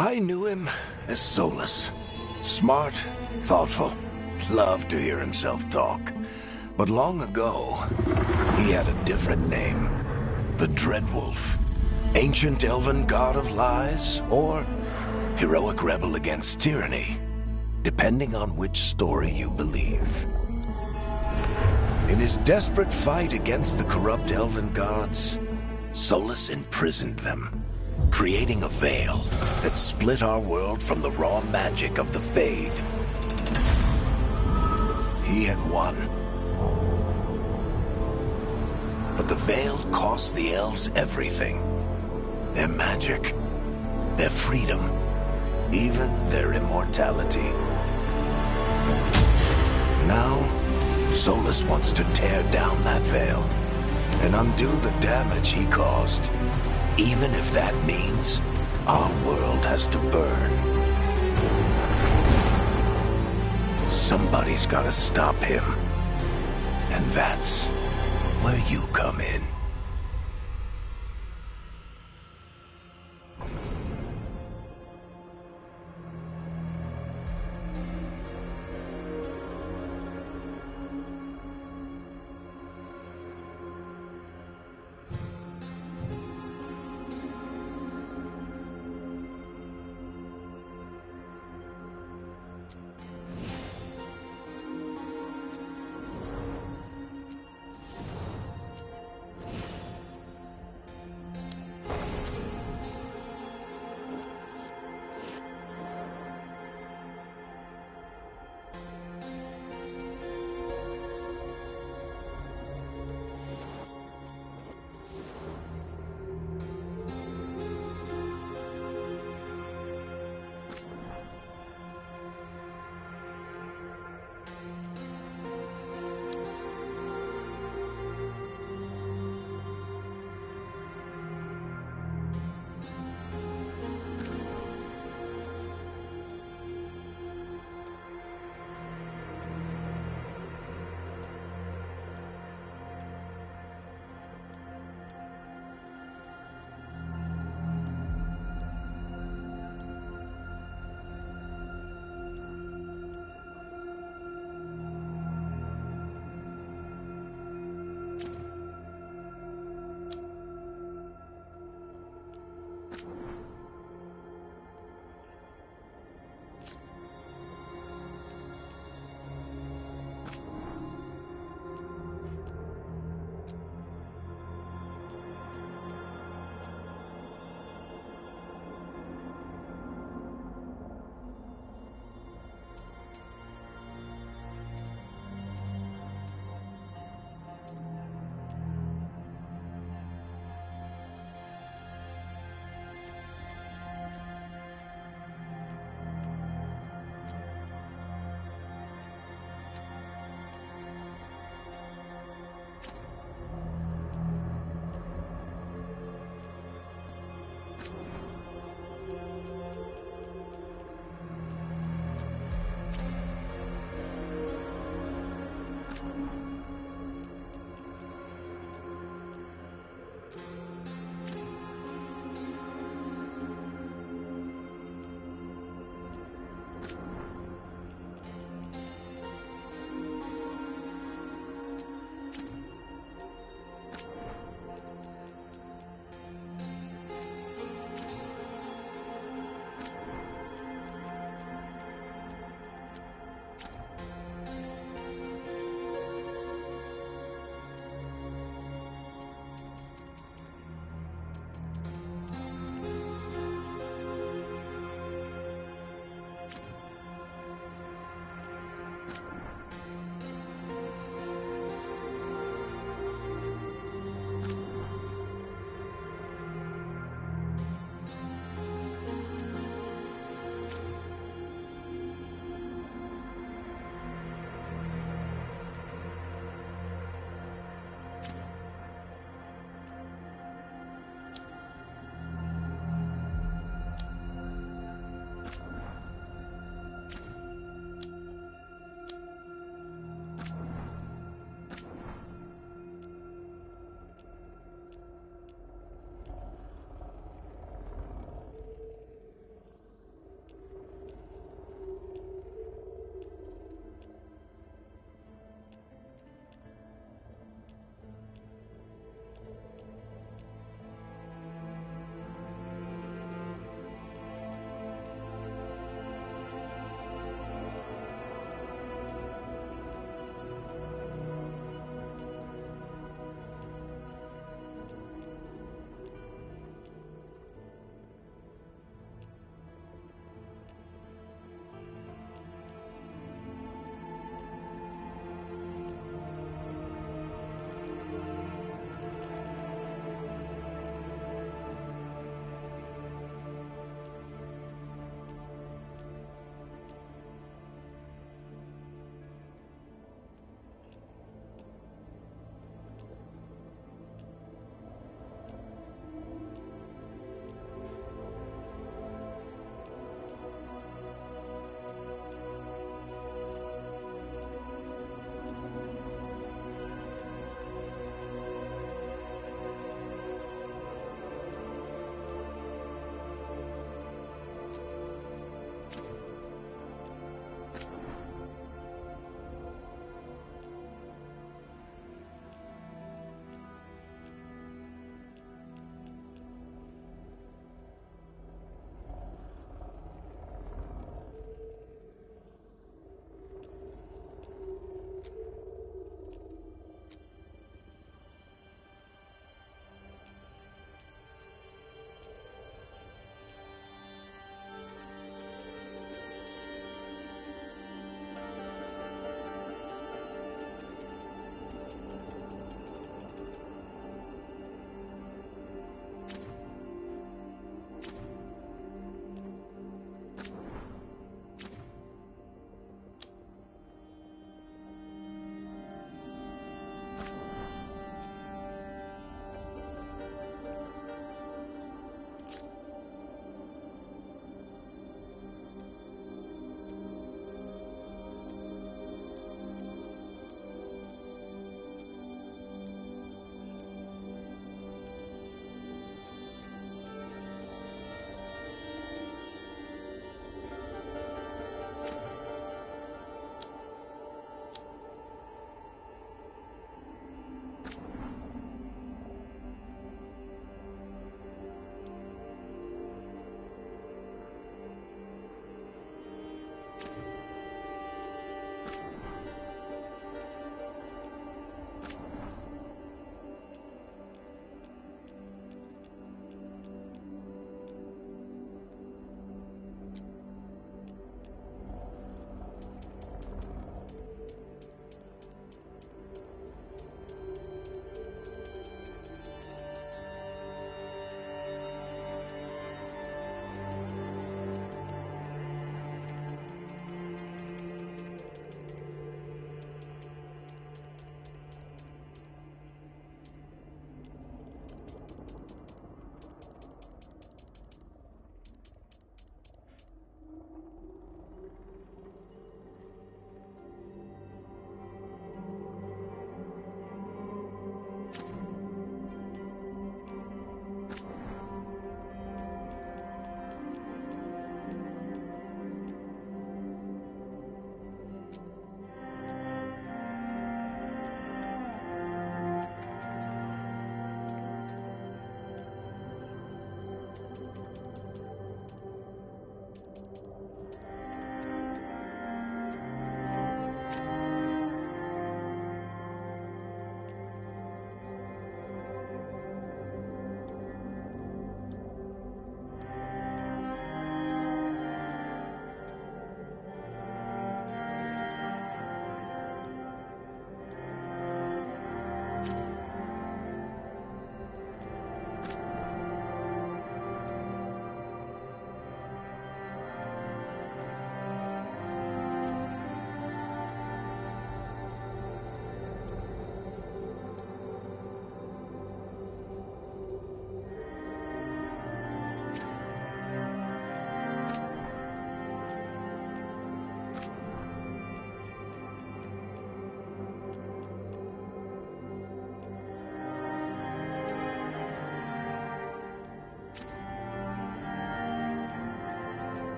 I knew him as Solus. Smart, thoughtful, loved to hear himself talk. But long ago, he had a different name. The Dreadwolf. Ancient elven god of lies, or heroic rebel against tyranny, depending on which story you believe. In his desperate fight against the corrupt elven gods, Solus imprisoned them, creating a veil that split our world from the raw magic of the Fade. He had won. But the veil cost the elves everything. Their magic, their freedom, even their immortality. Now, Solus wants to tear down that veil and undo the damage he caused, even if that means our world has to burn. Somebody's gotta stop him, and that's where you come in.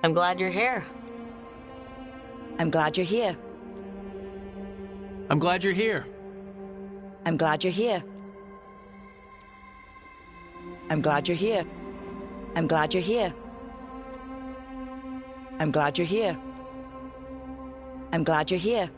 I'm glad you're here. I'm glad you're here. I'm glad you're here. I'm glad you're here. I'm glad you're here. I'm glad you're here. I'm glad you're here. I'm glad you're here.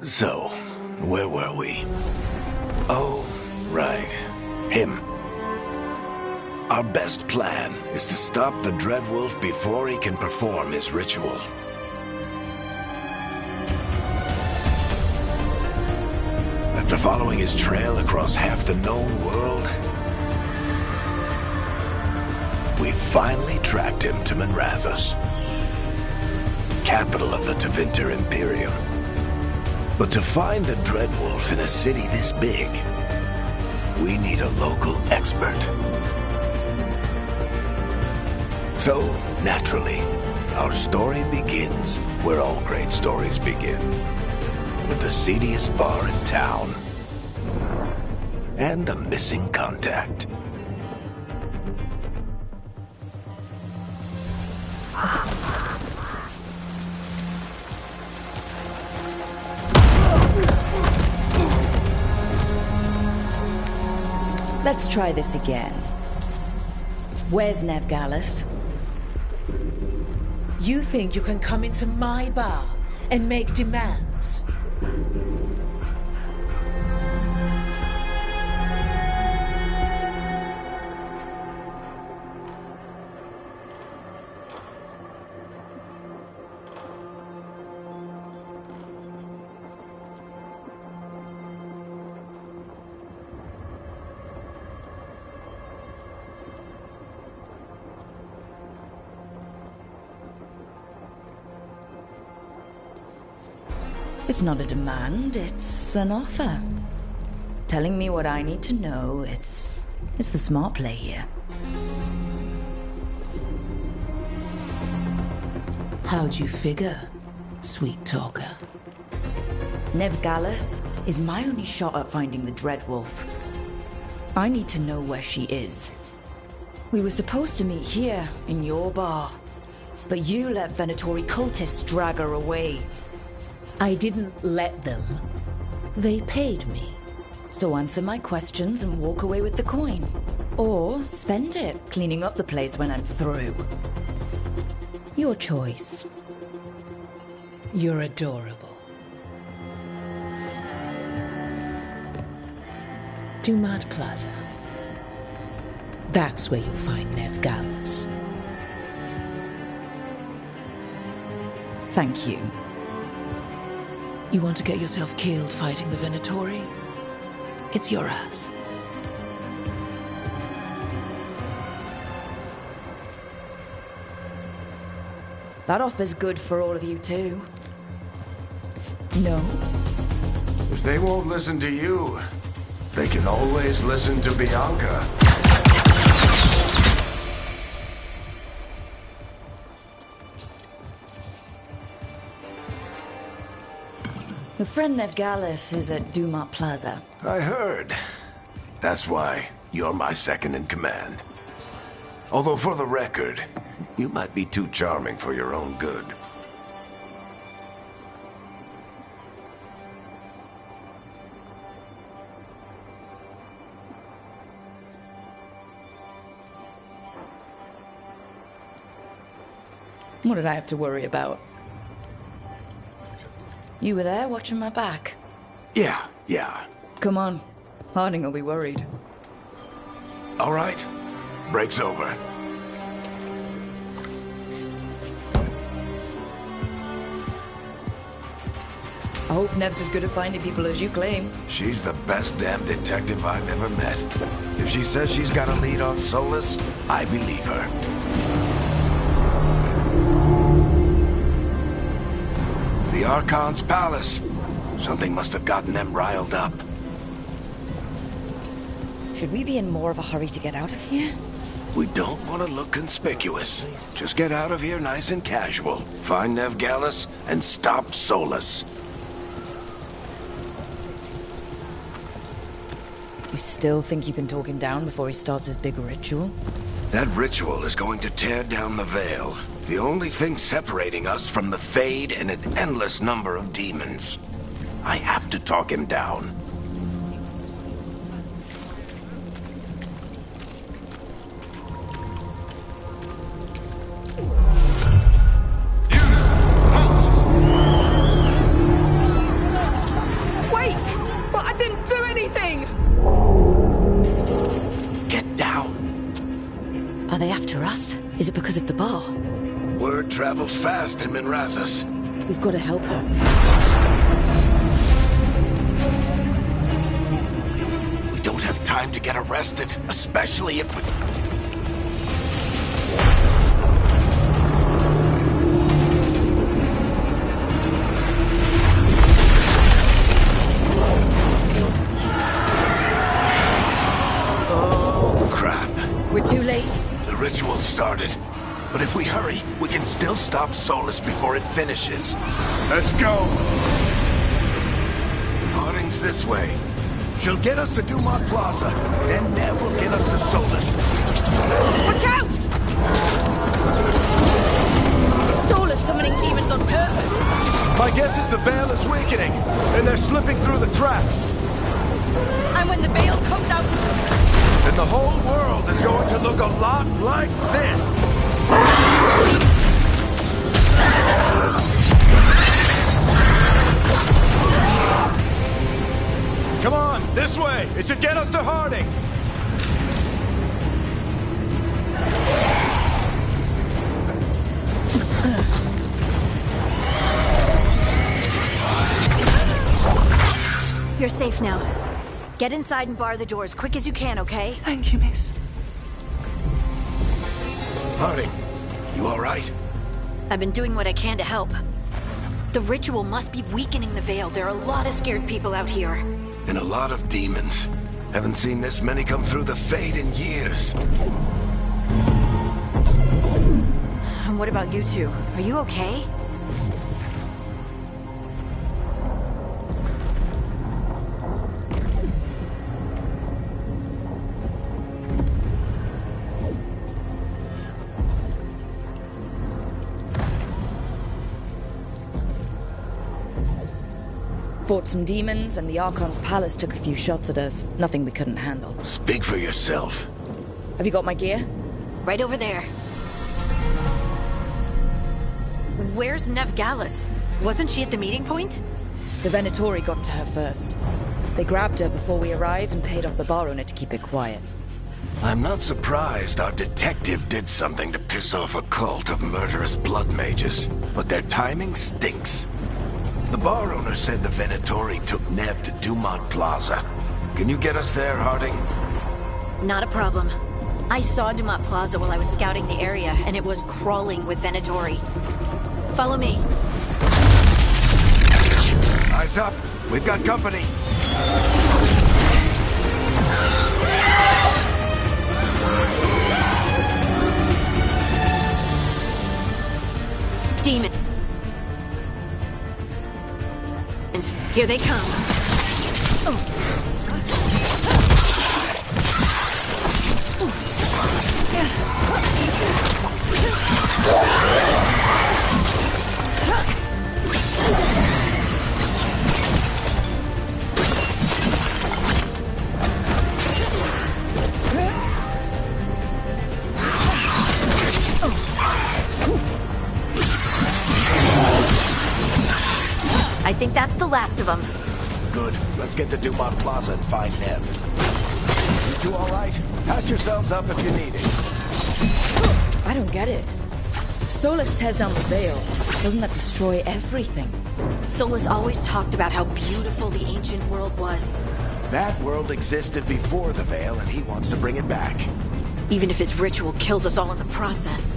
So, where were we? Oh, right. Him. Our best plan is to stop the Dreadwolf before he can perform his ritual. After following his trail across half the known world, we finally tracked him to Manrathus, capital of the Tevinter Imperium. But to find the Dreadwolf in a city this big, we need a local expert. So, naturally, our story begins where all great stories begin. With the seediest bar in town. And a missing contact. Let's try this again. Where's Nevgalis? You think you can come into my bar and make demands? It's not a demand, it's an offer. Telling me what I need to know, it's the smart play here. How'd you figure, sweet talker? Nevgalis is my only shot at finding the Dreadwolf. I need to know where she is. We were supposed to meet here, in your bar. But you let Venatori cultists drag her away. I didn't let them. They paid me. So answer my questions and walk away with the coin. Or spend it cleaning up the place when I'm through. Your choice. You're adorable. Dumat Plaza. That's where you'll find Nevgalis. Thank you. You want to get yourself killed fighting the Venatori? It's your ass. That offer's good for all of you too. No? If they won't listen to you, they can always listen to Bianca. Your friend Nevgalis is at Dumat Plaza. I heard. That's why you're my second in command. Although for the record, you might be too charming for your own good. What did I have to worry about? You were there watching my back. Yeah. Come on. Harding will be worried. All right. Break's over. I hope Nev's as good at finding people as you claim. She's the best damn detective I've ever met. If she says she's got a lead on Solus, I believe her. The Archon's palace. Something must have gotten them riled up. Should we be in more of a hurry to get out of here? We don't want to look conspicuous. Just get out of here nice and casual. Find Nevgalis and stop Solus. You still think you can talk him down before he starts his big ritual? That ritual is going to tear down the veil. The only thing separating us from the Fade and an endless number of demons. I have to talk him down. Wait! But I didn't do anything! Get down. Are they after us? Is it because of the bar? Word travels fast in Minrathous. We've got to help her. We don't have time to get arrested, especially if we... Oh, crap. We're too late. The ritual started. But if we hurry, we can still stop Solus before it finishes. Let's go! Harding's this way. She'll get us to Dumat Plaza. Then Nev will get us to Solus. Watch out! demons on purpose. My guess is the Veil is weakening, and they're slipping through the cracks. And when the veil comes out... And the whole world is going to look a lot like this. Come on, this way. It should get us to Harding. You're safe now. Get inside and bar the door as quick as you can, okay? Thank you, miss. Harding, you all right? I've been doing what I can to help. The ritual must be weakening the Veil. There are a lot of scared people out here. And a lot of demons. Haven't seen this many come through the Fade in years. And what about you two? Are you okay? Fought some demons, and the Archon's palace took a few shots at us. Nothing we couldn't handle. Speak for yourself. Have you got my gear? Right over there. Where's Nev Gallus? Wasn't she at the meeting point? The Venatori got to her first. They grabbed her before we arrived and paid off the bar owner to keep it quiet. I'm not surprised our detective did something to piss off a cult of murderous blood mages, but their timing stinks. The bar owner said the Venatori took Nev to Dumont Plaza. Can you get us there, Harding? Not a problem. I saw Dumont Plaza while I was scouting the area, and it was crawling with Venatori. Follow me. Eyes up. We've got company. Demon. Here they come. I think that's the last of them. Good. Let's get to Dumont Plaza and find Nev. You two all right? Patch yourselves up if you need it. I don't get it. If Solus tears down the Veil, doesn't that destroy everything? Solus always talked about how beautiful the ancient world was. That world existed before the Veil, and he wants to bring it back. Even if his ritual kills us all in the process.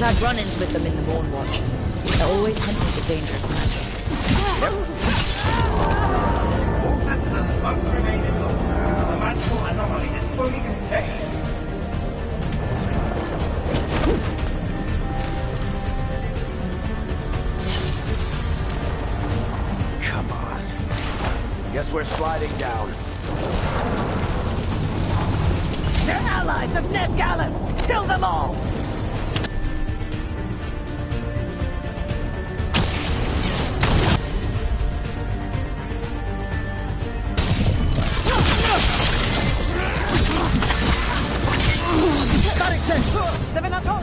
had run-ins with them in the Morn Watch. They're always hunting for dangerous magic. All citizens must remain indoors until the magical anomaly is fully contained. Come on. Guess we're sliding down. They're allies of Ned Gallus! Kill them all! The Venatori!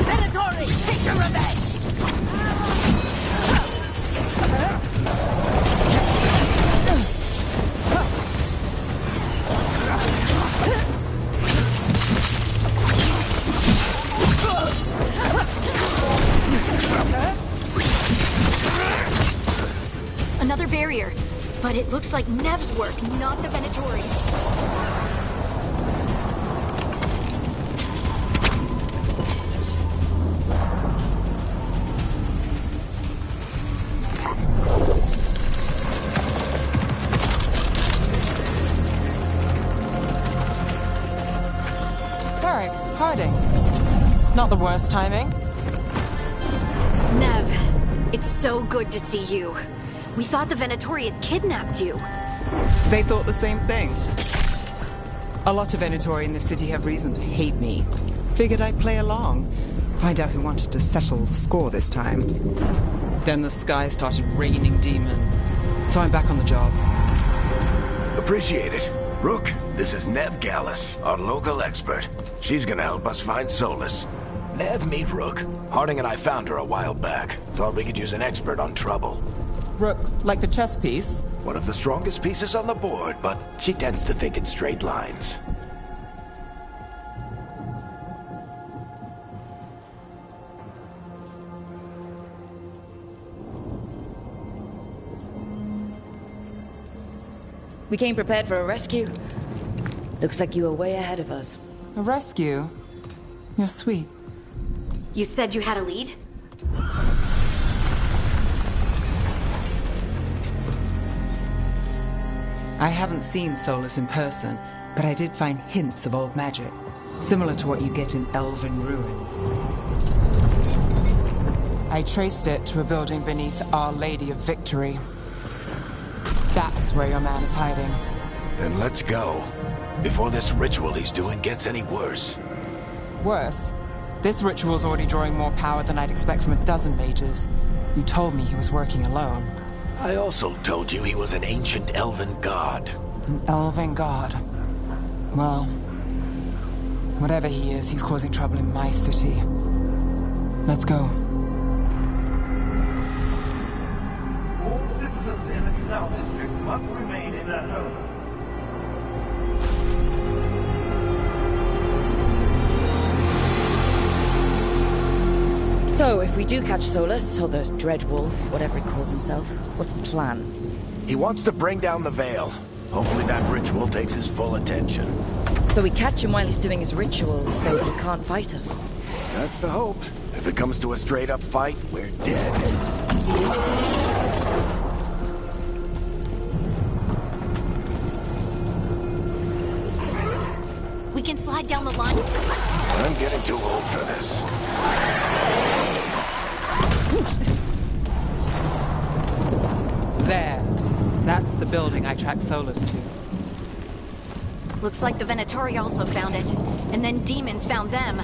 Venatori! Take your revenge! Another barrier. But it looks like Nev's work, not the Venatori's. Eric, Harding. Not the worst timing. Nev, it's so good to see you. We thought the Venatori had kidnapped you. They thought the same thing. A lot of Venatori in the city have reason to hate me. Figured I'd play along. Find out who wanted to settle the score this time. Then the sky started raining demons. So I'm back on the job. Appreciate it. Rook, this is Nev Gallus, our local expert. She's gonna help us find Solus. Nev, meet Rook. Harding and I found her a while back. Thought we could use an expert on trouble. Rook, like the chess piece? One of the strongest pieces on the board, but she tends to think in straight lines. We came prepared for a rescue. Looks like you were way ahead of us. A rescue? You're sweet. You said you had a lead? I haven't seen Solus in person, but I did find hints of old magic, similar to what you get in elven ruins. I traced it to a building beneath Our Lady of Victory. That's where your man is hiding. Then let's go. Before this ritual he's doing gets any worse. Worse, this ritual's already drawing more power than I'd expect from a dozen mages. You told me he was working alone. I also told you he was an ancient elven god. An elven god. Well, whatever he is, he's causing trouble in my city. Let's go. All citizens in the canal district must remain in their homes. So, if we do catch Solus, or the Dread Wolf, whatever he calls himself, what's the plan? He wants to bring down the veil. Hopefully that ritual takes his full attention. So we catch him while he's doing his ritual, so he can't fight us. That's the hope. If it comes to a straight-up fight, we're dead. We can slide down the line. I'm getting too old for this. There. That's the building I tracked Solus to. Looks like the Venatori also found it. And then demons found them.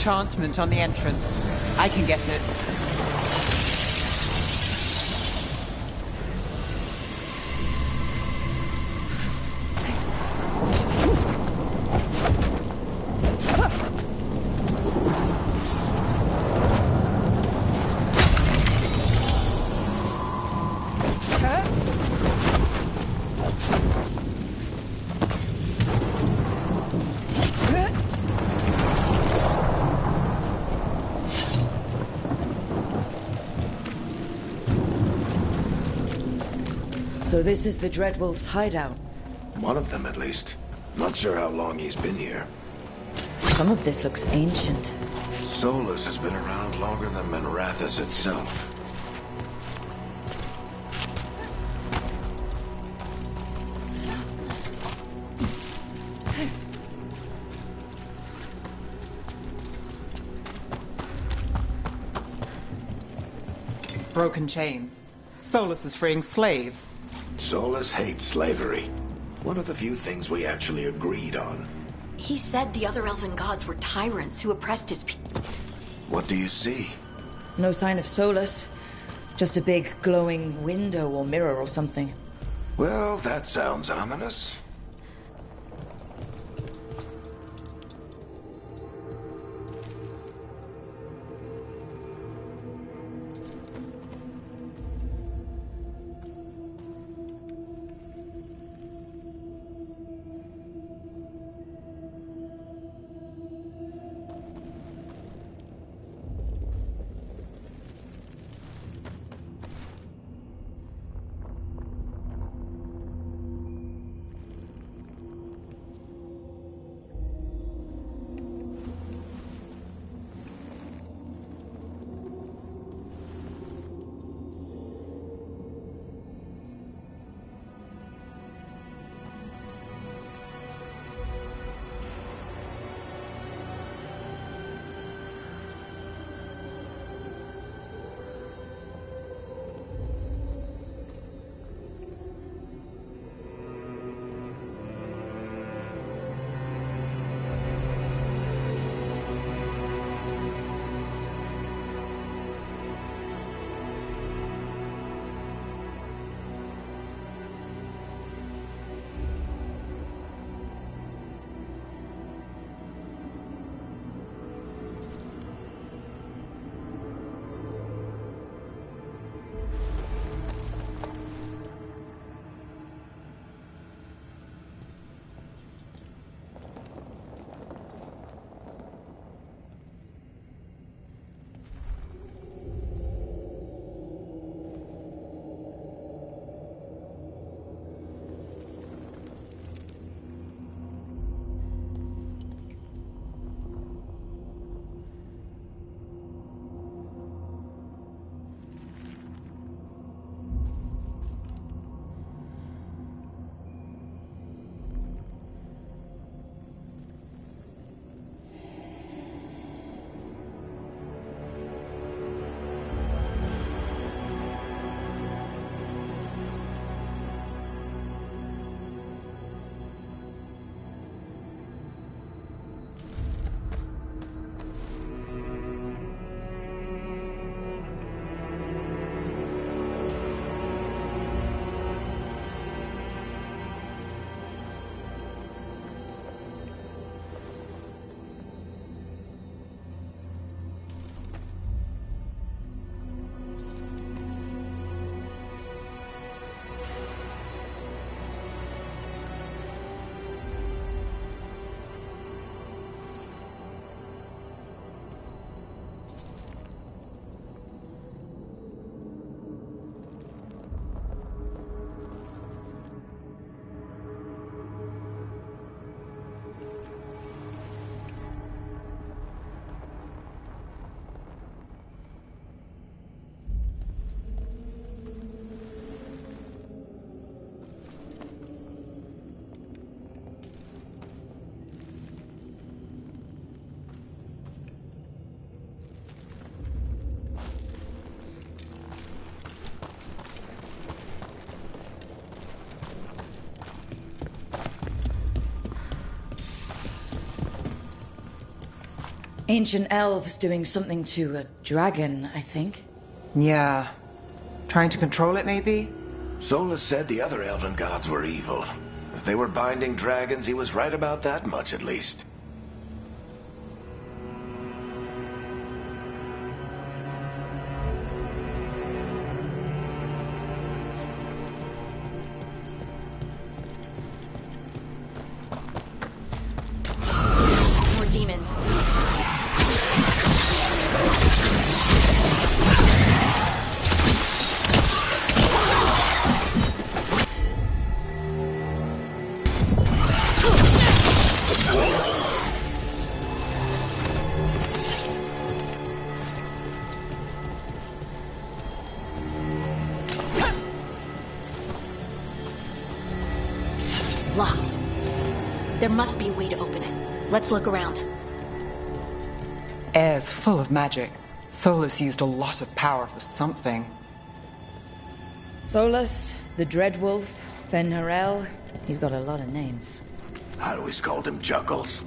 enchantment on the entrance. I can get it. So this is the Dreadwolf's hideout. One of them, at least. Not sure how long he's been here. Some of this looks ancient. Solus has been around longer than Manrathus itself. Broken chains. Solus is freeing slaves. Solus hates slavery. One of the few things we actually agreed on. He said the other elven gods were tyrants who oppressed his people. What do you see? No sign of Solus. Just a big glowing window or mirror or something. Well, that sounds ominous. Ancient elves doing something to a dragon, I think. Yeah. Trying to control it, maybe? Solus said the other elven gods were evil. If they were binding dragons, he was right about that much, at least. More demons. Locked. There must be a way to open it. Let's look around. Air's full of magic. Solus used a lot of power for something. Solus, the Dreadwolf, Fen'Harel. He's got a lot of names. I always called him Juggles.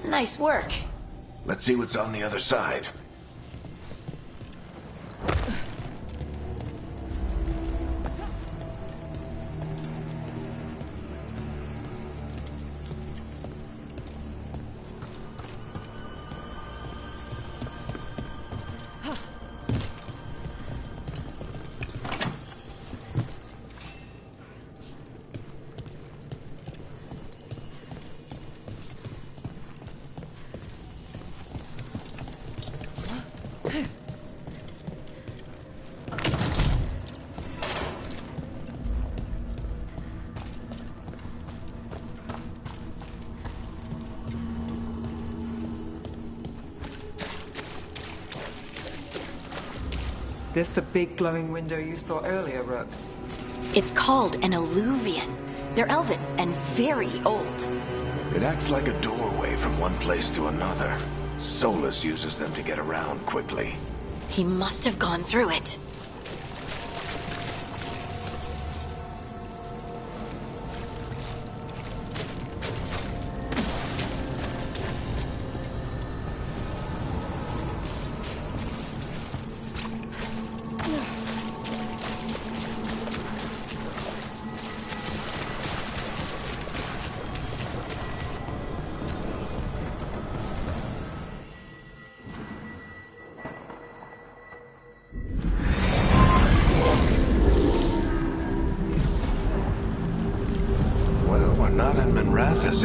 Nice work. Let's see what's on the other side. This the big glowing window you saw earlier, Rook? It's called an alluvian. They're elven and very old. It acts like a doorway from one place to another. Solus uses them to get around quickly. He must have gone through it.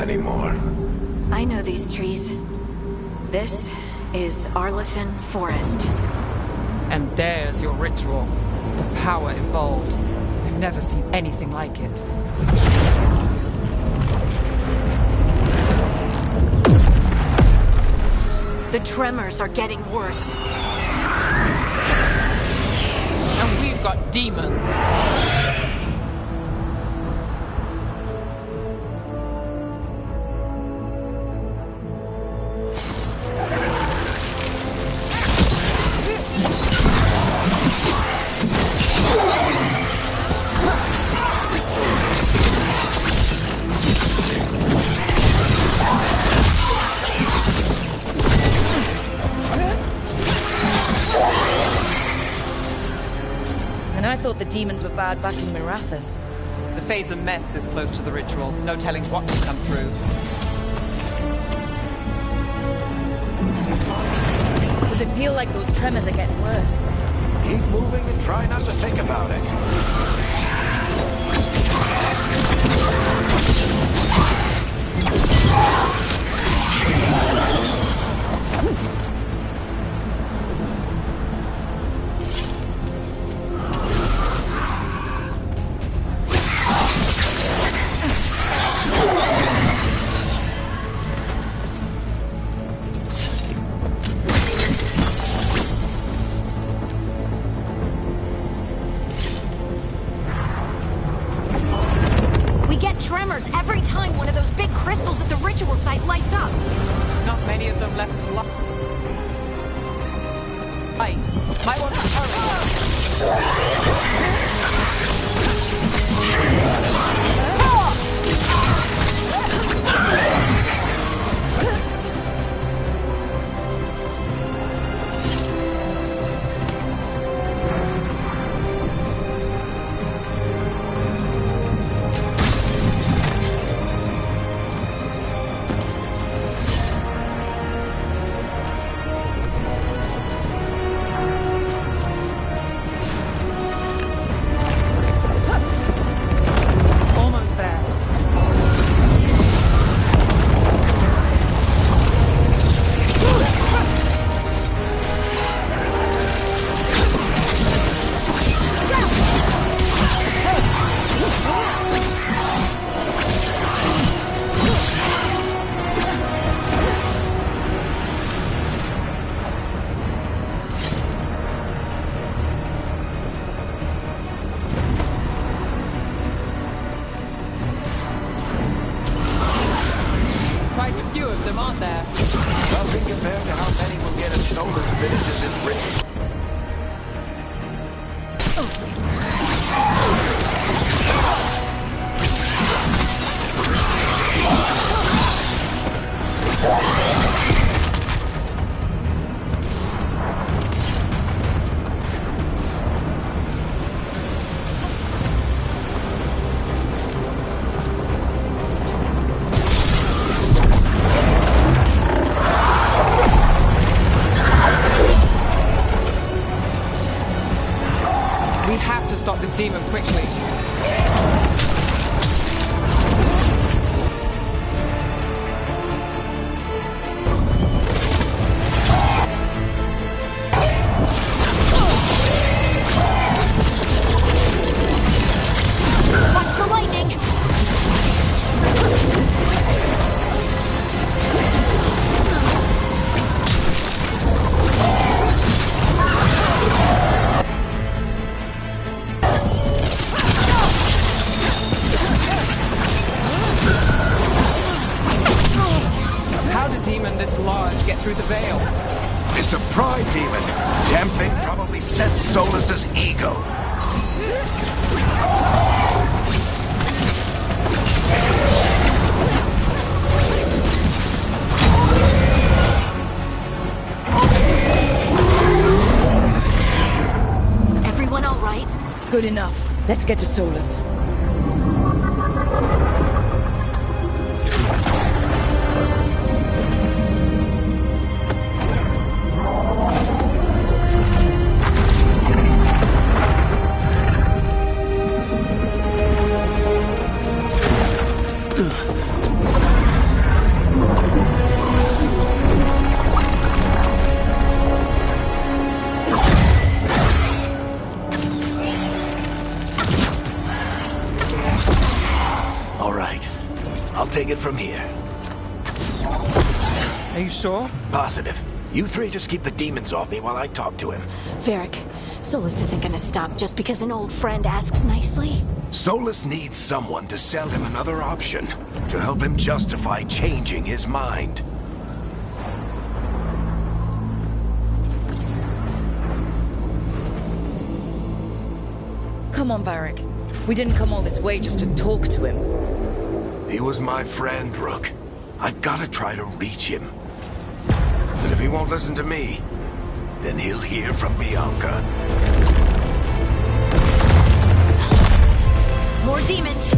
Anymore. I know these trees. This is Arlethan Forest. And there's your ritual. The power involved. I've never seen anything like it. The tremors are getting worse. And we've got demons. I thought the demons were bad back in Mirathas. The Fade's a mess this close to the ritual. No telling what can come through. Does it feel like those tremors are getting worse? Keep moving and try not to think about it. Tremors every time one of those big crystals at the ritual site lights up. Not many of them left to light. Might want to stop this demon quickly. Watch the lightning! This large get through the veil. It's a pride demon. Damn thing probably sent Solus's ego. Everyone all right? Good enough. Let's get to Solus. Take it from here. Are you sure? Positive. You three just keep the demons off me while I talk to him. Varric, Solus isn't gonna stop just because an old friend asks nicely. Solus needs someone to sell him another option, to help him justify changing his mind. Come on, Varric. We didn't come all this way just to talk to him. He was my friend, Rook. I've gotta try to reach him. And if he won't listen to me, then he'll hear from Bianca. More demons!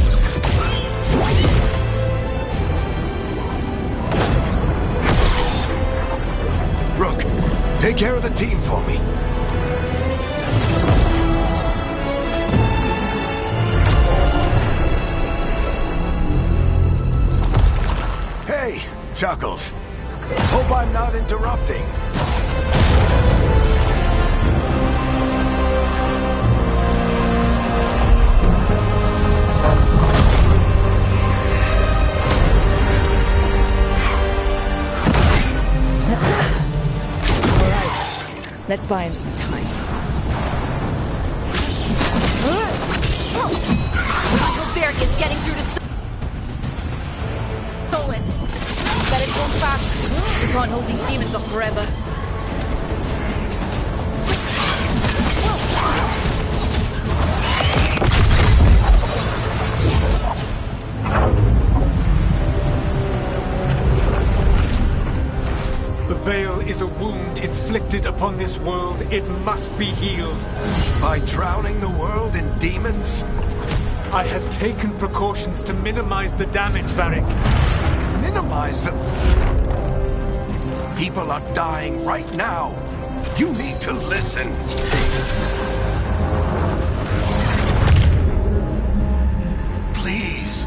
Rook, take care of the team for me. Chuckles. Hope I'm not interrupting. Let's buy him some time. I hope Varric is getting through to Solus. Better go fast. We can't hold these demons off forever. The veil is a wound inflicted upon this world. It must be healed. By drowning the world in demons? I have taken precautions to minimize the damage, Varric. Minimize them? People are dying right now. You need to listen. Please.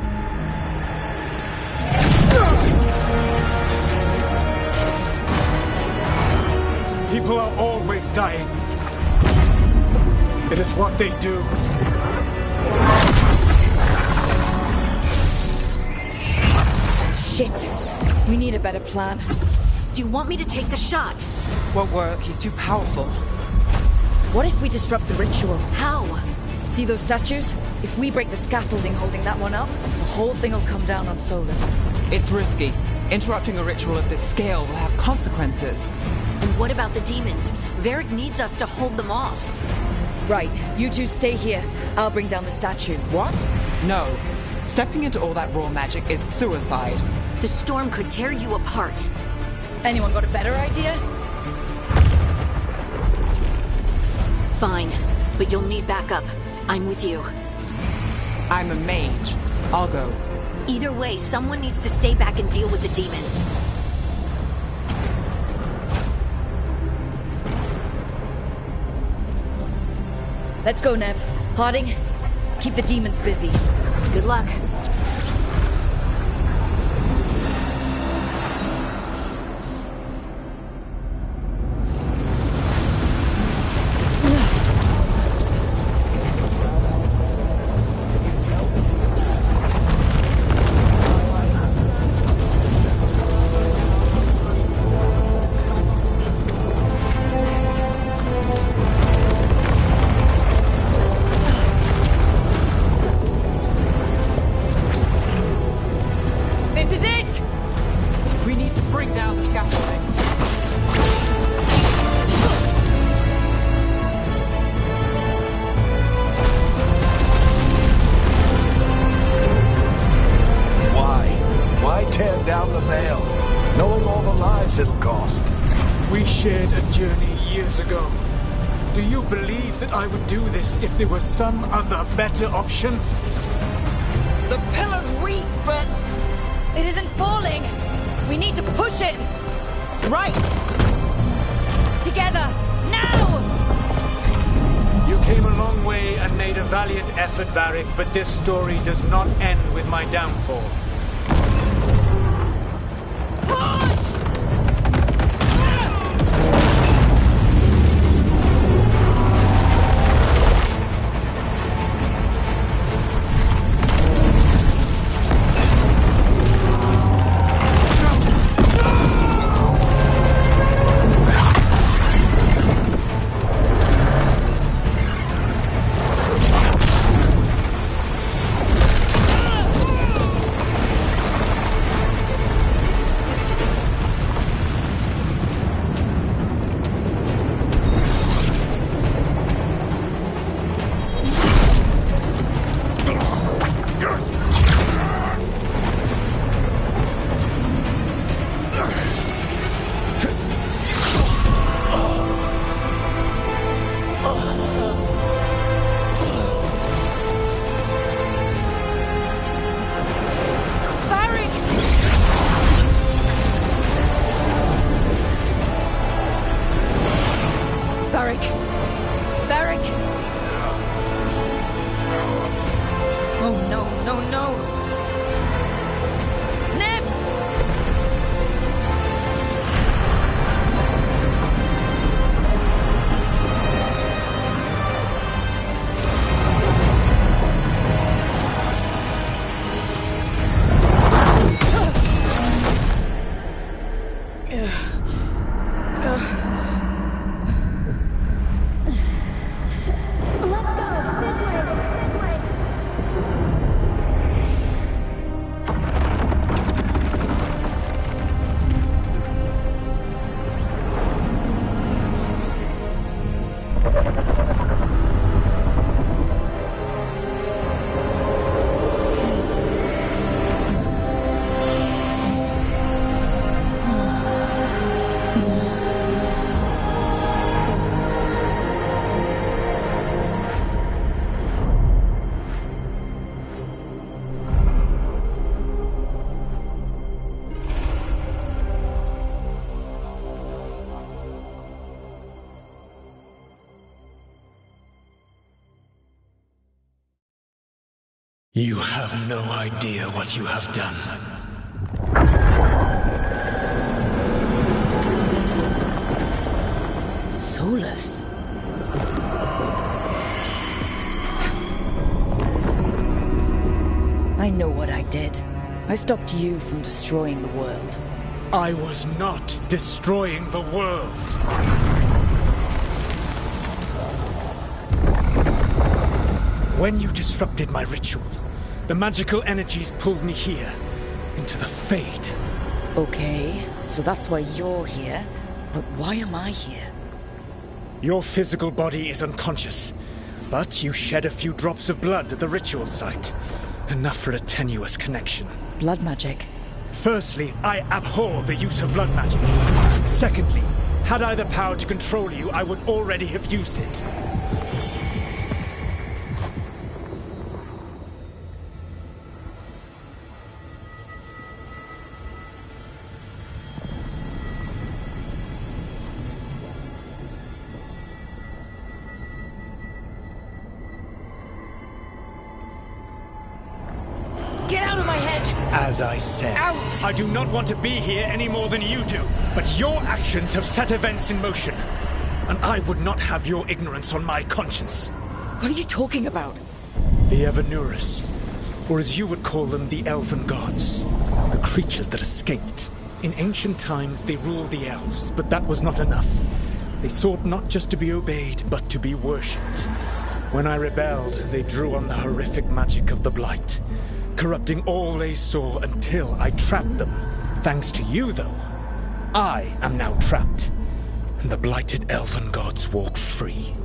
People are always dying. It is what they do. Shit. We need a better plan. Do you want me to take the shot? Won't work. He's too powerful. What if we disrupt the ritual? How? See those statues? If we break the scaffolding holding that one up, the whole thing will come down on Solus. It's risky. Interrupting a ritual of this scale will have consequences. And what about the demons? Varric needs us to hold them off. Right, you two stay here. I'll bring down the statue. What? No. Stepping into all that raw magic is suicide. The storm could tear you apart. Anyone got a better idea? Fine, but you'll need backup. I'm with you. I'm a mage. I'll go. Either way, someone needs to stay back and deal with the demons. Let's go, Nev. Harding, keep the demons busy. Good luck. If there was some other better option? The pillar's weak, but... It isn't falling! We need to push it! Right! Together! Now! You came a long way and made a valiant effort, Varric, but this story does not end with my downfall. You have no idea what you have done. Solus. I know what I did. I stopped you from destroying the world. I was not destroying the world. When you disrupted my ritual, the magical energies pulled me here, into the Fade. Okay, so that's why you're here. But why am I here? Your physical body is unconscious, but you shed a few drops of blood at the ritual site. Enough for a tenuous connection. Blood magic. Firstly, I abhor the use of blood magic. Secondly, had I the power to control you, I would already have used it. Get out of my head! As I said, Out! I do not want to be here any more than you do. But your actions have set events in motion. And I would not have your ignorance on my conscience. What are you talking about? The Evanurus, or as you would call them, the Elven Gods. The creatures that escaped. In ancient times, they ruled the elves, but that was not enough. They sought not just to be obeyed, but to be worshipped. When I rebelled, they drew on the horrific magic of the Blight, corrupting all they saw until I trapped them. Thanks to you, though, I am now trapped, and the blighted Elven Gods walk free.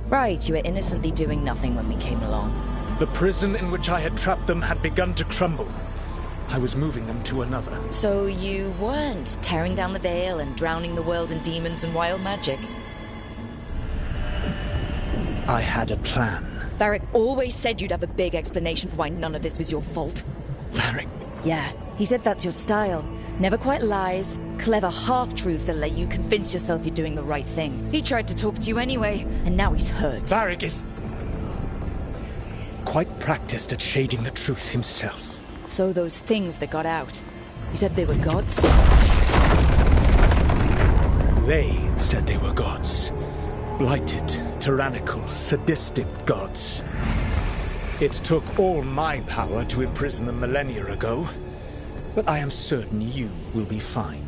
Right, you were innocently doing nothing when we came along. The prison in which I had trapped them had begun to crumble. I was moving them to another. So you weren't tearing down the veil and drowning the world in demons and wild magic? I had a plan. Varric always said you'd have a big explanation for why none of this was your fault. Varric? Yeah, he said that's your style. Never quite lies, clever half-truths that let you convince yourself you're doing the right thing. He tried to talk to you anyway, and now he's hurt. Varric is quite practiced at shading the truth himself. So those things that got out, you said they were gods? They said they were gods. Blighted, tyrannical, sadistic gods. It took all my power to imprison them millennia ago, but I am certain you will be fine.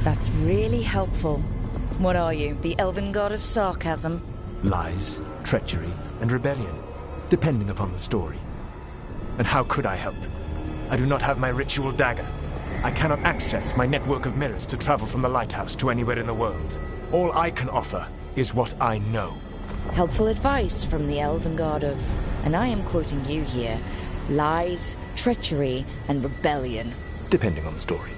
That's really helpful. What are you, the Elven God of Sarcasm? Lies, treachery, and rebellion, depending upon the story. And how could I help? I do not have my ritual dagger. I cannot access my network of mirrors to travel from the lighthouse to anywhere in the world. All I can offer is what I know. Helpful advice from the Elven God of, and I am quoting you here, lies, treachery, and rebellion. Depending on the story.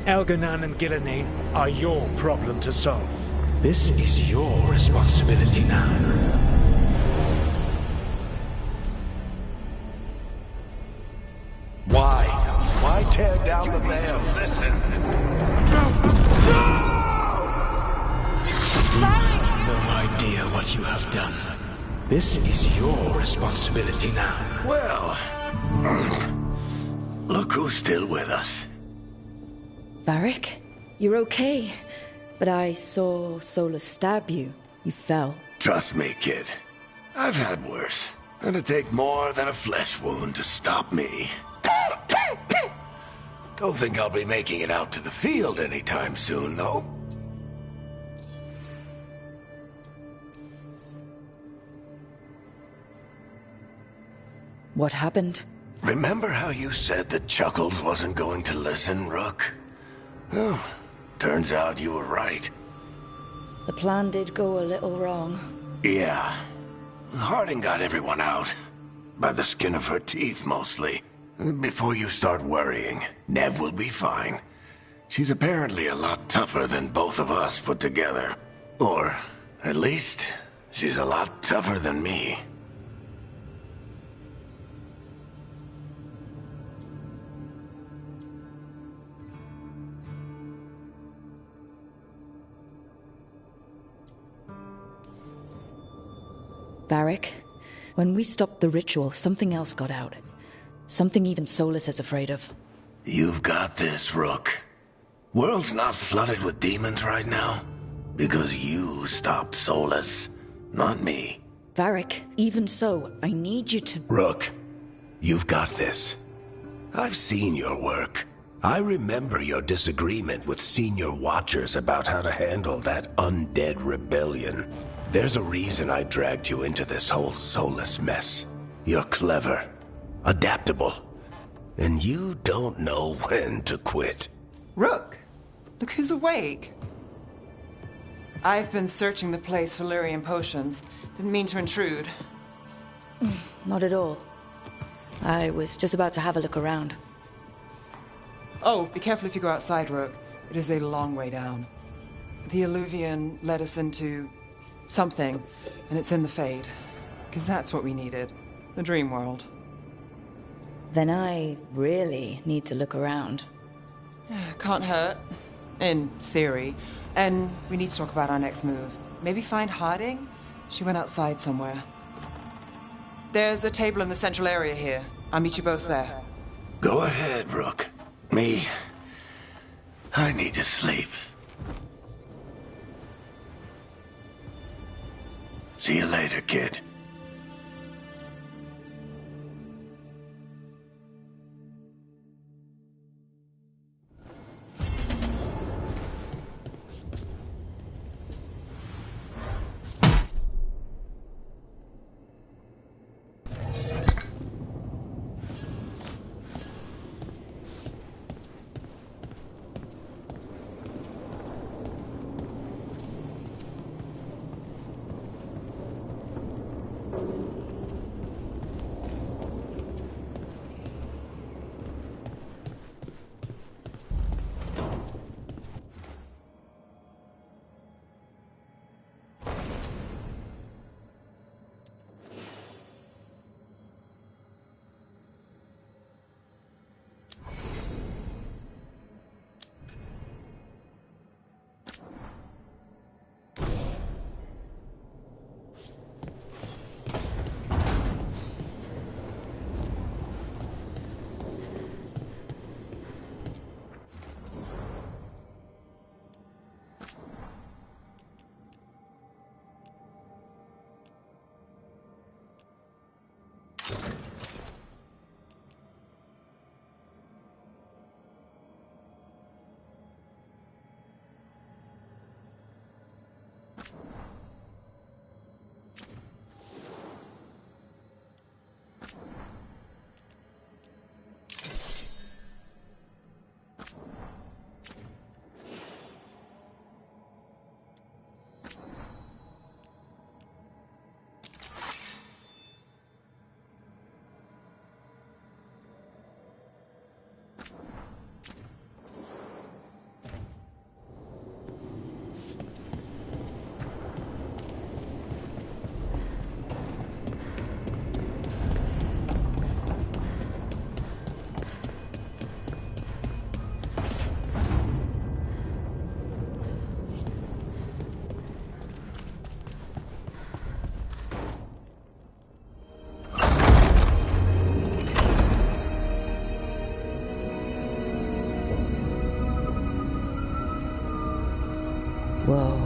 Elganan and Gillenane are your problem to solve. This is your responsibility now. Why? Why tear down the veil? Listen. You have no idea what you have done. This is your responsibility now. Well, look who's still with us. Varric, you're okay. But I saw Solus stab you. You fell. Trust me, kid. I've had worse. It'd take more than a flesh wound to stop me. Don't think I'll be making it out to the field anytime soon, though. What happened? Remember how you said that Chuckles wasn't going to listen, Rook? Oh, turns out you were right. The plan did go a little wrong. Yeah. Harding got everyone out. By the skin of her teeth, mostly. Before you start worrying, Nev will be fine. She's apparently a lot tougher than both of us put together. Or, at least, she's a lot tougher than me. Varric, when we stopped the ritual, something else got out. Something even Solus is afraid of. You've got this, Rook. World's not flooded with demons right now. Because you stopped Solus, not me. Varric, even so, I need you to... Rook, you've got this. I've seen your work. I remember your disagreement with senior Watchers about how to handle that undead rebellion. There's a reason I dragged you into this whole Solus mess. You're clever, adaptable, and you don't know when to quit. Rook, look who's awake. I've been searching the place for Lyrian potions. Didn't mean to intrude. Not at all. I was just about to have a look around. Oh, be careful if you go outside, Rook. It is a long way down. The Alluvian led us into something, and it's in the Fade. Because that's what we needed. The dream world. Then I really need to look around. Can't hurt. In theory. And we need to talk about our next move. Maybe find Harding? She went outside somewhere. There's a table in the central area here. I'll meet you both there. Go ahead, Rook. Me, I need to sleep. See you later, kid. Whoa.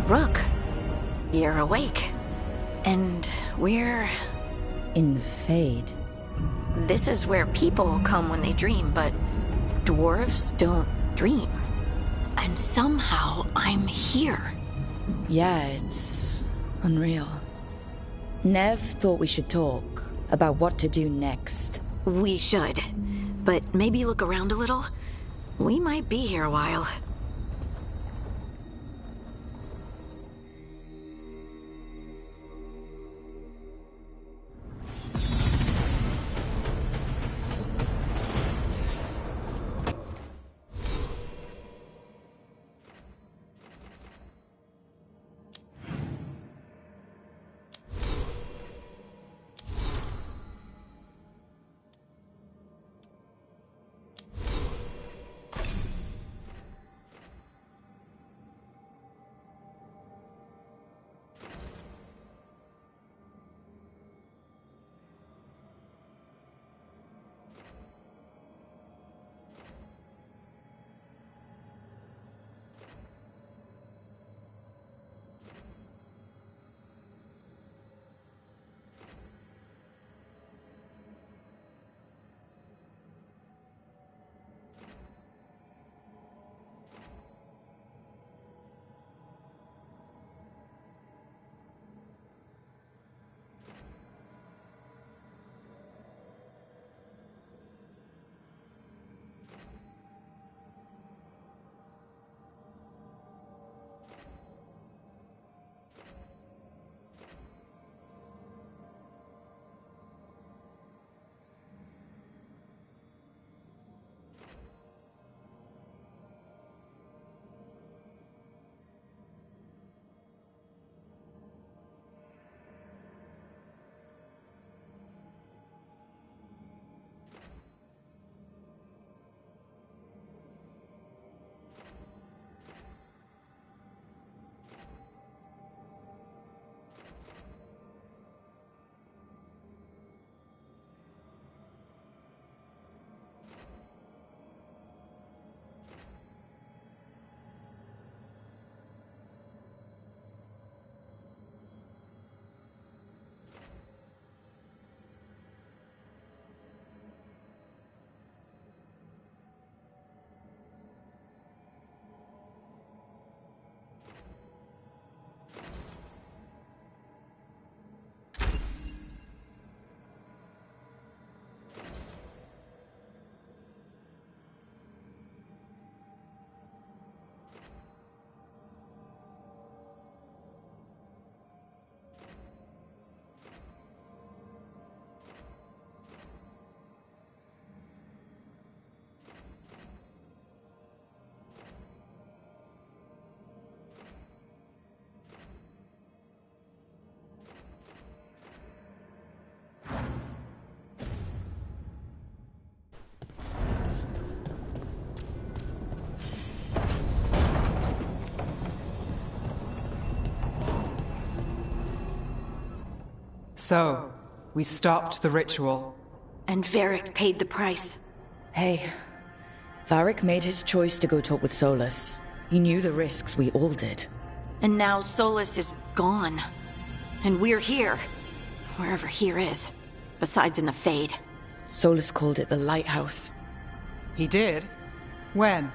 Rook, you're awake. And we're... In the Fade. This is where people come when they dream, but dwarves don't dream. And somehow I'm here. Yeah, it's unreal. Nev thought we should talk about what to do next. We should. But maybe look around a little. We might be here a while. So, we stopped the ritual. And Varric paid the price. Hey, Varric made his choice to go talk with Solus. He knew the risks, we all did. And now Solus is gone. And we're here. Wherever here is. Besides in the Fade. Solus called it the Lighthouse. He did? When?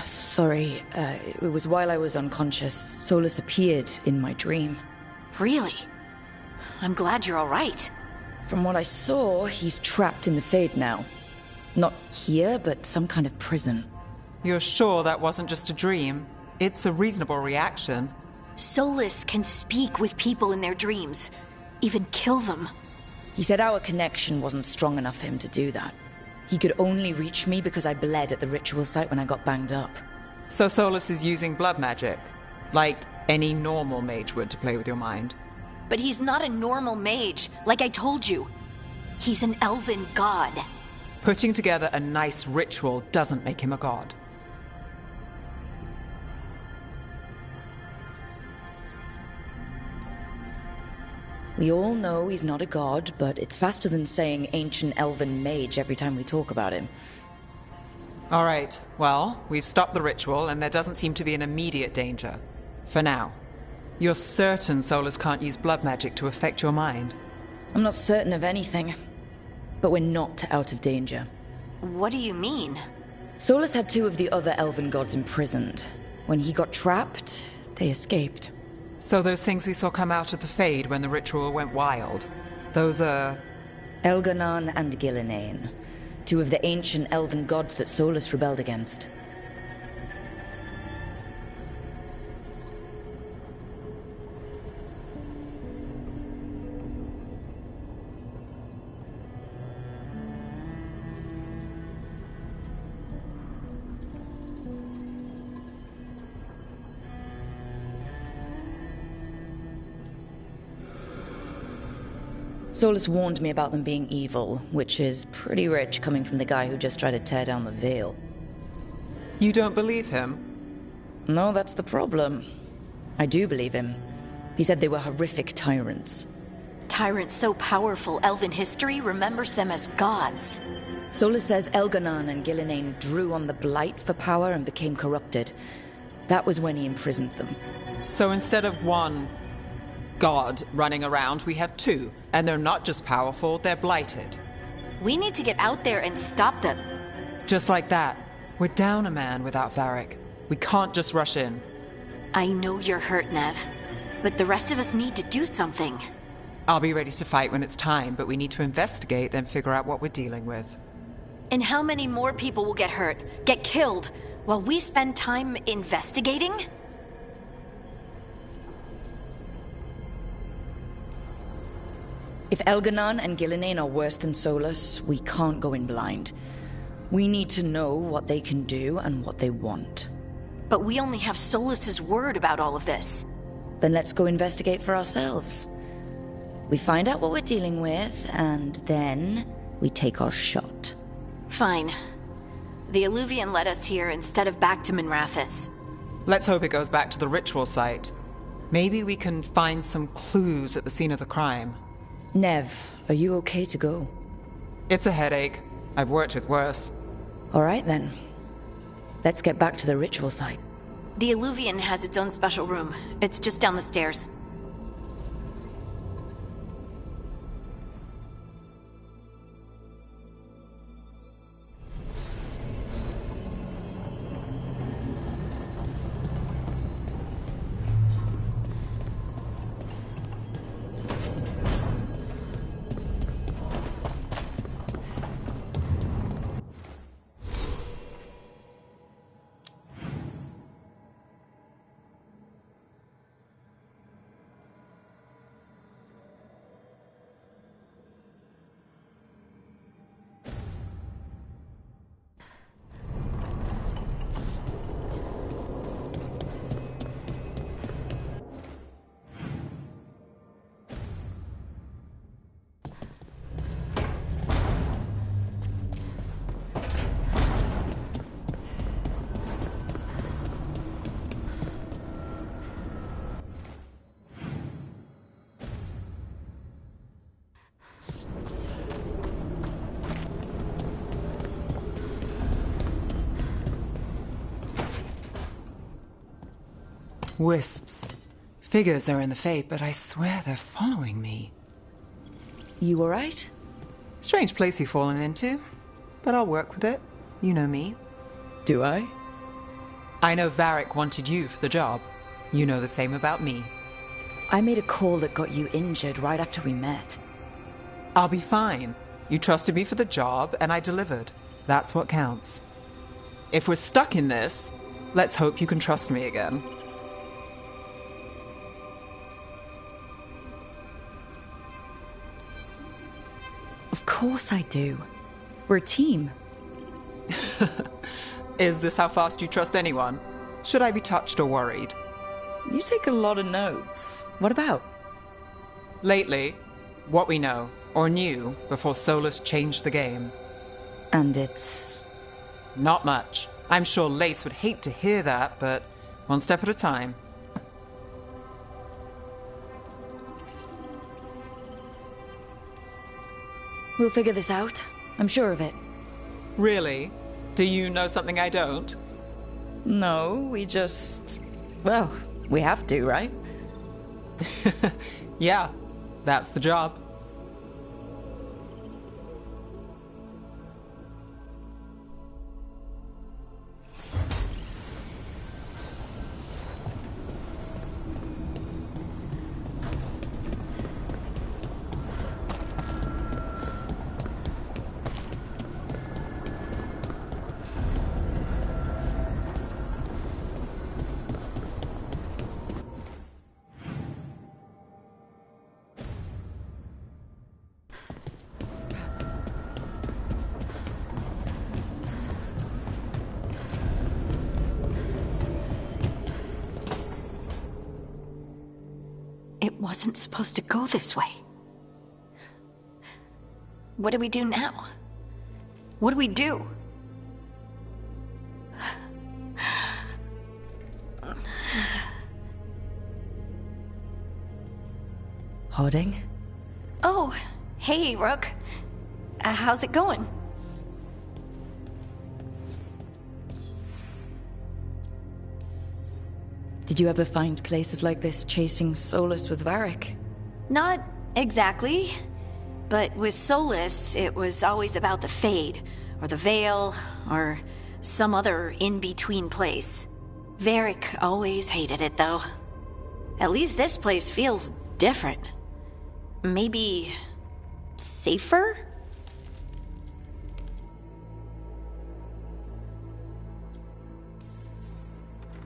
Sorry, it was while I was unconscious. Solus appeared in my dream. Really? I'm glad you're all right. From what I saw, he's trapped in the Fade now. Not here, but some kind of prison. You're sure that wasn't just a dream? It's a reasonable reaction. Solus can speak with people in their dreams. Even kill them. He said our connection wasn't strong enough for him to do that. He could only reach me because I bled at the ritual site when I got banged up. So Solus is using blood magic? Like any normal mage would to play with your mind? But he's not a normal mage, like I told you. He's an elven god. Putting together a nice ritual doesn't make him a god. We all know he's not a god, but it's faster than saying ancient elven mage every time we talk about him. All right, well, we've stopped the ritual, and there doesn't seem to be an immediate danger. For now. You're certain Solus can't use blood magic to affect your mind? I'm not certain of anything, but we're not out of danger. What do you mean? Solus had 2 of the other elven gods imprisoned. When he got trapped, they escaped. So those things we saw come out of the Fade when the ritual went wild, those are... Elganon and Gillinane, 2 of the ancient elven gods that Solus rebelled against. Solus warned me about them being evil, which is pretty rich coming from the guy who just tried to tear down the veil. You don't believe him? No, that's the problem. I do believe him. He said they were horrific tyrants. Tyrants so powerful, elven history remembers them as gods. Solus says Elganon and Gillinane drew on the Blight for power and became corrupted. That was when he imprisoned them. So instead of one god running around, we have 2. And they're not just powerful, they're blighted. We need to get out there and stop them. Just like that. We're down a man without Varric. We can't just rush in. I know you're hurt, Nev, but the rest of us need to do something. I'll be ready to fight when it's time, but we need to investigate, then figure out what we're dealing with. And how many more people will get hurt, get killed, while we spend time investigating? If Elganon and Gillinane are worse than Solus, we can't go in blind. We need to know what they can do and what they want. But we only have Solus's word about all of this. Then let's go investigate for ourselves. We find out what we're dealing with, and then we take our shot. Fine. The Illuvian led us here instead of back to Minrathous. Let's hope it goes back to the ritual site. Maybe we can find some clues at the scene of the crime. Nev, are you okay to go? It's a headache. I've worked with worse. All right, then. Let's get back to the ritual site. The Illuvian has its own special room. It's just down the stairs. Wisps. Figures are in the Fate, but I swear they're following me. You alright? Strange place you've fallen into, but I'll work with it. You know me. Do I? I know Varric wanted you for the job. You know the same about me. I made a call that got you injured right after we met. I'll be fine. You trusted me for the job, and I delivered. That's what counts. If we're stuck in this, let's hope you can trust me again. Of course I do. We're a team. Is this how fast you trust anyone? Should I be touched or worried? You take a lot of notes. What about? Lately, what we know, or knew, before Solus changed the game. And it's... Not much. I'm sure Lace would hate to hear that, but one step at a time. We'll figure this out. I'm sure of it. Really? Do you know something I don't? No, we just... Well, we have to, right? Yeah, that's the job. It wasn't supposed to go this way. What do we do now? What do we do? Harding? Oh, hey, Rook. How's it going? Did you ever find places like this chasing Solus with Varric? Not exactly. But with Solus, it was always about the Fade, or the Veil, or some other in-between place. Varric always hated it, though. At least this place feels different. Maybe... safer?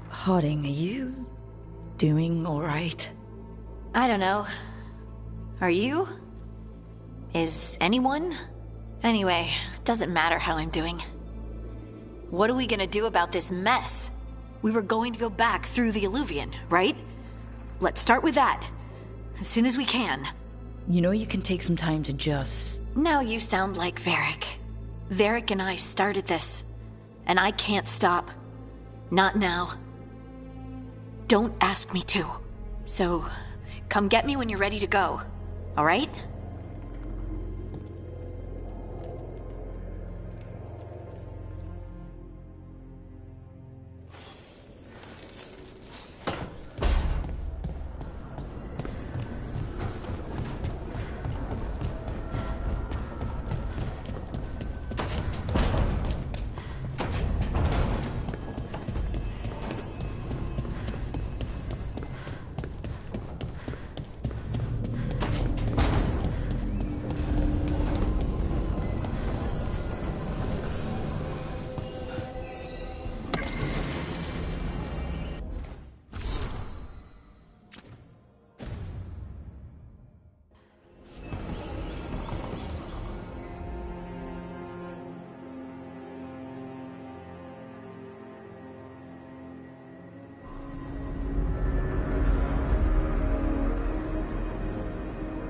Harding, are you doing all right? I don't know. Are you? Is anyone? Anyway, doesn't matter how I'm doing. What are we gonna do about this mess? We were going to go back through the Illuvian, right? Let's start with that. As soon as we can. You know you can take some time to just... Now you sound like Varric. Varric and I started this. And I can't stop. Not now. Don't ask me to. So, come get me when you're ready to go. All right?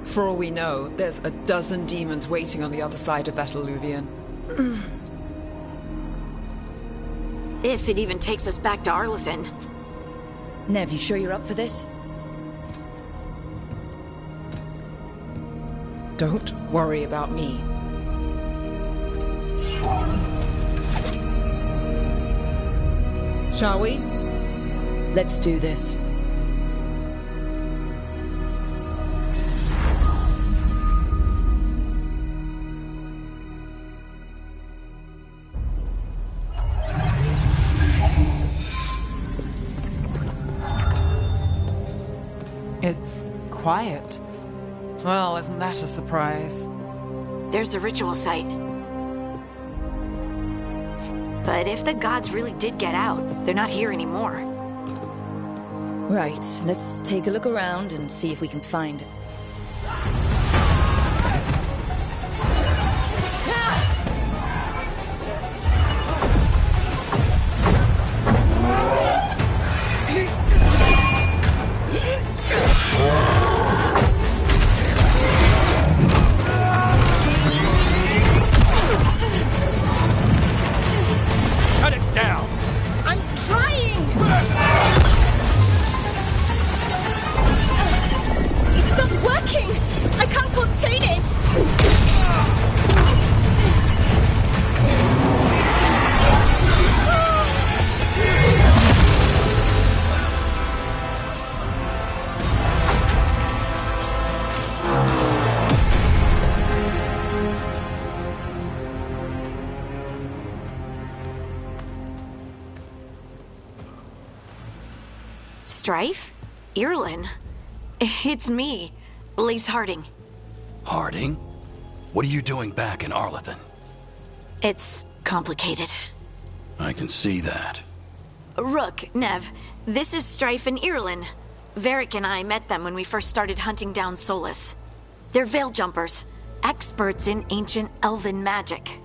For all we know, there's a dozen demons waiting on the other side of that Illuvian. If it even takes us back to Arlithin. Nev, you sure you're up for this? Don't worry about me. Shall we? Let's do this. It's quiet. Well, isn't that a surprise? There's the ritual site. But if the gods really did get out, they're not here anymore. Right, let's take a look around and see if we can find... Shut it down! I'm trying! It's not Strife? Irlin? It's me, Lise Harding. Harding? What are you doing back in Arlethan? It's complicated. I can see that. Rook, Nev, this is Strife and Irlin. Varric and I met them when we first started hunting down Solus. They're veil jumpers, experts in ancient elven magic.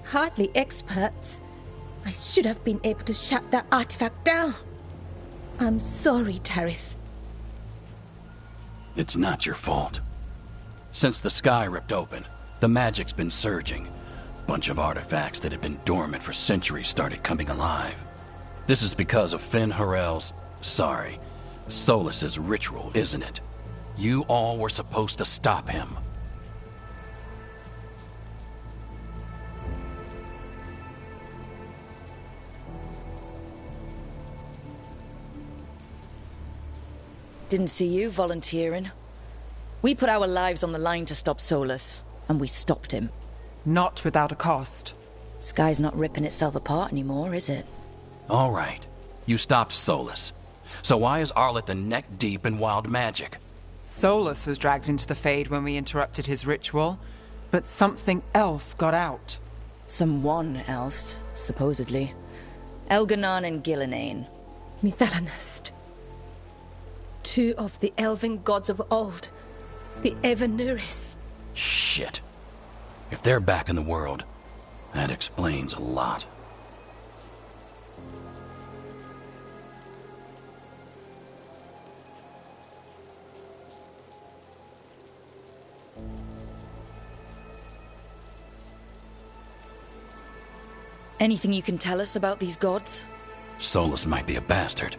Hardly experts. I should have been able to shut that artifact down. I'm sorry, Tarith. It's not your fault. Since the sky ripped open, the magic's been surging. Bunch of artifacts that had been dormant for centuries started coming alive. This is because of Finn Harel's... Solus's ritual, isn't it? You all were supposed to stop him. Didn't see you volunteering. We put our lives on the line to stop Solus, and we stopped him. Not without a cost. Sky's not ripping itself apart anymore, is it? All right. You stopped Solus. So why is Arlethan neck deep in wild magic? Solus was dragged into the Fade when we interrupted his ritual, but something else got out. Someone else, supposedly. Elganon and Gillinane. Mithalanast. Two of the elven gods of old. The Evanuris. Shit. If they're back in the world, that explains a lot. Anything you can tell us about these gods? Solus might be a bastard,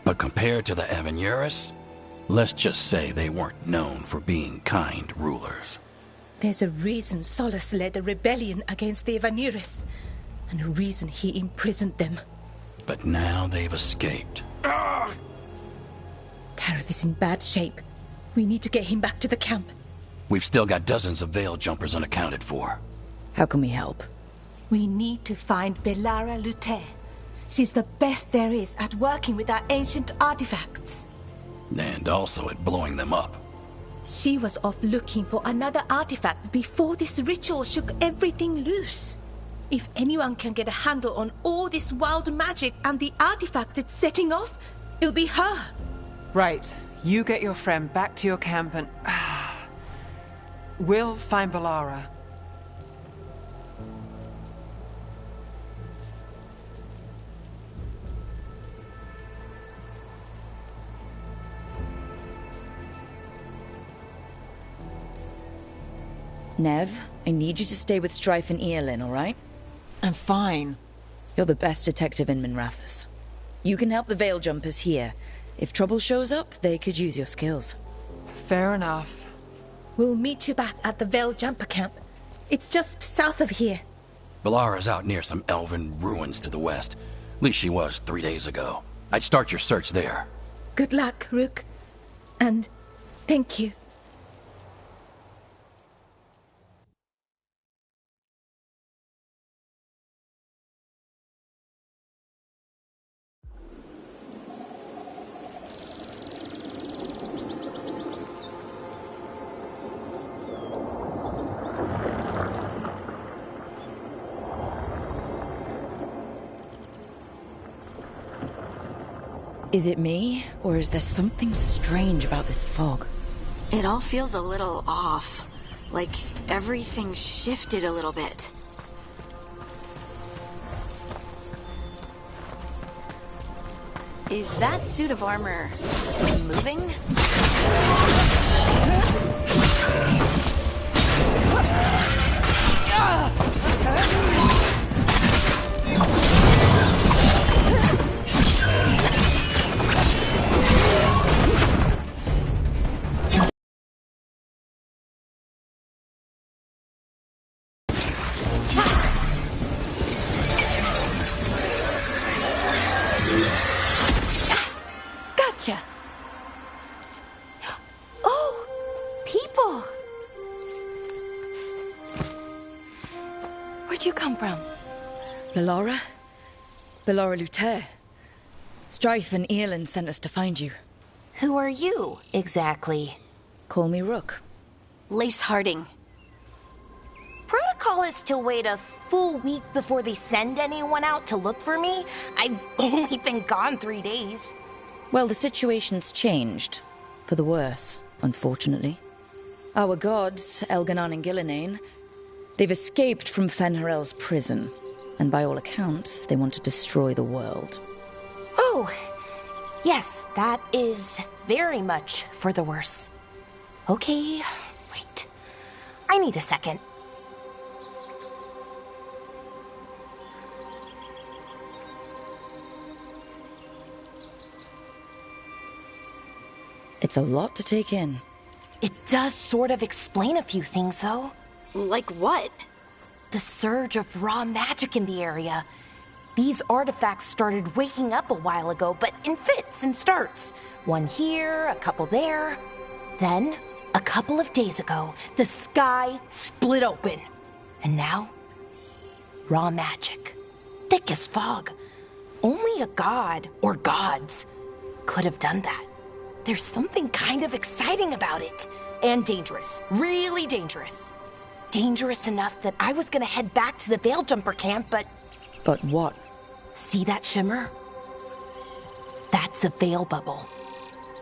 but compared to the Evanuris, let's just say they weren't known for being kind rulers. There's a reason Solus led a rebellion against the Evanuris, and a reason he imprisoned them. But now they've escaped. Tarith is in bad shape. We need to get him back to the camp. We've still got dozens of veil jumpers unaccounted for. How can we help? We need to find Belara Luthe. She's the best there is at working with our ancient artifacts. And also at blowing them up. She was off looking for another artifact before this ritual shook everything loose. If anyone can get a handle on all this wild magic and the artifacts it's setting off, it'll be her. Right. You get your friend back to your camp and... we'll find Belara. Nev, I need you to stay with Strife and Eolin, all right? I'm fine. You're the best detective in Minrathous. You can help the Veil Jumpers here. If trouble shows up, they could use your skills. Fair enough. We'll meet you back at the Veil Jumper camp. It's just south of here. Belara's out near some elven ruins to the west. At least she was 3 days ago. I'd start your search there. Good luck, Rook. And thank you. Is it me, or is there something strange about this fog? It all feels a little off. Like everything shifted a little bit. Is that suit of armor moving? Gotcha. Oh, people. Where'd you come from? Belara? Belara Luthe. Strife and Earlin sent us to find you. Who are you, exactly? Call me Rook. Lace Harding. Protocol is to wait a full week before they send anyone out to look for me. I've only been gone 3 days. Well, the situation's changed. For the worse, unfortunately. Our gods, Elganon and Gillinane, they've escaped from Fen'Harel's prison. And by all accounts, they want to destroy the world. Oh, yes, that is very much for the worse. Okay, wait. I need a second. It's a lot to take in. It does sort of explain a few things, though. Like what? The surge of raw magic in the area. These artifacts started waking up a while ago, but in fits and starts. One here, a couple there. Then, a couple of days ago, the sky split open. And now, raw magic. Thick as fog. Only a god, or gods, could have done that. There's something kind of exciting about it. And dangerous. Really dangerous. Dangerous enough that I was gonna head back to the Veil-Jumper camp, but... But what? See that shimmer? That's a veil bubble.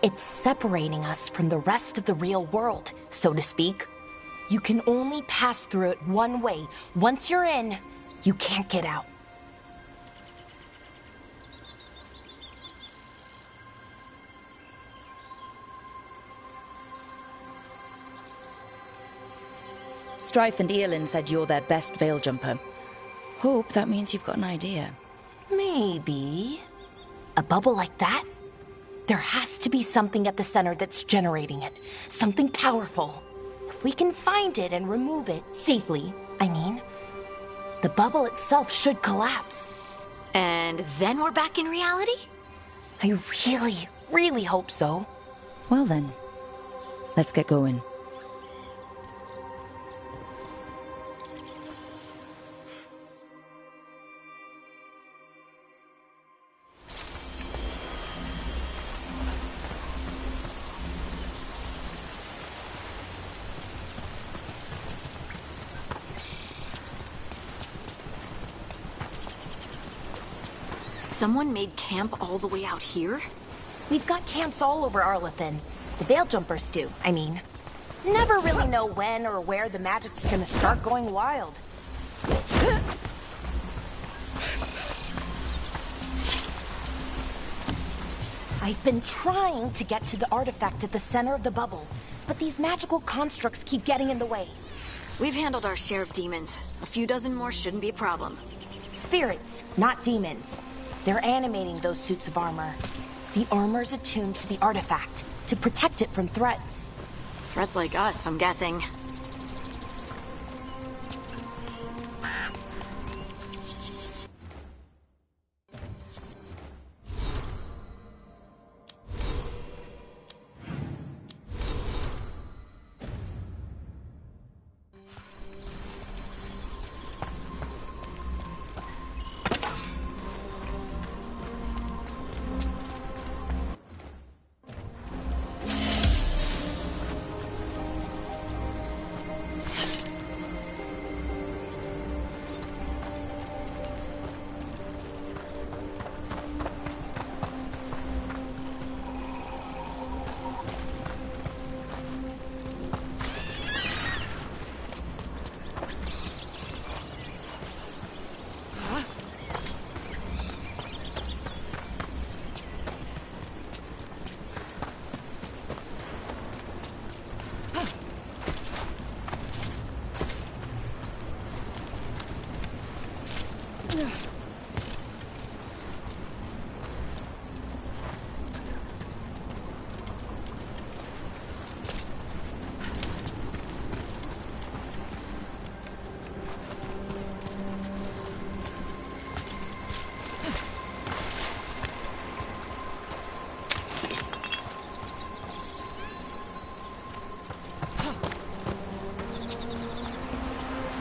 It's separating us from the rest of the real world, so to speak. You can only pass through it one way. Once you're in, you can't get out. Strife and Earlin said you're their best veil jumper. Hope that means you've got an idea. Maybe. A bubble like that? There has to be something at the center that's generating it. Something powerful. If we can find it and remove it, safely, I mean, the bubble itself should collapse. And then we're back in reality? I really, really hope so. Well then, let's get going. Someone made camp all the way out here? We've got camps all over Arlathan. The Veil-Jumpers do, I mean. Never really know when or where the magic's gonna start going wild. I've been trying to get to the artifact at the center of the bubble, but these magical constructs keep getting in the way. We've handled our share of demons. A few dozen more shouldn't be a problem. Spirits, not demons. They're animating those suits of armor. The armor's attuned to the artifact to protect it from threats. Threats like us, I'm guessing.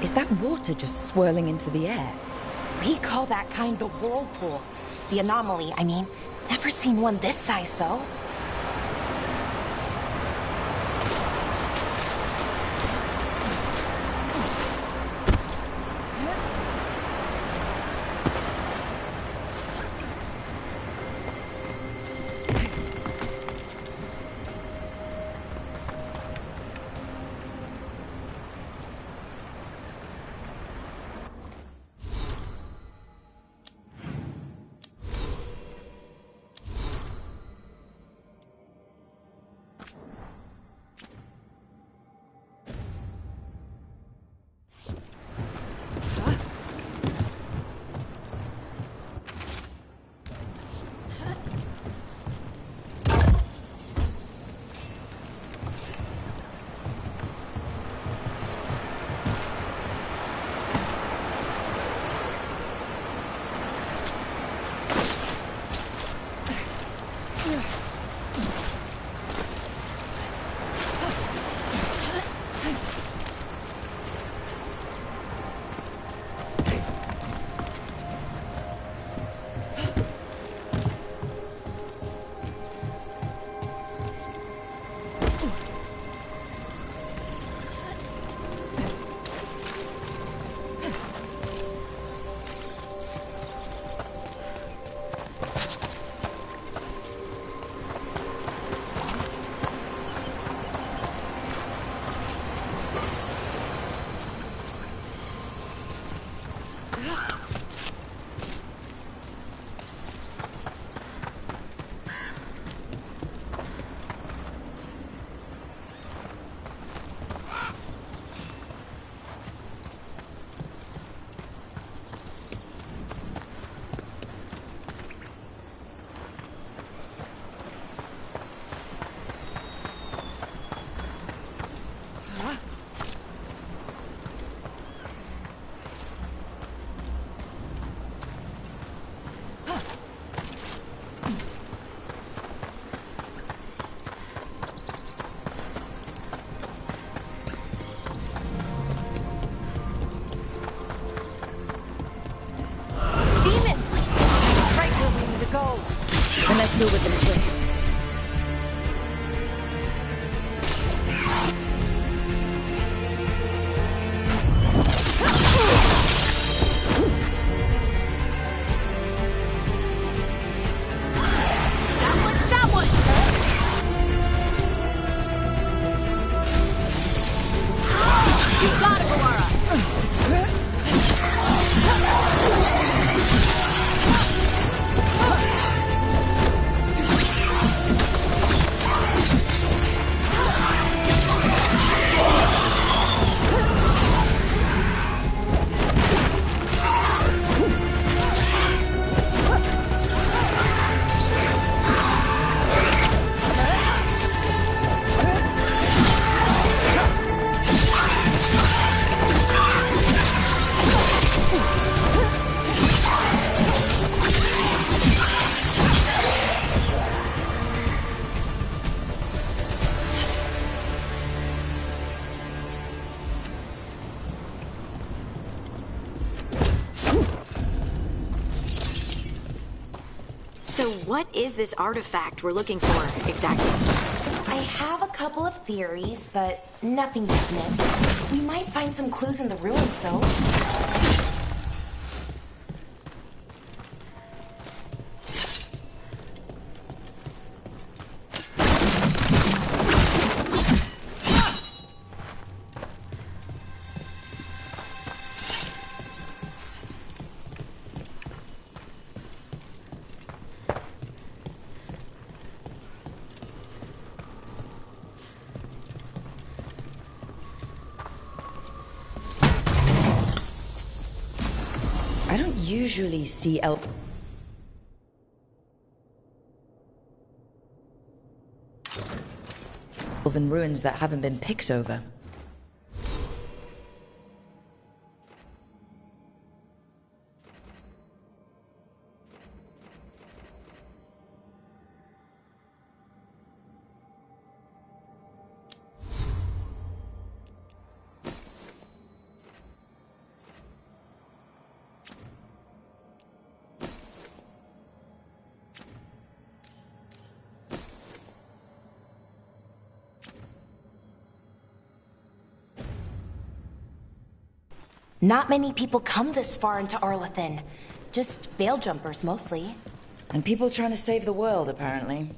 Is that water just swirling into the air? We call that kind the whirlpool. The anomaly, I mean. Never seen one this size, though. Let's go with them quick. So what is this artifact we're looking for, exactly? I have a couple of theories, but nothing definite. We might find some clues in the ruins, though. I don't usually see elven ruins that haven't been picked over. Not many people come this far into Arlathan. Just veil jumpers, mostly. And people trying to save the world, apparently.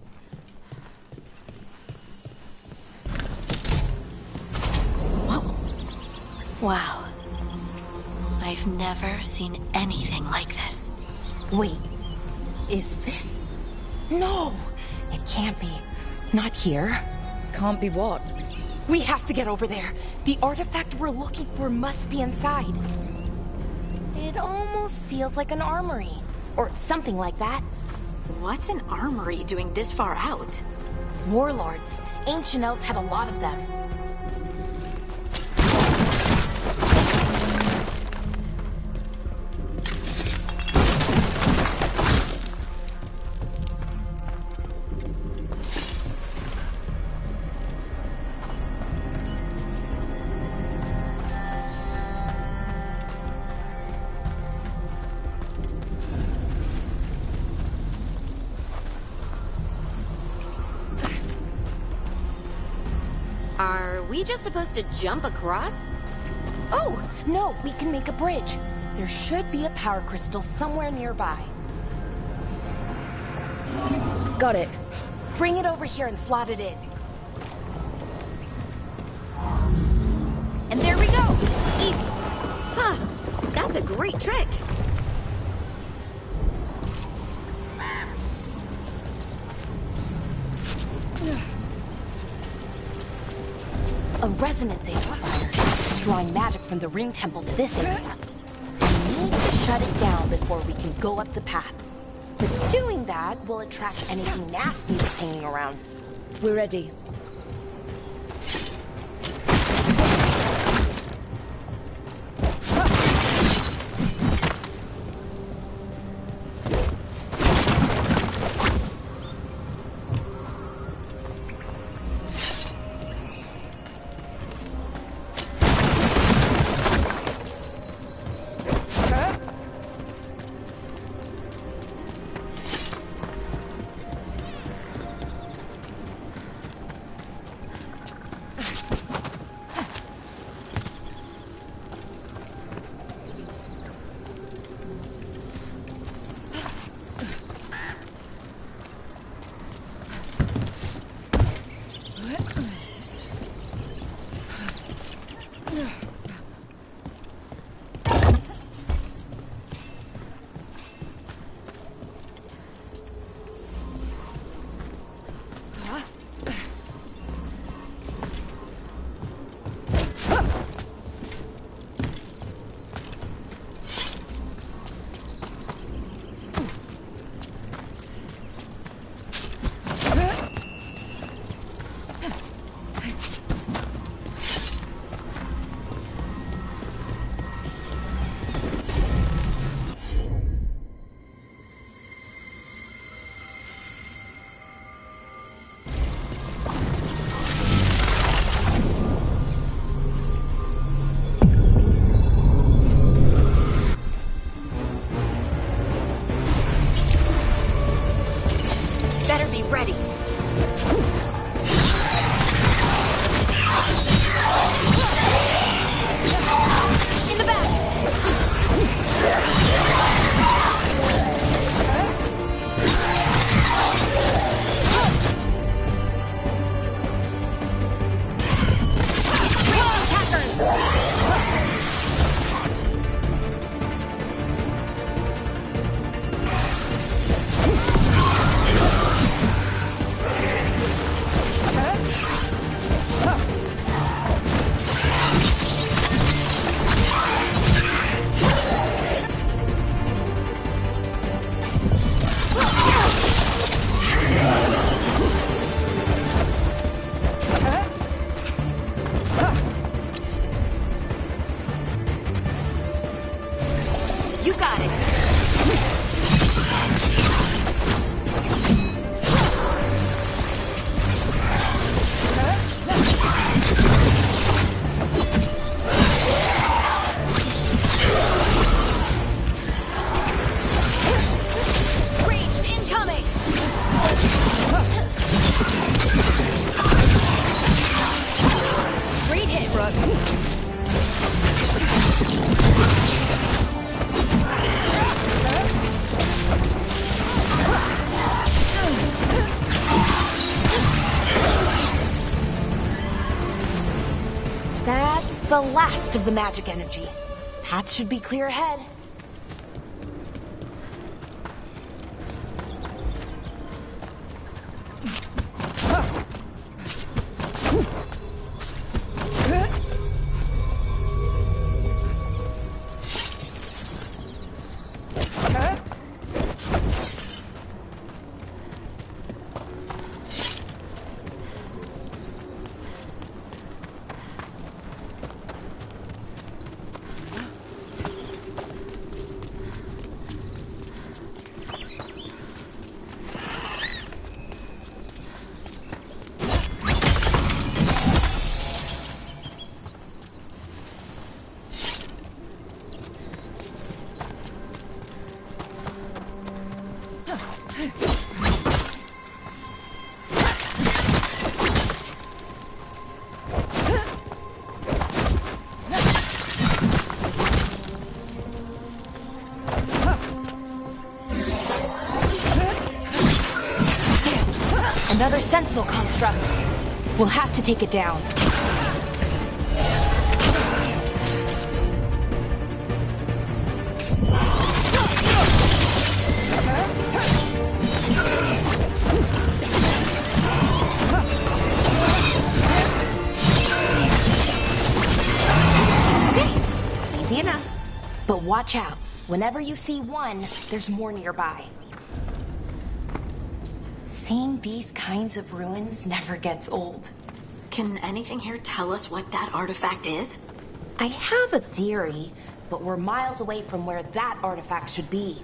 Whoa. Wow. I've never seen anything like this. Wait, is this? No, it can't be. Not here. Can't be what? We have to get over there. The artifact we're looking for must be inside. It almost feels like an armory, or something like that. What's an armory doing this far out? Warlords. Ancient elves had a lot of them. Are we just supposed to jump across? Oh, no, we can make a bridge. There should be a power crystal somewhere nearby. Got it. Bring it over here and slot it in. And there we go! Easy! Huh, that's a great trick! A resonance amplifier. It's drawing magic from the ring temple to this area. We need to shut it down before we can go up the path. But doing that will attract anything nasty that's hanging around. We're ready. Great hit, Brooke. the last of the magic energy. Path should be clear ahead. Another sentinel construct. We'll have to take it down. Okay, easy enough. But watch out. Whenever you see one, there's more nearby. Seeing these kinds of ruins never gets old. Can anything here tell us what that artifact is? I have a theory, but we're miles away from where that artifact should be.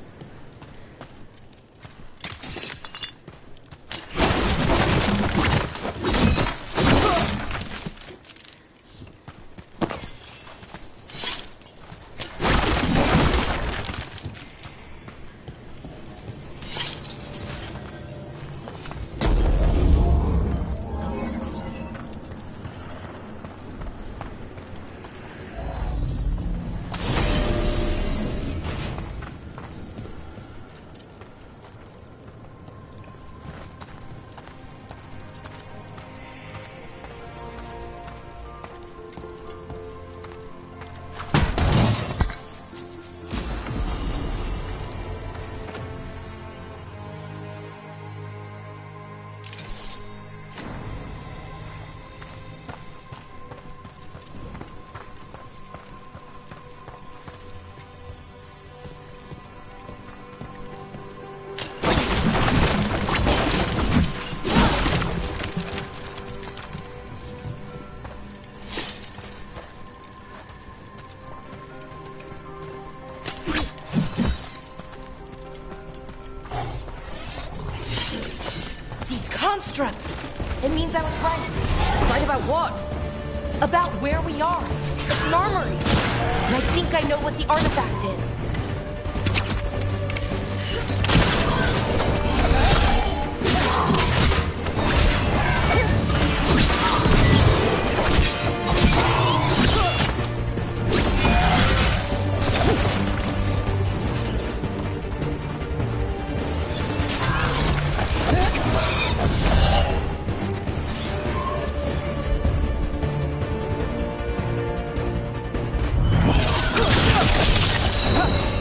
Constructs! It means I was right. Right about what? About where we are. It's an armory. And I think I know what the artifact is. Huh!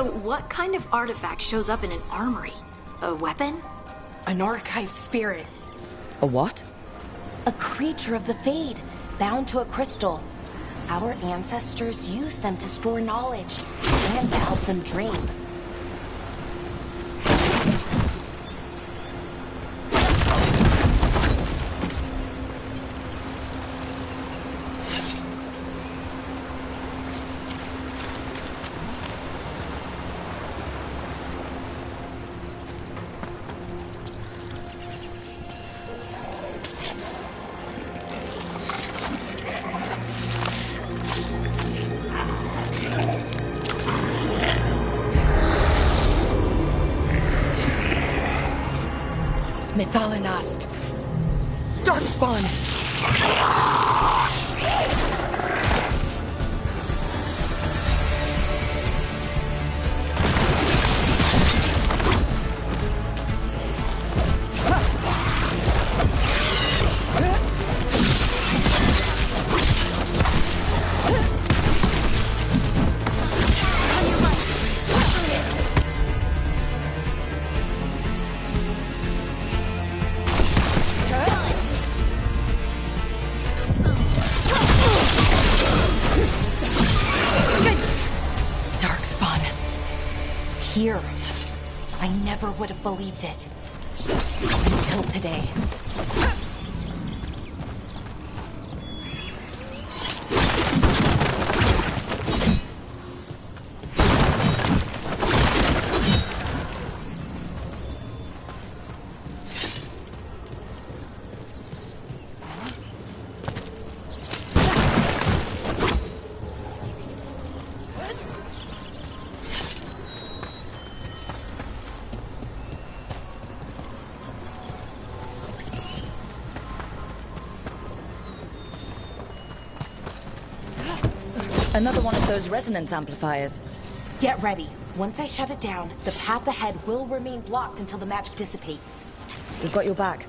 So what kind of artifact shows up in an armory? A weapon? An archive spirit. A what? A creature of the Fade, bound to a crystal. Our ancestors used them to store knowledge and to help them dream. Mythalinast. Darkspawn! Here. I never would have believed it. Until today. Another one of those resonance amplifiers. Get ready. Once I shut it down, the path ahead will remain blocked until the magic dissipates. We've got your back.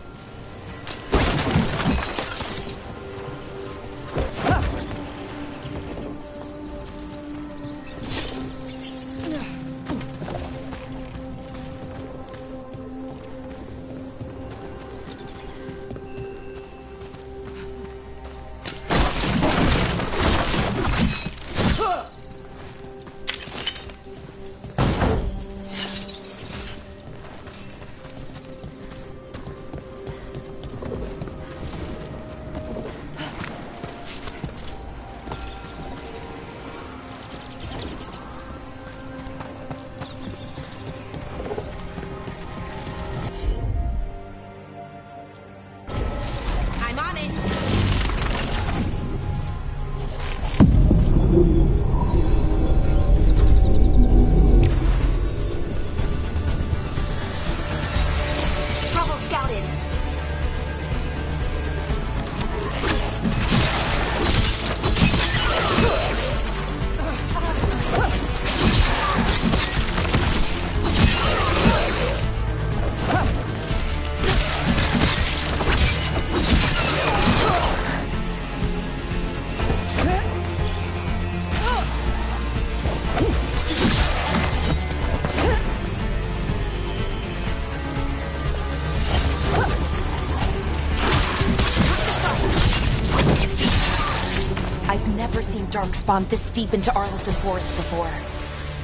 Darkspawn this deep into Arlington Forest before.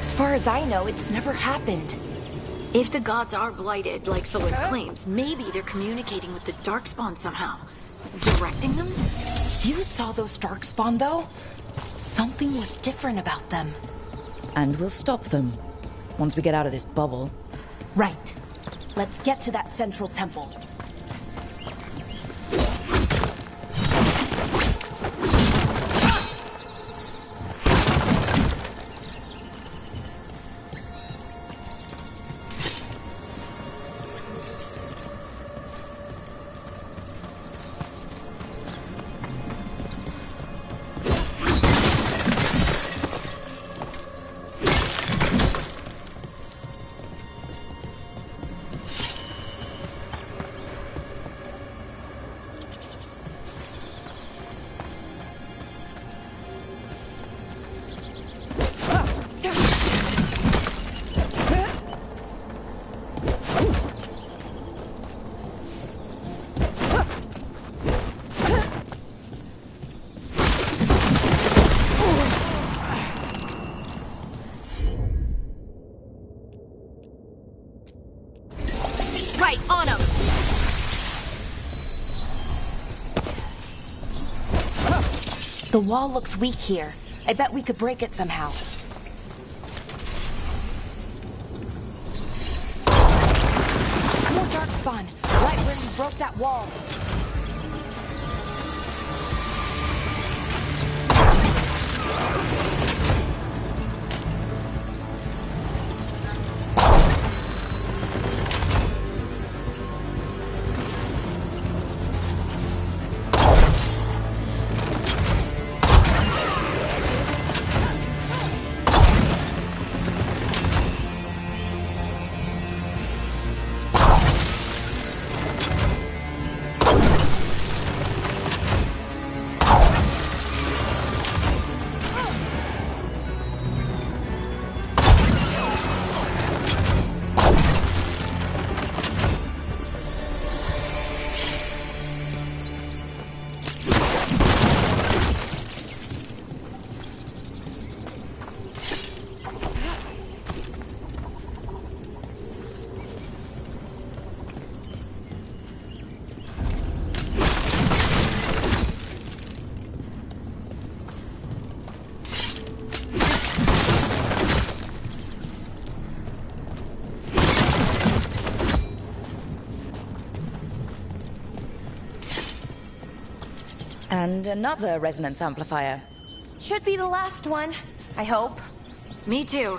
As far as I know, it's never happened. If the gods are blighted, like Solus claims, maybe they're communicating with the Darkspawn somehow. Directing them? You saw those Darkspawn, though? Something was different about them. And we'll stop them. Once we get out of this bubble. Right. Let's get to that central temple. Right, on him! The wall looks weak here. I bet we could break it somehow. More darkspawn, right where you broke that wall. And another resonance amplifier. Should be the last one, I hope. Me too.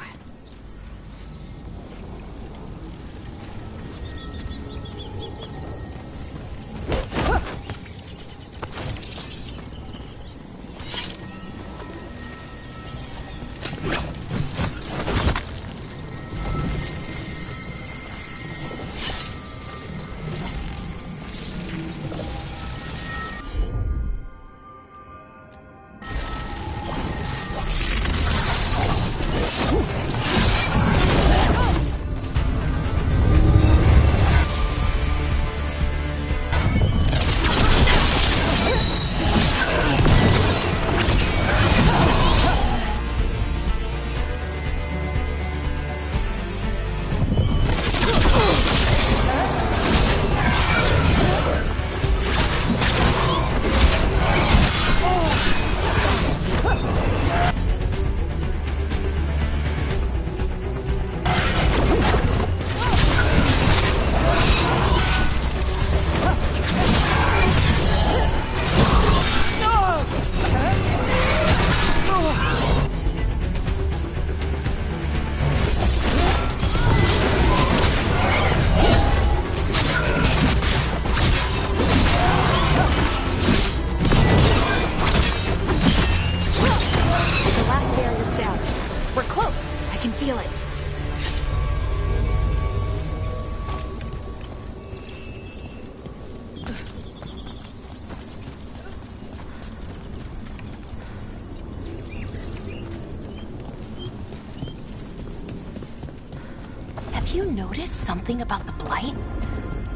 Have you noticed something about the blight?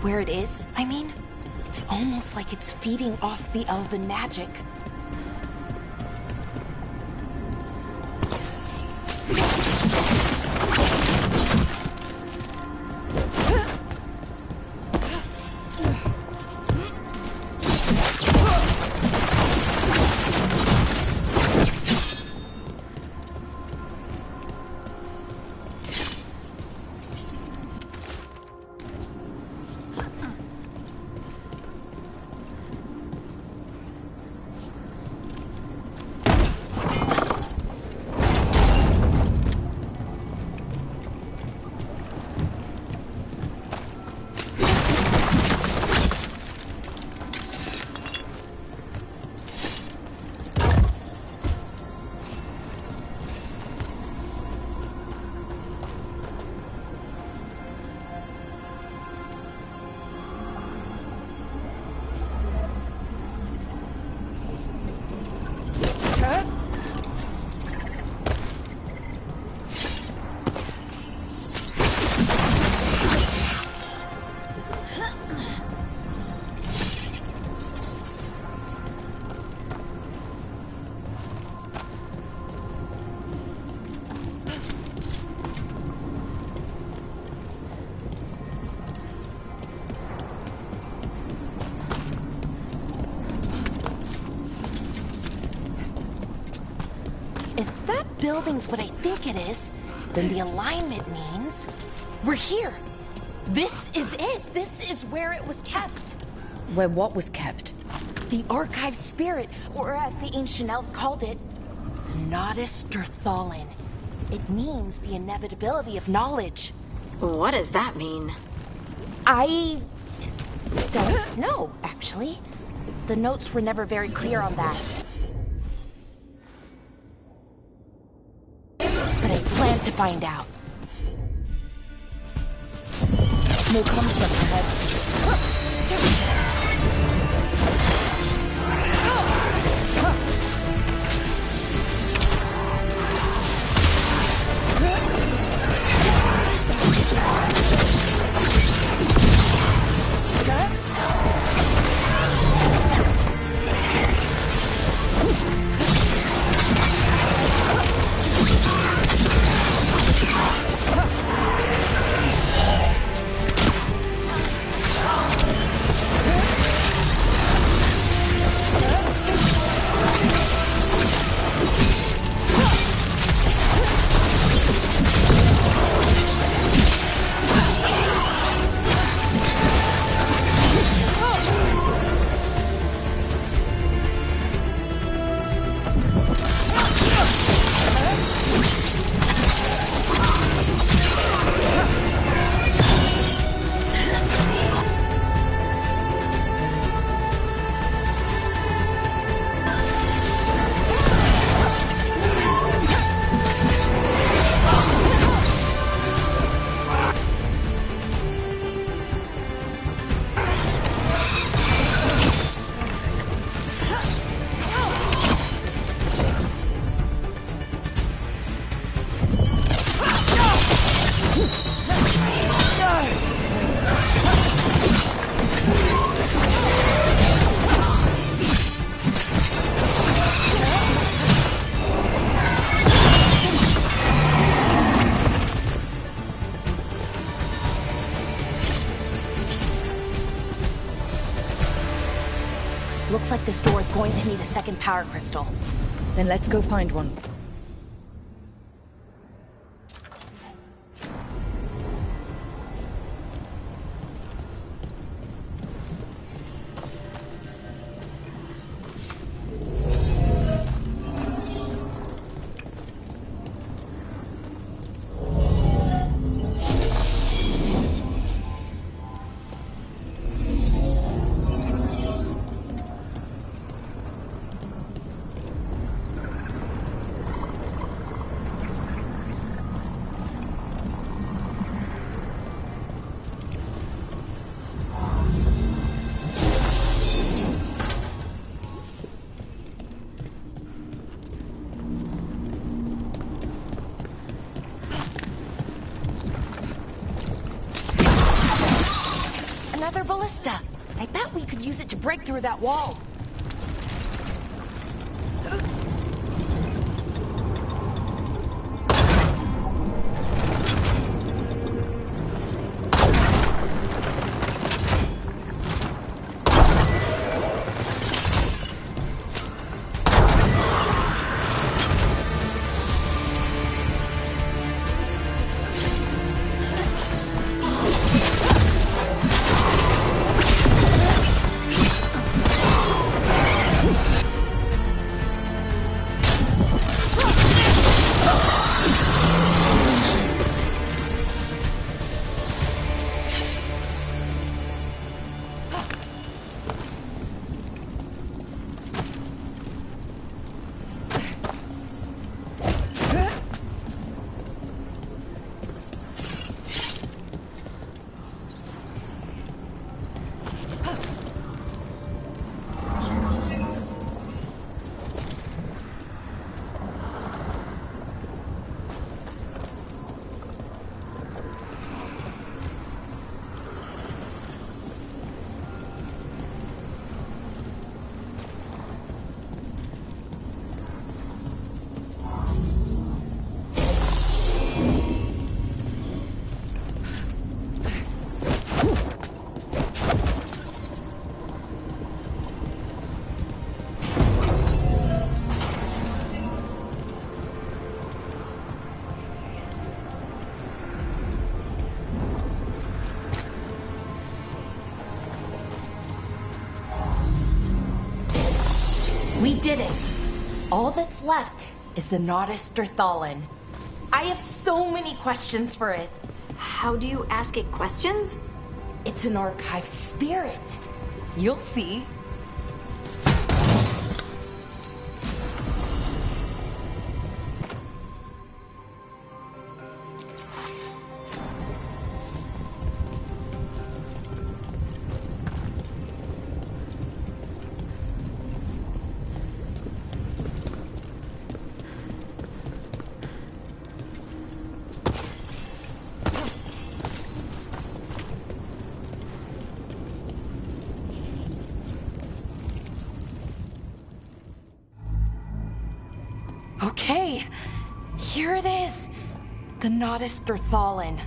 Where it is, I mean? It's almost like it's feeding off the elven magic. building's what I think it is, then the alignment means we're here. This is it. This is where it was kept. Where what was kept? The archive spirit, or as the ancient elves called it, Nodus Durthalin. It means the inevitability of knowledge. What does that mean? I don't know, actually. The notes were never very clear on that. But I plan to find out. More constructs ahead. Looks like this door is going to need a second power crystal. Then let's go find one. Another ballista. I bet we could use it to break through that wall. did it! All that's left is the Nodus Derthalin. I have so many questions for it. How do you ask it questions? It's an archive spirit. You'll see. Okay, here it is. The Nodus Derthalin.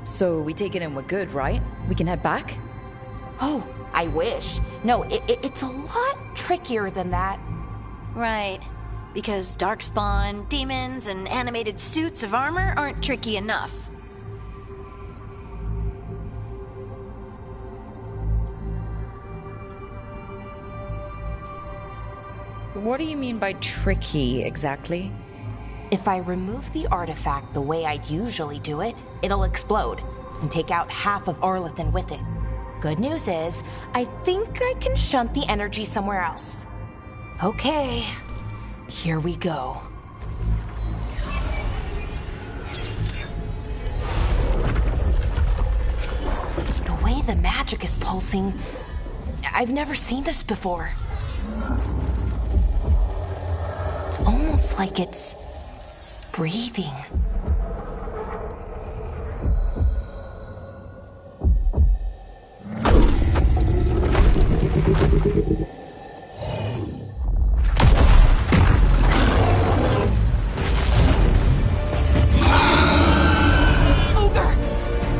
So we take it and we're good, right? We can head back? Oh, I wish. No, it's a lot trickier than that. Right. Because darkspawn, demons, and animated suits of armor aren't tricky enough. What do you mean by tricky, exactly? If I remove the artifact the way I'd usually do it, it'll explode and take out half of Arlethan with it. Good news is, I think I can shunt the energy somewhere else. Okay, here we go. The way the magic is pulsing, I've never seen this before. It's almost like it's breathing. Ogre!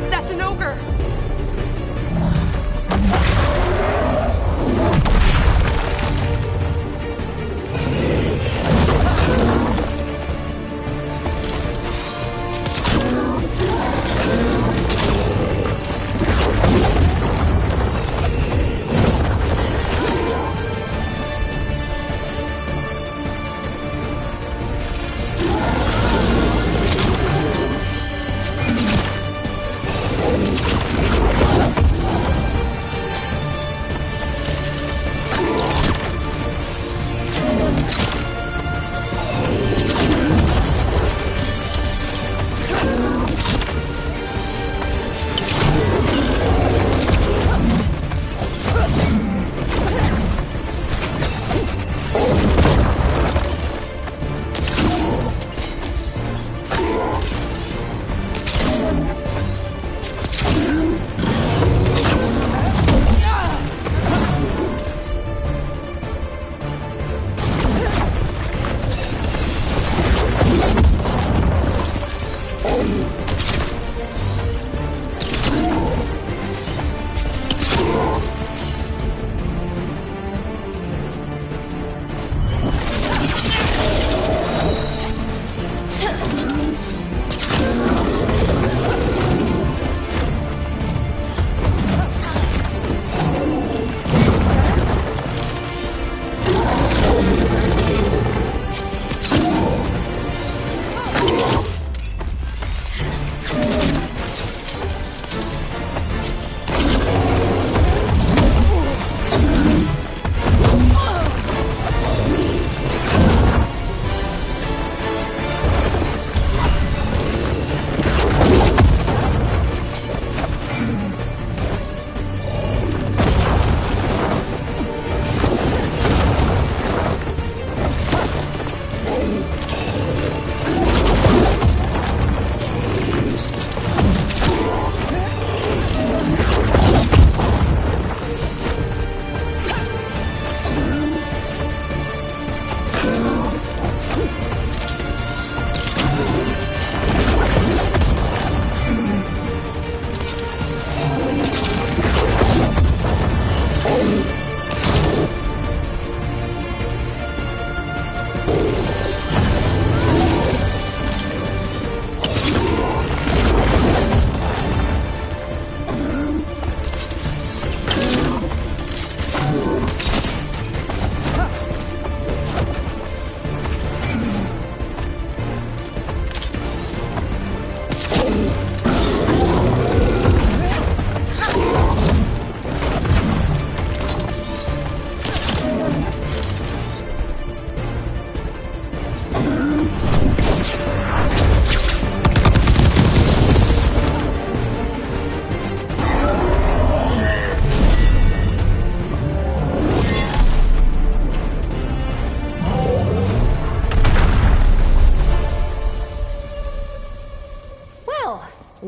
That's an ogre!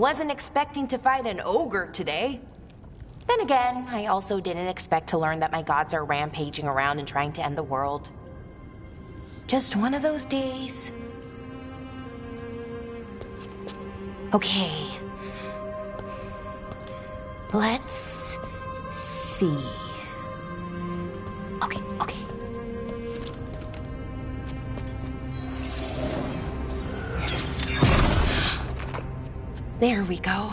Wasn't expecting to fight an ogre today. Then again, I also didn't expect to learn that my gods are rampaging around and trying to end the world. Just one of those days. Okay. Let's see. Okay. There we go.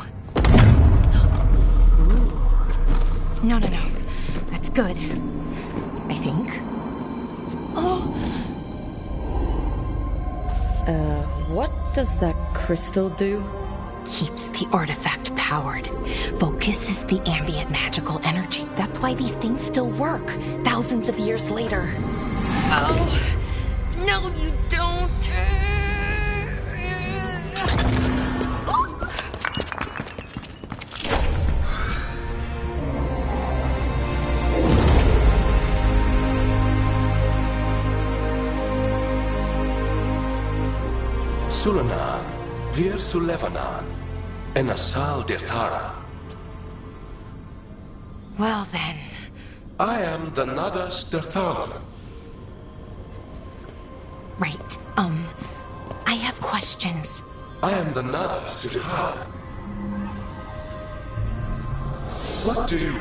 Ooh. No. That's good. I think. Oh. What does that crystal do? Keeps the artifact powered. Focuses the ambient magical energy. That's why these things still work, thousands of years later. Oh. No, you don't. Sulanan, Vir Sulevanan, and Asal Dirthara. Well then. I am the Nadas Dirtharan. Right, I have questions. I am the Nadas Dirtharan. What do you...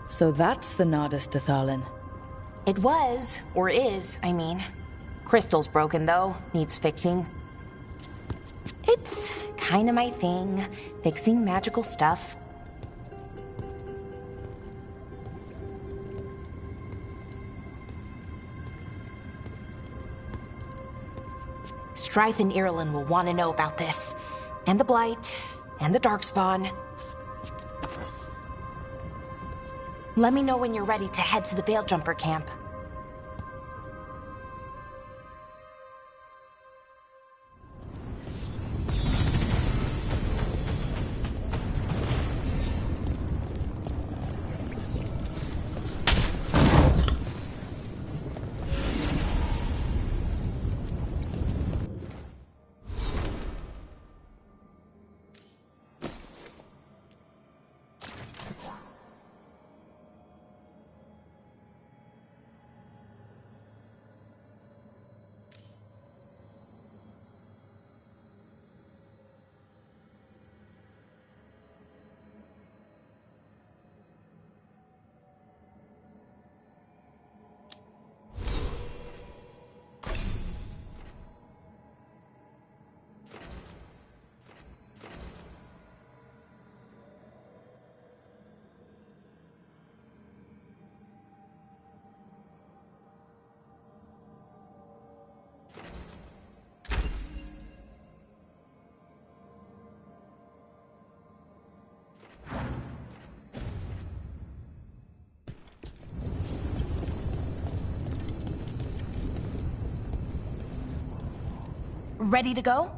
So that's the Nardis Dathalin. It was, or is, I mean. Crystal's broken though, needs fixing. It's kinda my thing, fixing magical stuff. Strife and Irulan will want to know about this. And the Blight, and the Darkspawn. Let me know when you're ready to head to the Veil Jumper camp. Ready to go?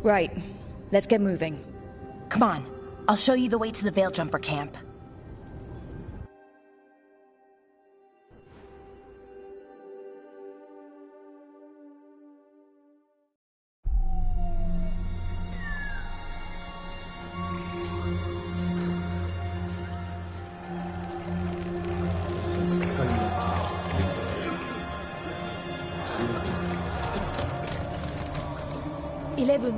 Right. Let's get moving. Come on. I'll show you the way to the Veil Jumper camp.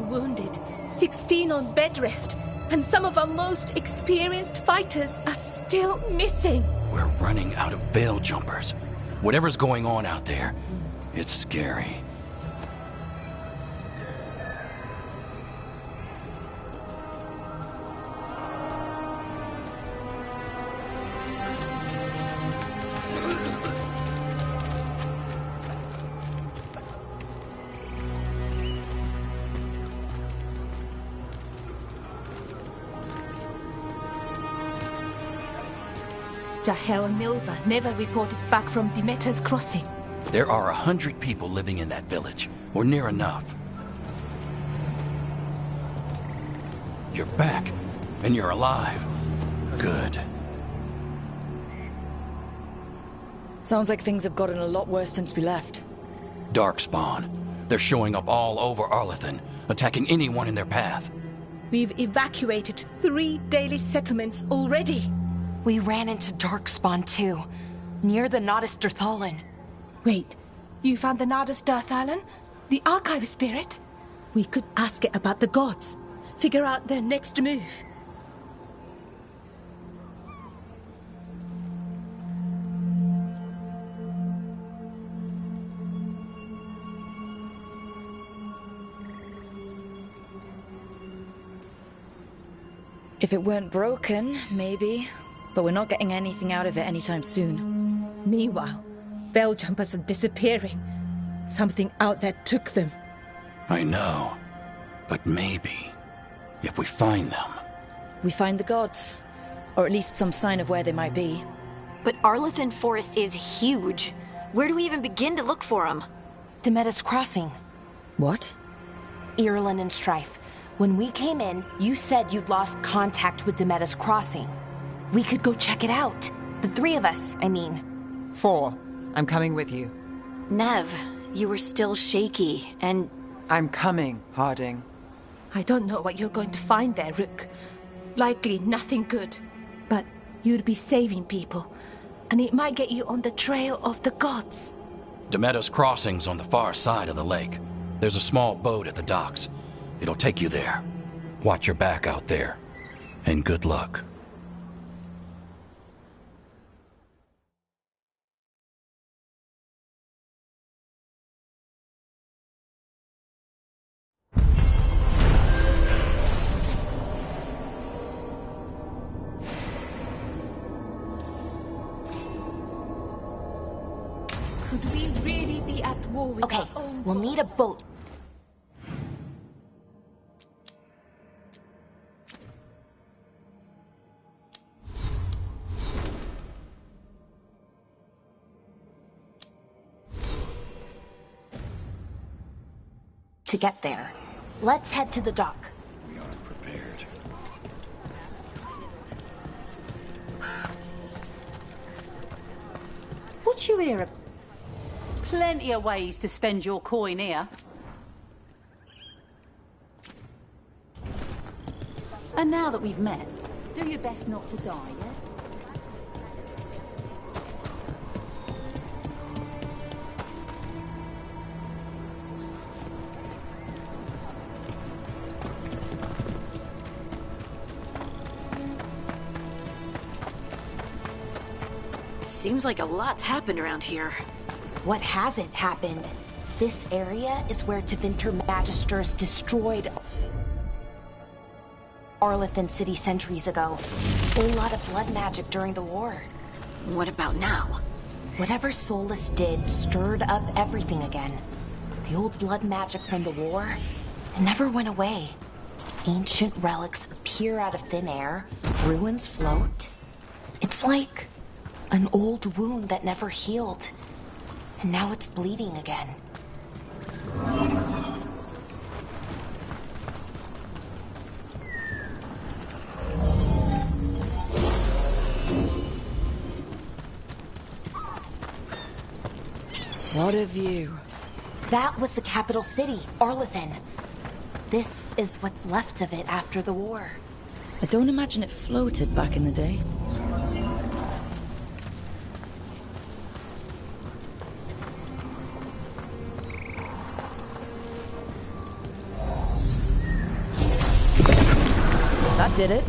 Wounded, 16 on bed rest, and some of our most experienced fighters are still missing. We're running out of Veil Jumpers. Whatever's going on out there, it's scary. Jahel and Milva never reported back from Demeter's crossing. There are 100 people living in that village, or near enough. You're back, and you're alive. Good. Sounds like things have gotten a lot worse since we left. Darkspawn. They're showing up all over Arlethan, attacking anyone in their path. We've evacuated 3 daily settlements already. We ran into Darkspawn too, near the Nodus Derthalan. Wait, you found the Nodus Derthalan? The archive spirit? We could ask it about the gods. Figure out their next move. If it weren't broken, maybe. But we're not getting anything out of it anytime soon. Meanwhile, Veil Jumpers are disappearing. Something out there took them. I know. But maybe, if we find them... We find the gods. Or at least some sign of where they might be. But Arlethan Forest is huge. Where do we even begin to look for them? Demetus Crossing. What? Irulan and Strife. When we came in, you said you'd lost contact with Demetus Crossing. We could go check it out. The 3 of us, I mean. 4. I'm coming with you. Nev, you were still shaky, and... I'm coming, Harding. I don't know what you're going to find there, Rook. Likely nothing good. But you'd be saving people, and it might get you on the trail of the gods. Demetus Crossing's on the far side of the lake. There's a small boat at the docks. It'll take you there. Watch your back out there. And good luck. Could we really be at war with Okay, our own we'll need a boat. To get there. Let's head to the dock. We aren't prepared. What you hear? Plenty of ways to spend your coin here. And now that we've met, do your best not to die, yeah? Seems like a lot's happened around here. What hasn't happened? This area is where Tevinter Magisters destroyed Arlethan City centuries ago. A lot of blood magic during the war. What about now? Whatever Solus did stirred up everything again. The old blood magic from the war, it never went away. Ancient relics appear out of thin air, ruins float. It's like an old wound that never healed. And now it's bleeding again. What a view. That was the capital city, Arlethan. This is what's left of it after the war. I don't imagine it floated back in the day. That did it.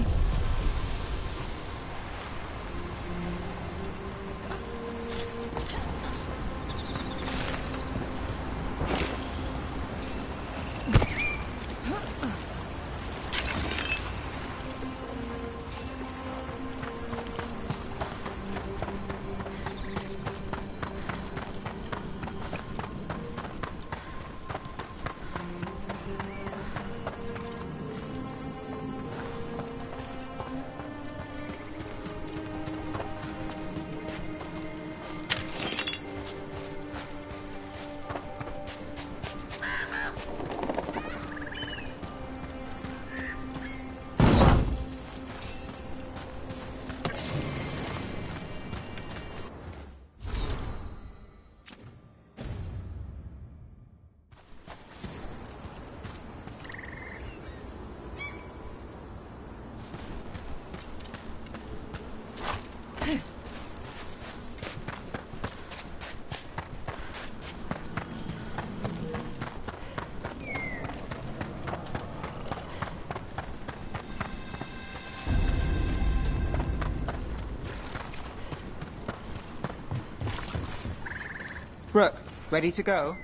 Rook, ready to go?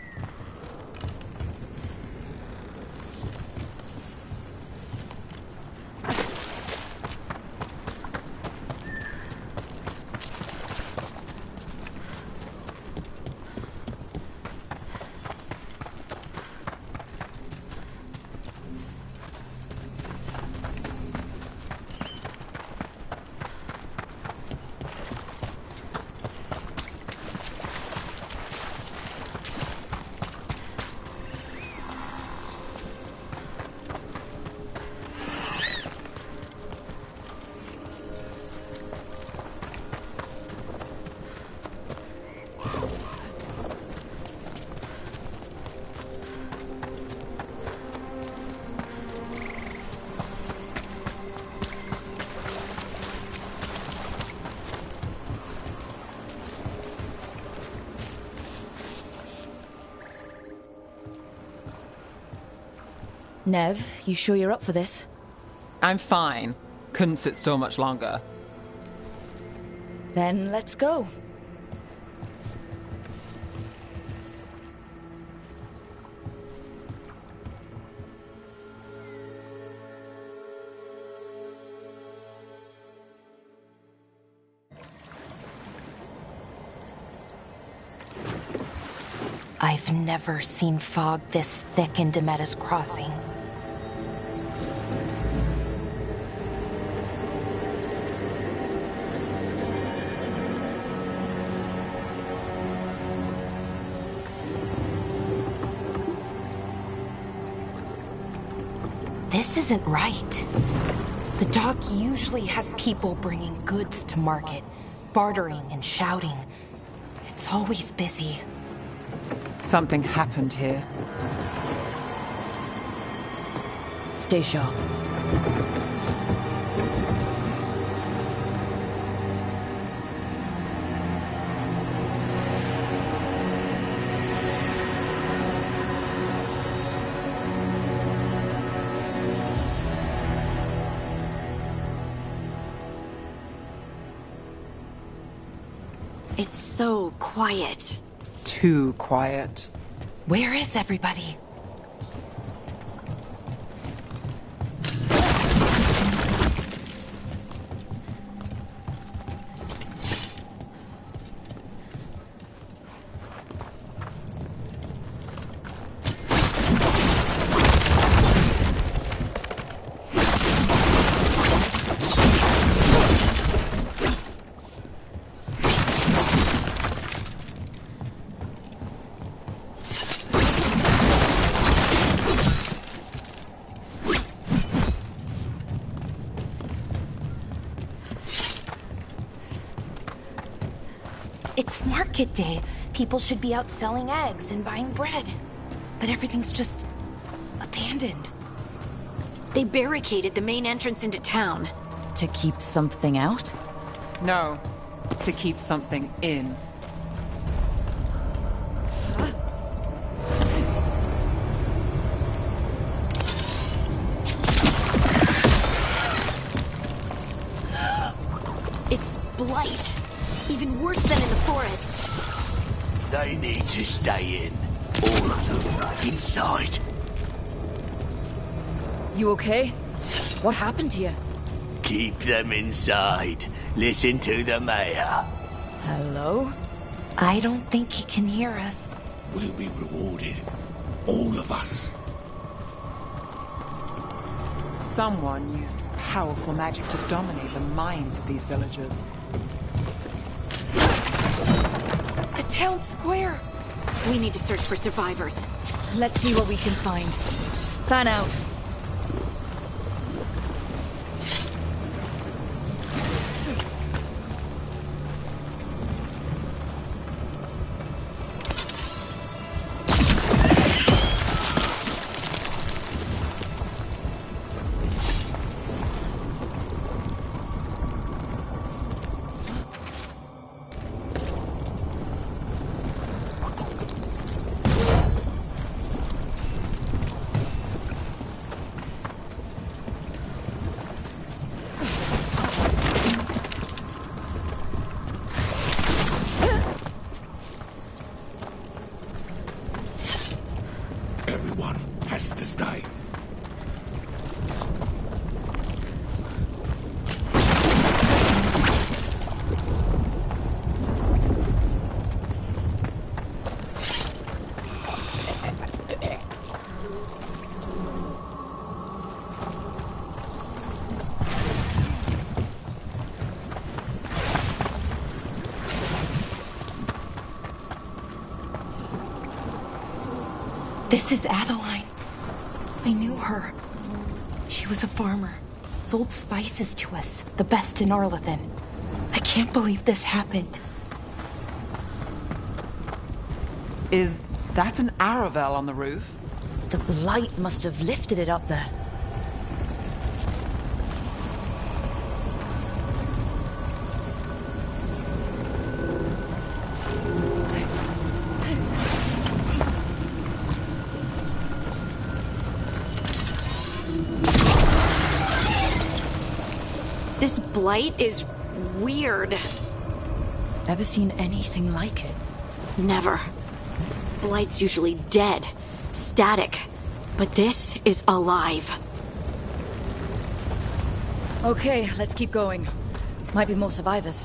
Nev, you sure you're up for this? I'm fine. Couldn't sit still much longer. Then let's go. I've never seen fog this thick in Demetta's Crossing. This isn't right. The dock usually has people bringing goods to market, bartering and shouting. It's always busy. Something happened here. Stay sharp. It's so quiet. Too quiet. Where is everybody? It's market day. People should be out selling eggs and buying bread. But everything's just abandoned. They barricaded the main entrance into town. To keep something out? No, to keep something in. It's blight. Even worse than in the forest. They need to stay in. All of them. Inside. You okay? What happened here? Keep them inside. Listen to the mayor. Hello? I don't think he can hear us. We'll be rewarded. All of us. Someone used powerful magic to dominate the minds of these villagers. The town square! We need to search for survivors. Let's see what we can find. Plan out. This is Adeline. I knew her. She was a farmer. Sold spices to us, the best in Arlathan. I can't believe this happened. Is that an Aravel on the roof? The blight must have lifted it up there. This blight is weird. Ever seen anything like it? Never. Blight's usually dead, static, but this is alive. Okay, let's keep going. Might be more survivors.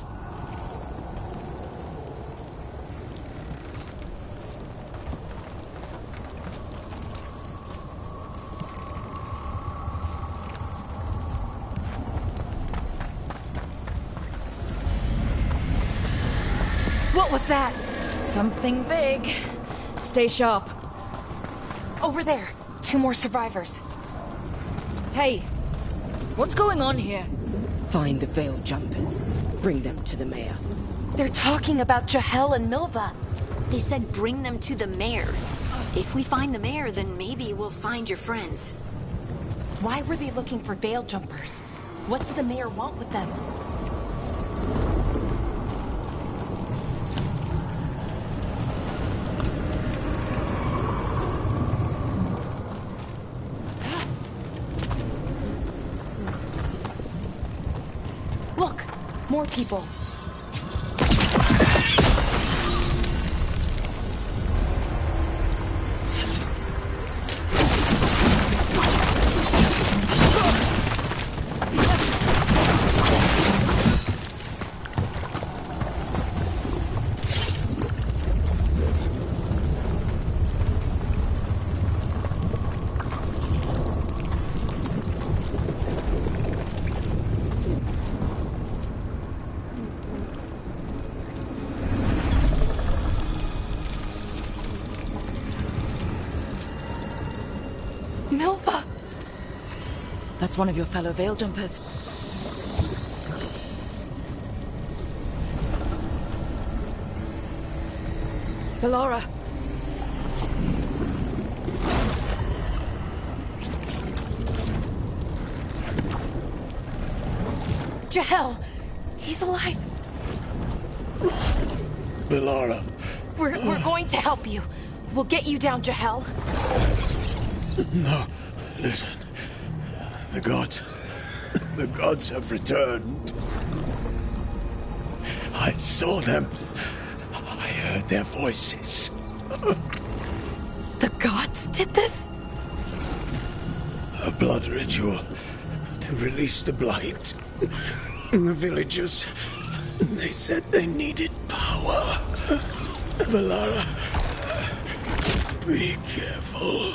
What was that? Something big. Stay sharp. Over there. 2 more survivors. Hey, what's going on here? Find the veil jumpers. Bring them to the mayor. They're talking about Jahel and Milva. They said bring them to the mayor. If we find the mayor, then maybe we'll find your friends. Why were they looking for veil jumpers? What did the mayor want with them? Look! More people. Milva! That's one of your fellow veil jumpers. Belora! Jahel! He's alive! Bellara. We're going to help you. We'll get you down, Jahel. No, listen. The gods have returned. I saw them. I heard their voices. The gods did this? A blood ritual to release the blight. The villagers, they said they needed power. Bellara, be careful.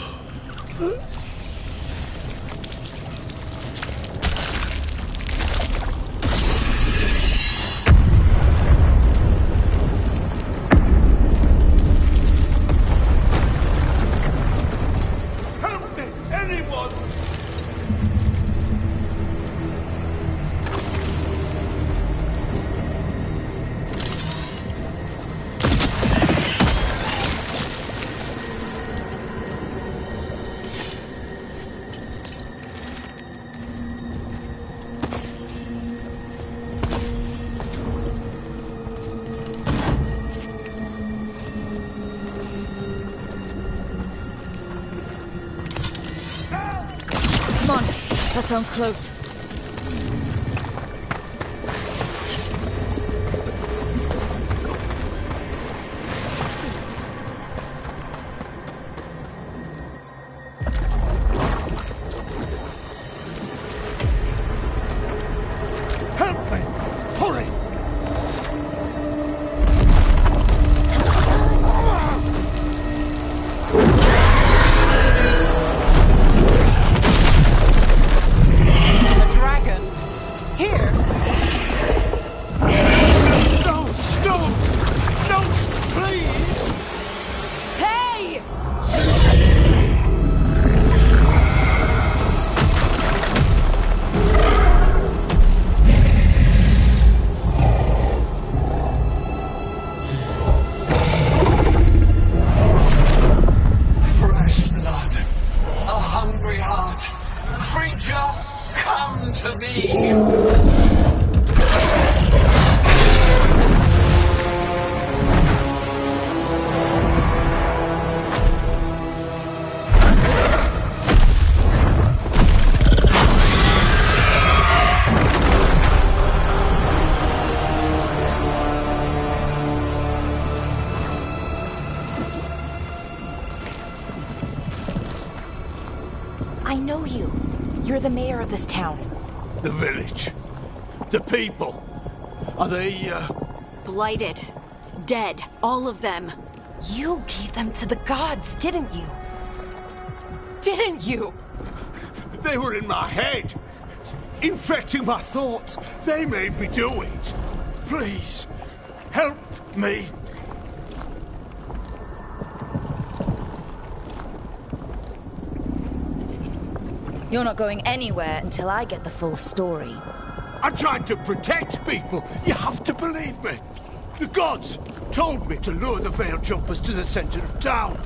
Help me! Anyone! Come on, that sounds close. Help me! Hurry! A dragon? Come to me! I know you. You're the mayor of this town. The village. The people. Are they, Blighted. Dead. All of them. You gave them to the gods, didn't you? Didn't you? They were in my head. Infecting my thoughts. They made me do it. Please, help me. You're not going anywhere until I get the full story. I tried to protect people. You have to believe me. The gods told me to lure the Veil Jumpers to the center of town.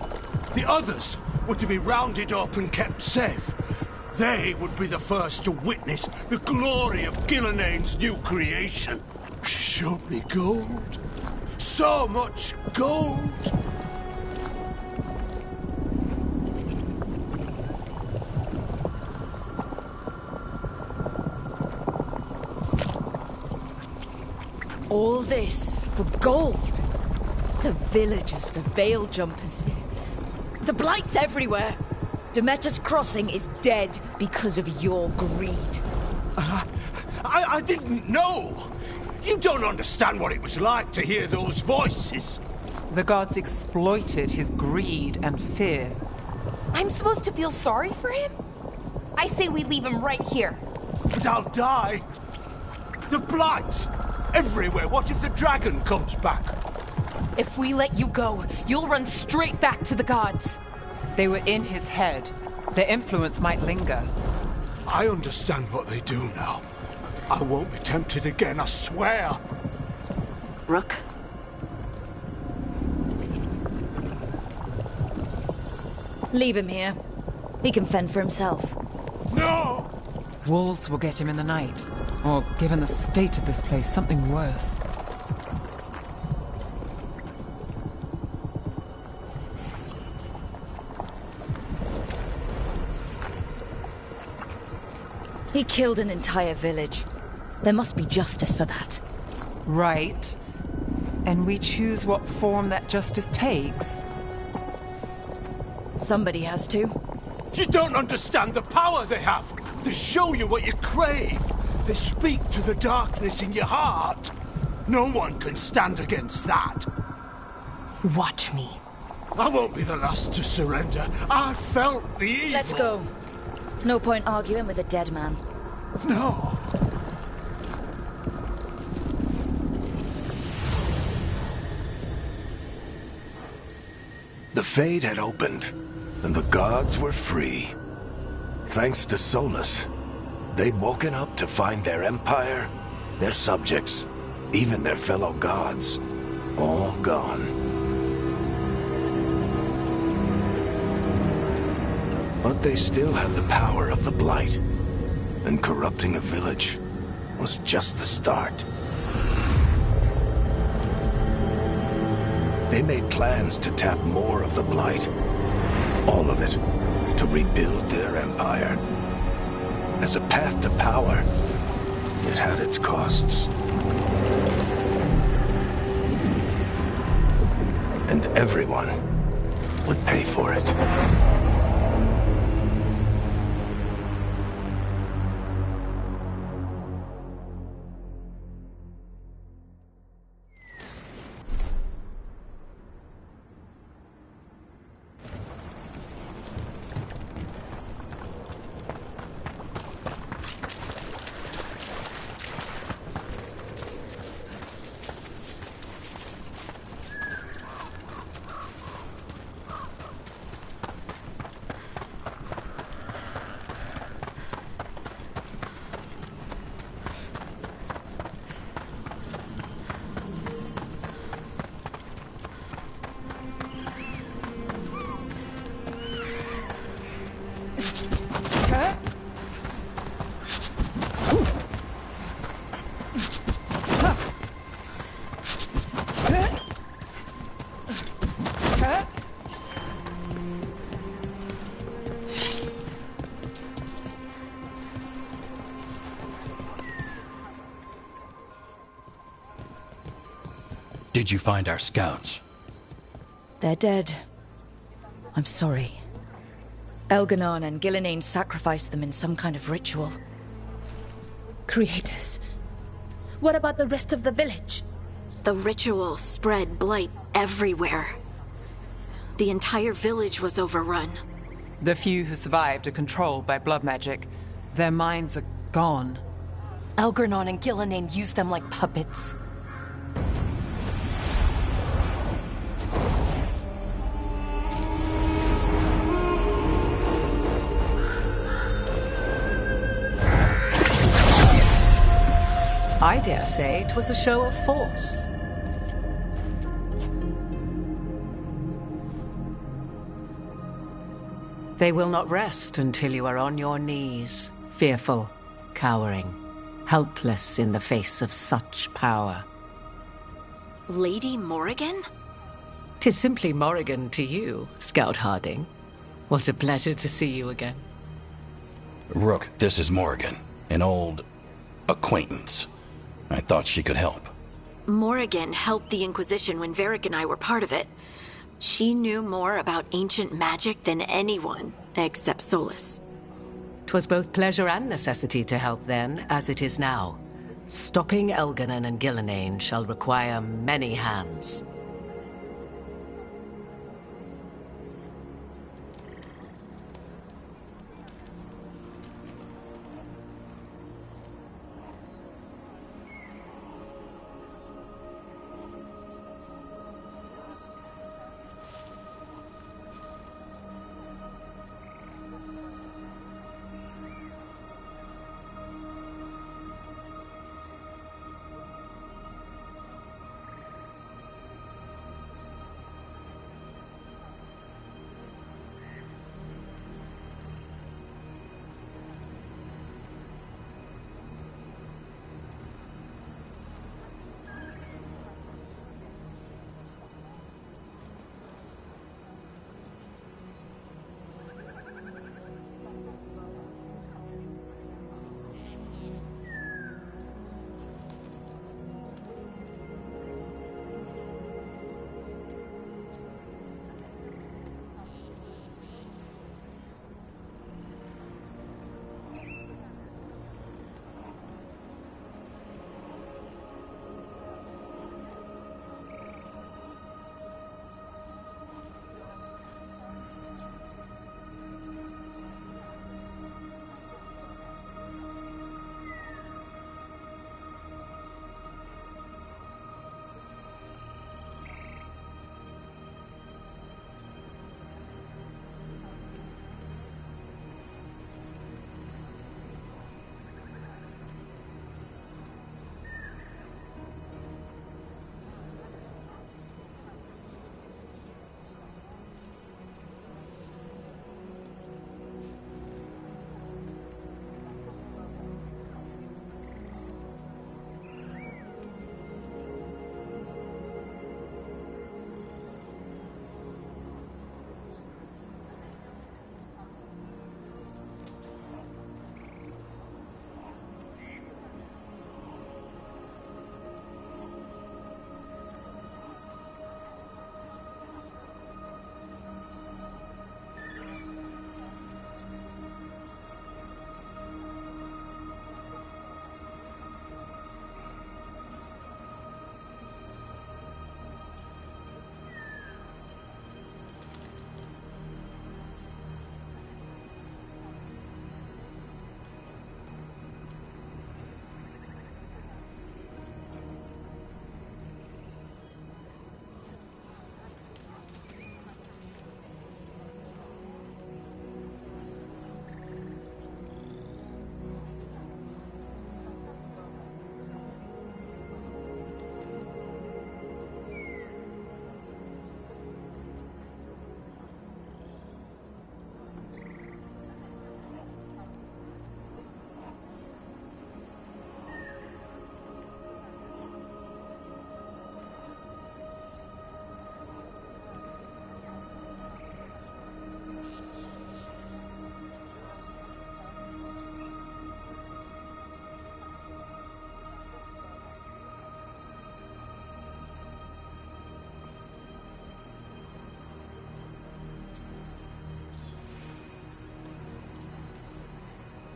The others were to be rounded up and kept safe. They would be the first to witness the glory of Gilnenane's new creation. She showed me gold. So much gold. All this for gold. The villagers, the Veil Jumpers. The Blight's everywhere. Demeter's Crossing is dead because of your greed. I didn't know. You don't understand what it was like to hear those voices. The gods exploited his greed and fear. I'm supposed to feel sorry for him? I say we leave him right here. But I'll die. The Blight. Everywhere. What if the dragon comes back? If we let you go, you'll run straight back to the gods. They were in his head. Their influence might linger. I understand what they do now. I won't be tempted again, I swear. Rook? Leave him here. He can fend for himself. No! Wolves will get him in the night. Or, given the state of this place, something worse. He killed an entire village. There must be justice for that. Right. And we choose what form that justice takes. Somebody has to. You don't understand the power they have. They show you what you crave. They speak to the darkness in your heart. No one can stand against that. Watch me. I won't be the last to surrender. I felt the evil. Let's go. No point arguing with a dead man. No. The Fade had opened, and the gods were free. Thanks to Solus, they'd woken up to find their empire, their subjects, even their fellow gods, all gone. But they still had the power of the Blight, and corrupting a village was just the start. They made plans to tap more of the Blight, all of it, to rebuild their empire. As a path to power, it had its costs. And everyone would pay for it. Did you find our scouts? They're dead. I'm sorry. Elganon and Gillenane sacrificed them in some kind of ritual. Creators. What about the rest of the village? The ritual spread blight everywhere. The entire village was overrun. The few who survived are controlled by blood magic. Their minds are gone. Elganon and Gillenane used them like puppets. I dare say it was a show of force. They will not rest until you are on your knees, fearful, cowering, helpless in the face of such power. Lady Morrigan? 'Tis simply Morrigan to you, Scout Harding. What a pleasure to see you again. Rook, this is Morrigan, an old acquaintance. I thought she could help. Morrigan helped the Inquisition when Varric and I were part of it. She knew more about ancient magic than anyone, except Solus. 'Twas both pleasure and necessity to help then, as it is now. Stopping Elganon and Gillenane shall require many hands.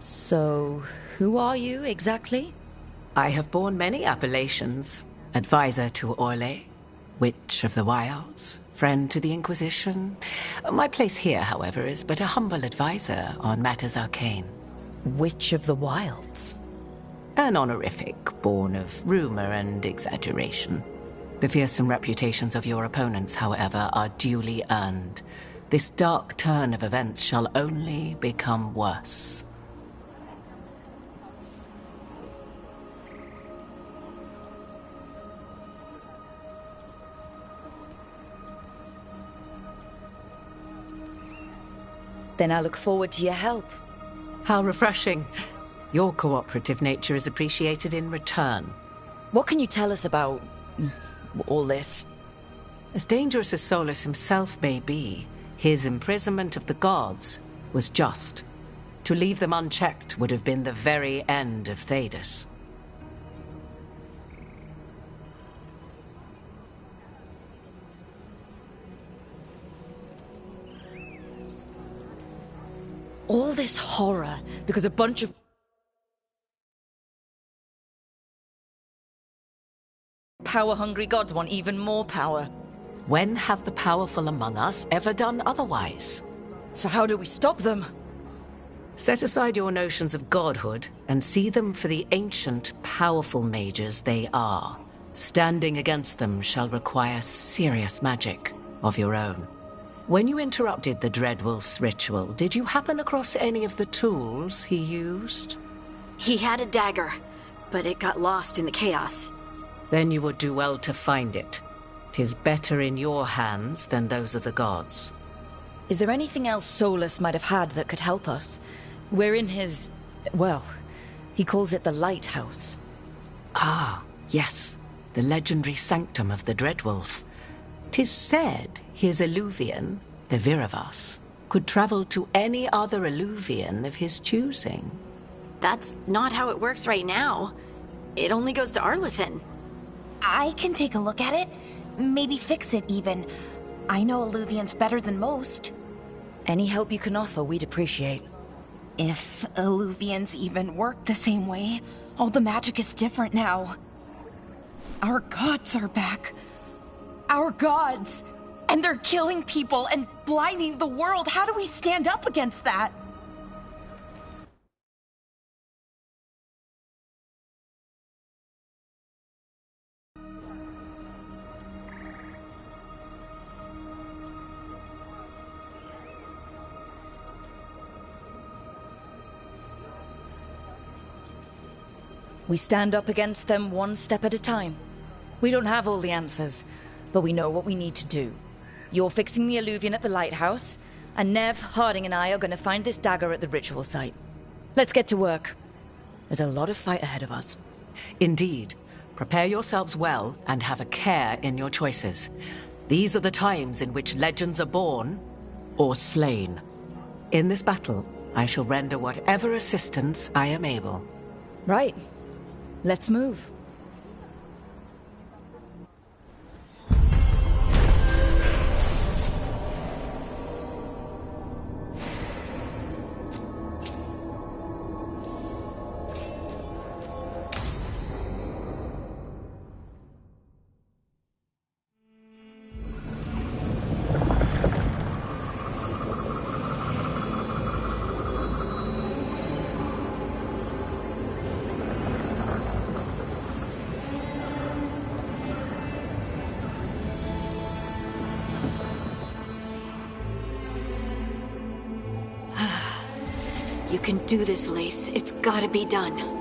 So, who are you exactly? I have borne many appellations. Advisor to Orlais, Witch of the Wilds, friend to the Inquisition. My place here, however, is but a humble advisor on matters arcane. Witch of the Wilds? An honorific born of rumor and exaggeration. The fearsome reputations of your opponents, however, are duly earned. This dark turn of events shall only become worse. Then I look forward to your help. How refreshing. Your cooperative nature is appreciated in return. What can you tell us about all this? As dangerous as Solus himself may be, his imprisonment of the gods was just. To leave them unchecked would have been the very end of Thedas. All this horror because a bunch of power-hungry gods want even more power. When have the powerful among us ever done otherwise? So how do we stop them? Set aside your notions of godhood and see them for the ancient, powerful mages they are. Standing against them shall require serious magic of your own. When you interrupted the Dreadwolf's ritual, did you happen across any of the tools he used? He had a dagger, but it got lost in the chaos. Then you would do well to find it. 'Tis better in your hands than those of the gods. Is there anything else Solus might have had that could help us? We're in his... well, he calls it the Lighthouse. Ah, yes. The legendary sanctum of the Dreadwolf. 'Tis said his Illuvian, the Viravas, could travel to any other Illuvian of his choosing. That's not how it works right now. It only goes to Arlethan. I can take a look at it. Maybe fix it, even. I know Illuvians better than most. Any help you can offer, we'd appreciate. If Illuvians even work the same way, all the magic is different now. Our gods are back. Our gods! And they're killing people and blinding the world. How do we stand up against that? We stand up against them one step at a time. We don't have all the answers, but we know what we need to do. You're fixing the Illuvian at the lighthouse, and Nev, Harding and I are going to find this dagger at the ritual site. Let's get to work. There's a lot of fight ahead of us. Indeed. Prepare yourselves well and have a care in your choices. These are the times in which legends are born or slain. In this battle, I shall render whatever assistance I am able. Right. Let's move. You can do this, Lace. It's gotta be done.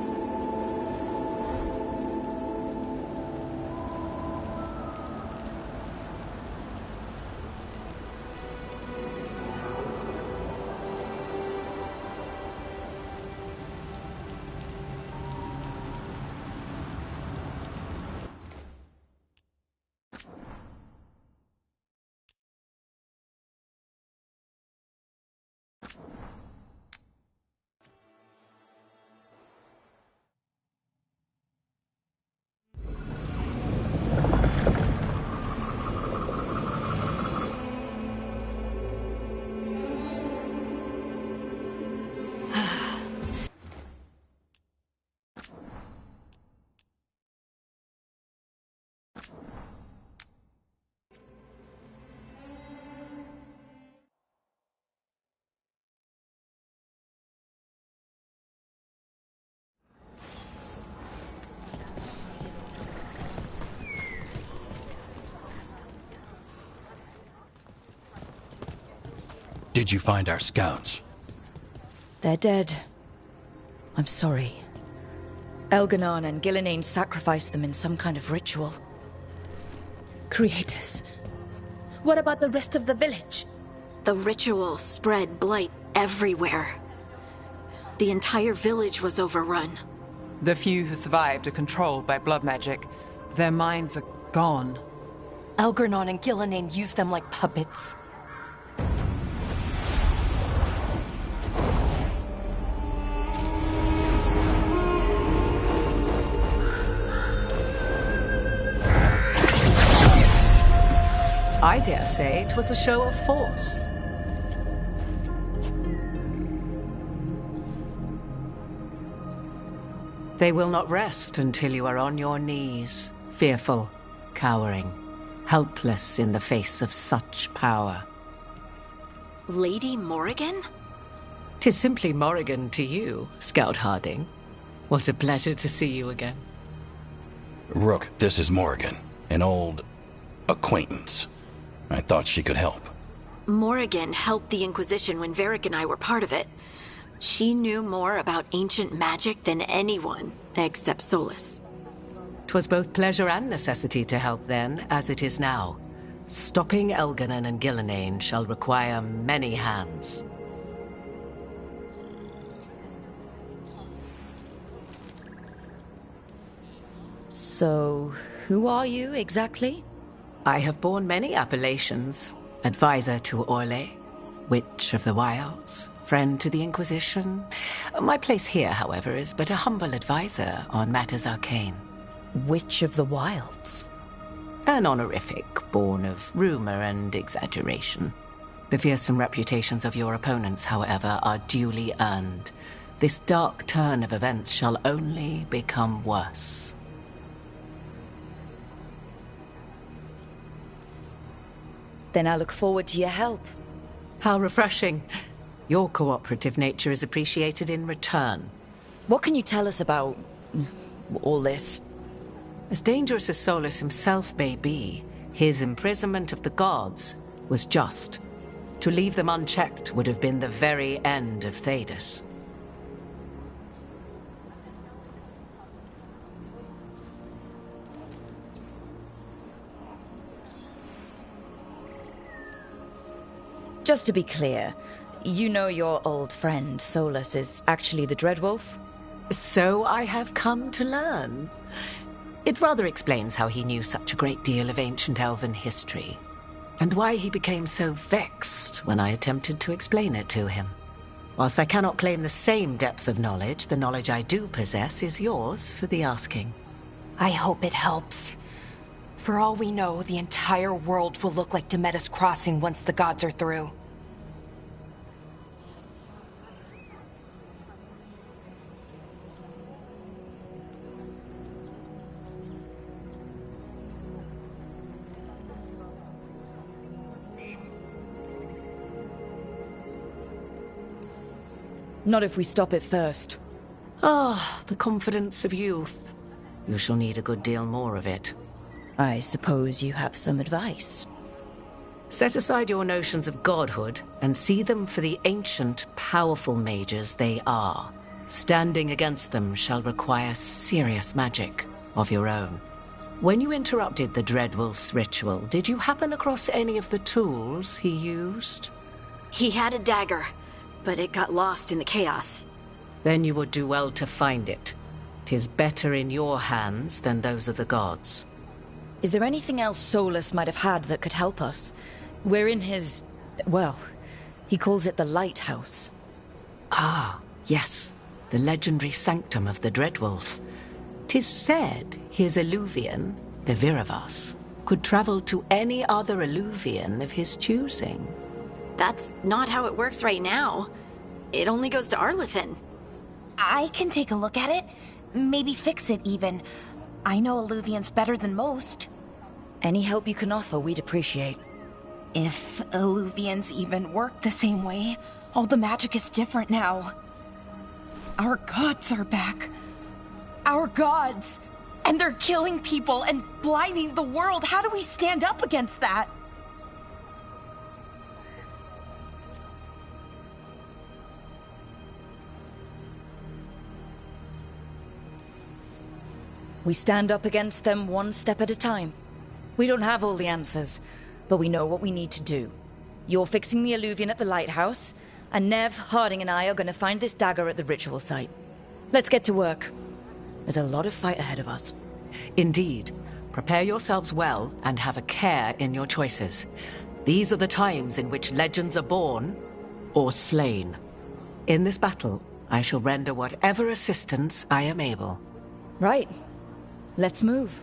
Did you find our scouts? They're dead. I'm sorry. Elganon and Gillenane sacrificed them in some kind of ritual. Creators. What about the rest of the village? The ritual spread blight everywhere. The entire village was overrun. The few who survived are controlled by blood magic. Their minds are gone. Elganon and Gillenane used them like puppets. I dare say it was a show of force. They will not rest until you are on your knees, fearful, cowering, helpless in the face of such power. Lady Morrigan? 'Tis simply Morrigan to you, Scout Harding. What a pleasure to see you again. Rook, this is Morrigan, an old acquaintance. I thought she could help. Morrigan helped the Inquisition when Varric and I were part of it. She knew more about ancient magic than anyone, except Solus. 'Twas both pleasure and necessity to help then, as it is now. Stopping Elganon and Gillenane shall require many hands. So, who are you exactly? I have borne many appellations. Advisor to Orlais, Witch of the Wilds, friend to the Inquisition. My place here, however, is but a humble advisor on matters arcane. Witch of the Wilds? An honorific born of rumor and exaggeration. The fearsome reputations of your opponents, however, are duly earned. This dark turn of events shall only become worse. Then I look forward to your help. How refreshing. Your cooperative nature is appreciated in return. What can you tell us about all this? As dangerous as Solus himself may be, his imprisonment of the gods was just. To leave them unchecked would have been the very end of Thedas. Just to be clear, you know your old friend Solus is actually the Dreadwolf? So I have come to learn. It rather explains how he knew such a great deal of ancient elven history, and why he became so vexed when I attempted to explain it to him. Whilst I cannot claim the same depth of knowledge, the knowledge I do possess is yours for the asking. I hope it helps. For all we know, the entire world will look like Demetus Crossing once the gods are through. Not if we stop it first. Ah, the confidence of youth. You shall need a good deal more of it. I suppose you have some advice. Set aside your notions of godhood and see them for the ancient, powerful mages they are. Standing against them shall require serious magic of your own. When you interrupted the Dreadwolf's ritual, did you happen across any of the tools he used? He had a dagger, but it got lost in the chaos. Then you would do well to find it. 'Tis better in your hands than those of the gods. Is there anything else Solus might have had that could help us? We're in his... well, he calls it the Lighthouse. Ah, yes. The legendary sanctum of the Dreadwolf. 'Tis said his Illuvian, the Viravas, could travel to any other Illuvian of his choosing. That's not how it works right now. It only goes to Arlethan. I can take a look at it. Maybe fix it, even. I know Illuvians better than most. Any help you can offer, we'd appreciate. If Illuvians even work the same way, all the magic is different now. Our gods are back. Our gods! And they're killing people and blinding the world. How do we stand up against that? We stand up against them one step at a time. We don't have all the answers, but we know what we need to do. You're fixing the Alluvian at the lighthouse, and Nev, Harding and I are going to find this dagger at the ritual site. Let's get to work. There's a lot of fight ahead of us. Indeed. Prepare yourselves well and have a care in your choices. These are the times in which legends are born or slain. In this battle, I shall render whatever assistance I am able. Right. Let's move.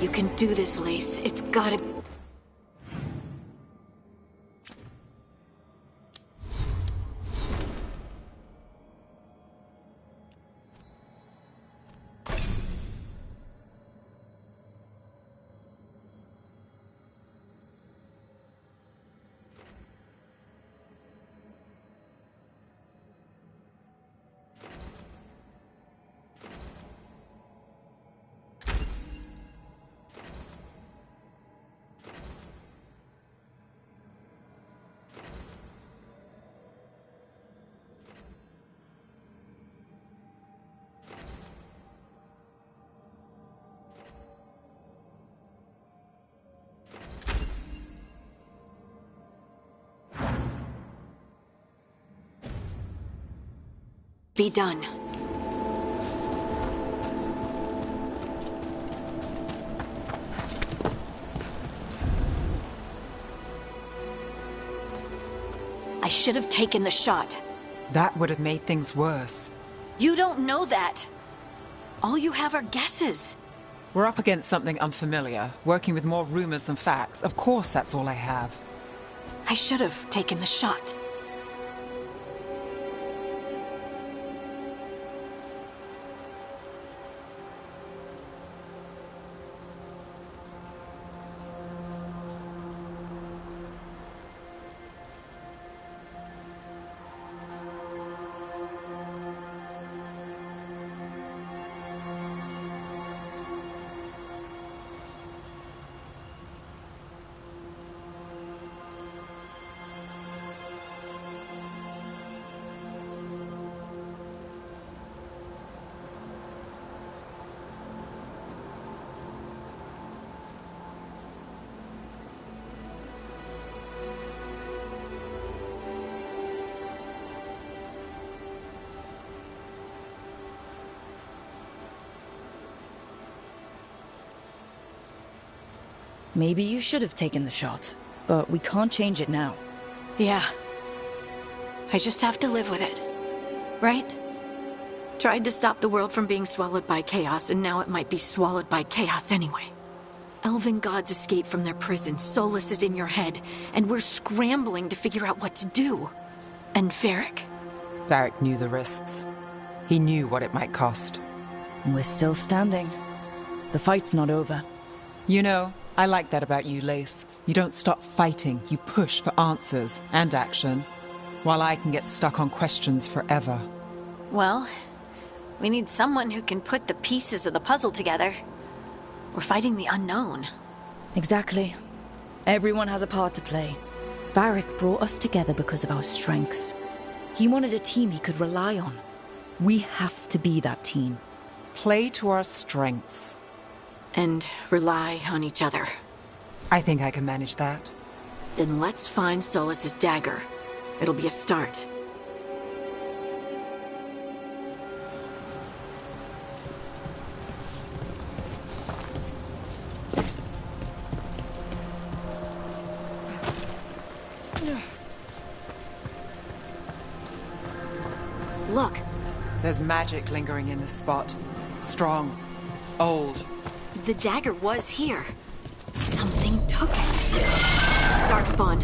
You can do this, Lace. It's gotta... be done. I should have taken the shot. That would have made things worse. You don't know that. All you have are guesses. We're up against something unfamiliar, working with more rumors than facts. Of course that's all I have. I should have taken the shot. Maybe you should have taken the shot, but we can't change it now. Yeah. I just have to live with it. Right? Tried to stop the world from being swallowed by chaos, and now it might be swallowed by chaos anyway. Elven gods escaped from their prison, Solus is in your head, and we're scrambling to figure out what to do. And Varric? Varric knew the risks. He knew what it might cost. We're still standing. The fight's not over. You know, I like that about you, Lace. You don't stop fighting, you push for answers and action, while I can get stuck on questions forever. Well, we need someone who can put the pieces of the puzzle together. We're fighting the unknown. Exactly. Everyone has a part to play. Varric brought us together because of our strengths. He wanted a team he could rely on. We have to be that team. Play to our strengths. And rely on each other. I think I can manage that. Then let's find Solus's dagger. It'll be a start. Look, There's magic lingering in this spot. Strong. Old. The dagger was here. Something took it. Darkspawn.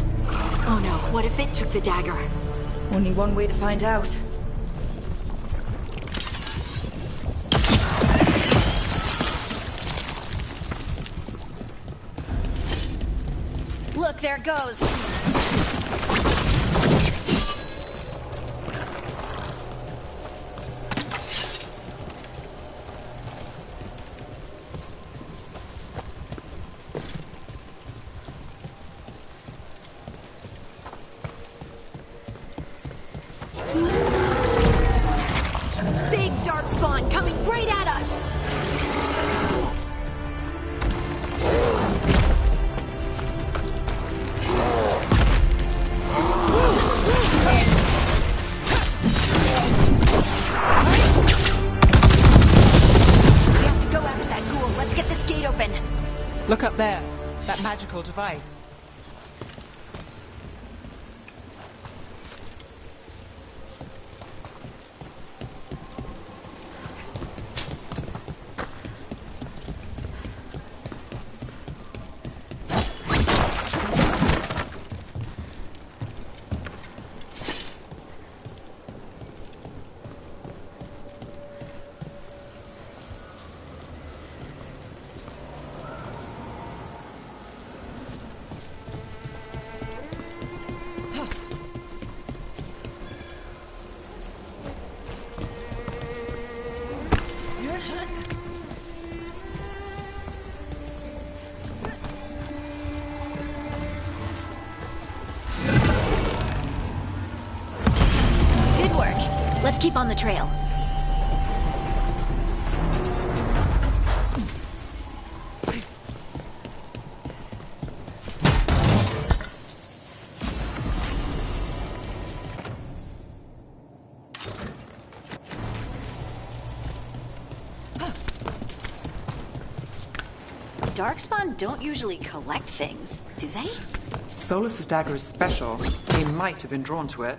Oh no, what if it took the dagger? Only one way to find out. Look, there it goes. Big darkspawn coming right at us. Look up there. That magical device. Let's keep on the trail. Darkspawn don't usually collect things, do they? Solus's dagger is special. They might have been drawn to it.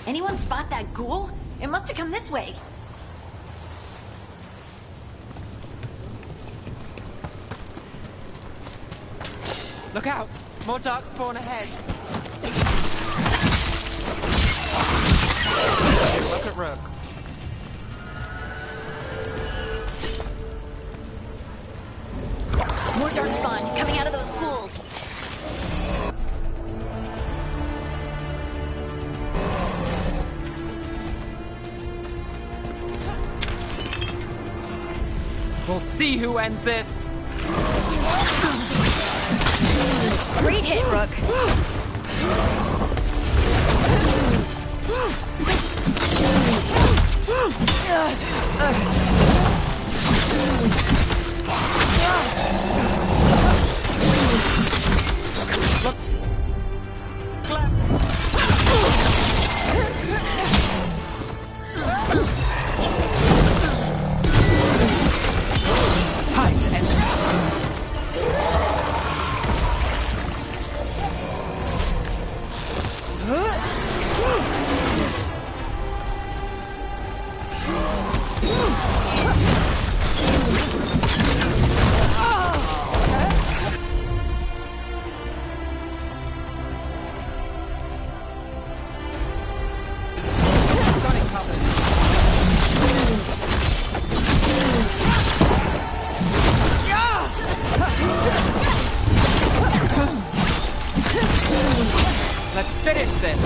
Anyone spot that ghoul? It must have come this way. Look out! More darkspawn ahead! Look at Rook. More darkspawn coming out of those ghouls. We'll see who ends this. Great hit, Rook. Time to end this. Let's finish this!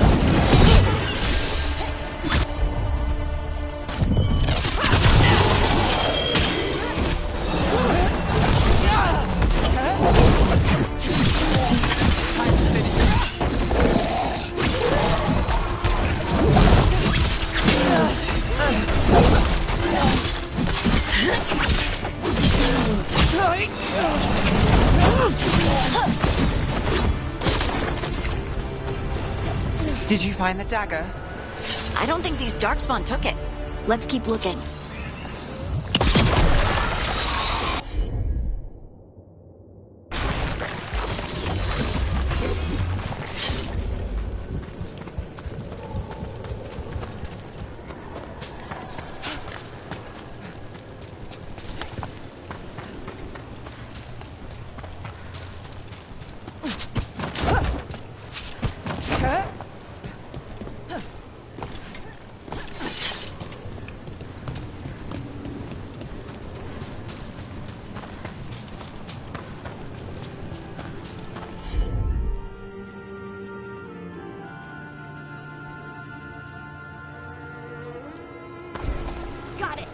Did you find the dagger? I don't think these darkspawn took it. Let's keep looking. Got it!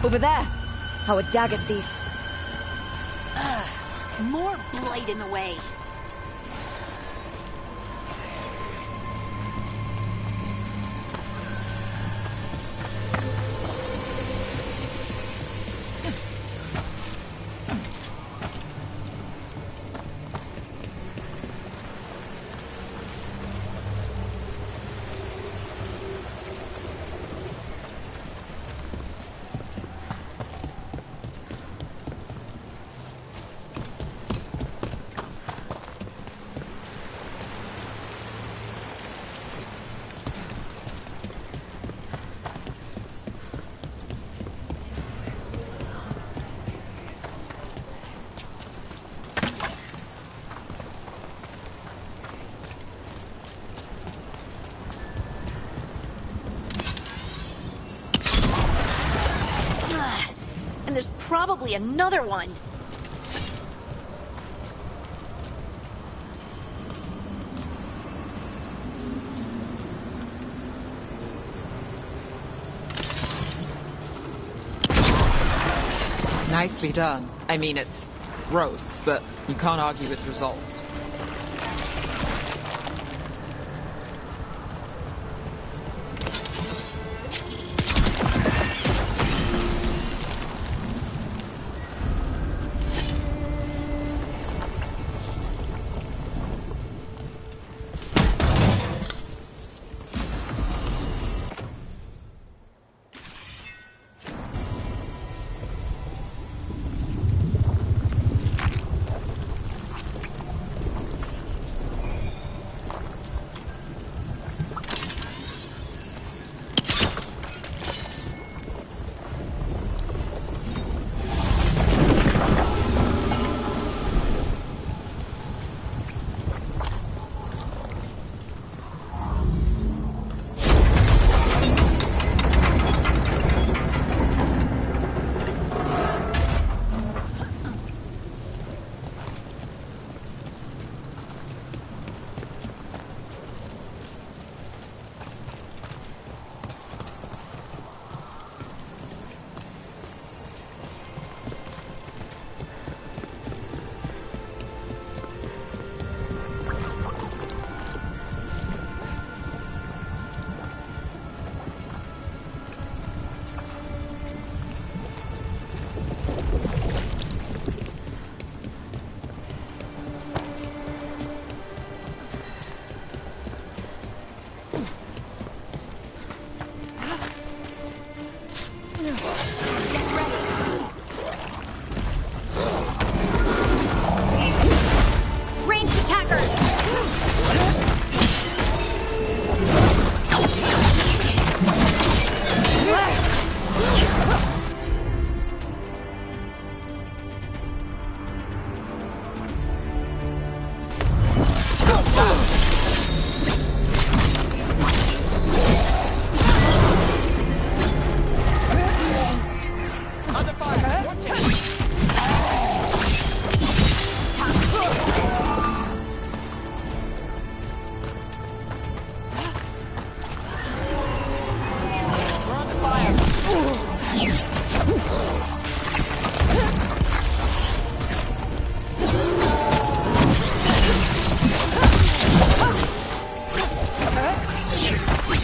Over there! Our dagger thief. More blight in the way. And there's probably another one. Nicely done. I mean, it's gross, but you can't argue with results.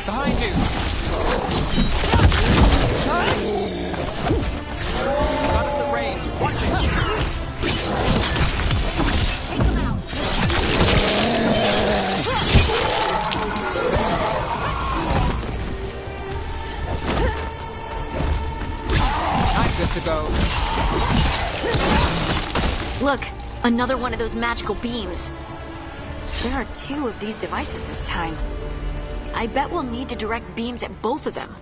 Behind you! Got us at range. Watch it! Take them out! I'm good to go. Look, another one of those magical beams. There are 2 of these devices this time. I bet we'll need to direct beams at both of them.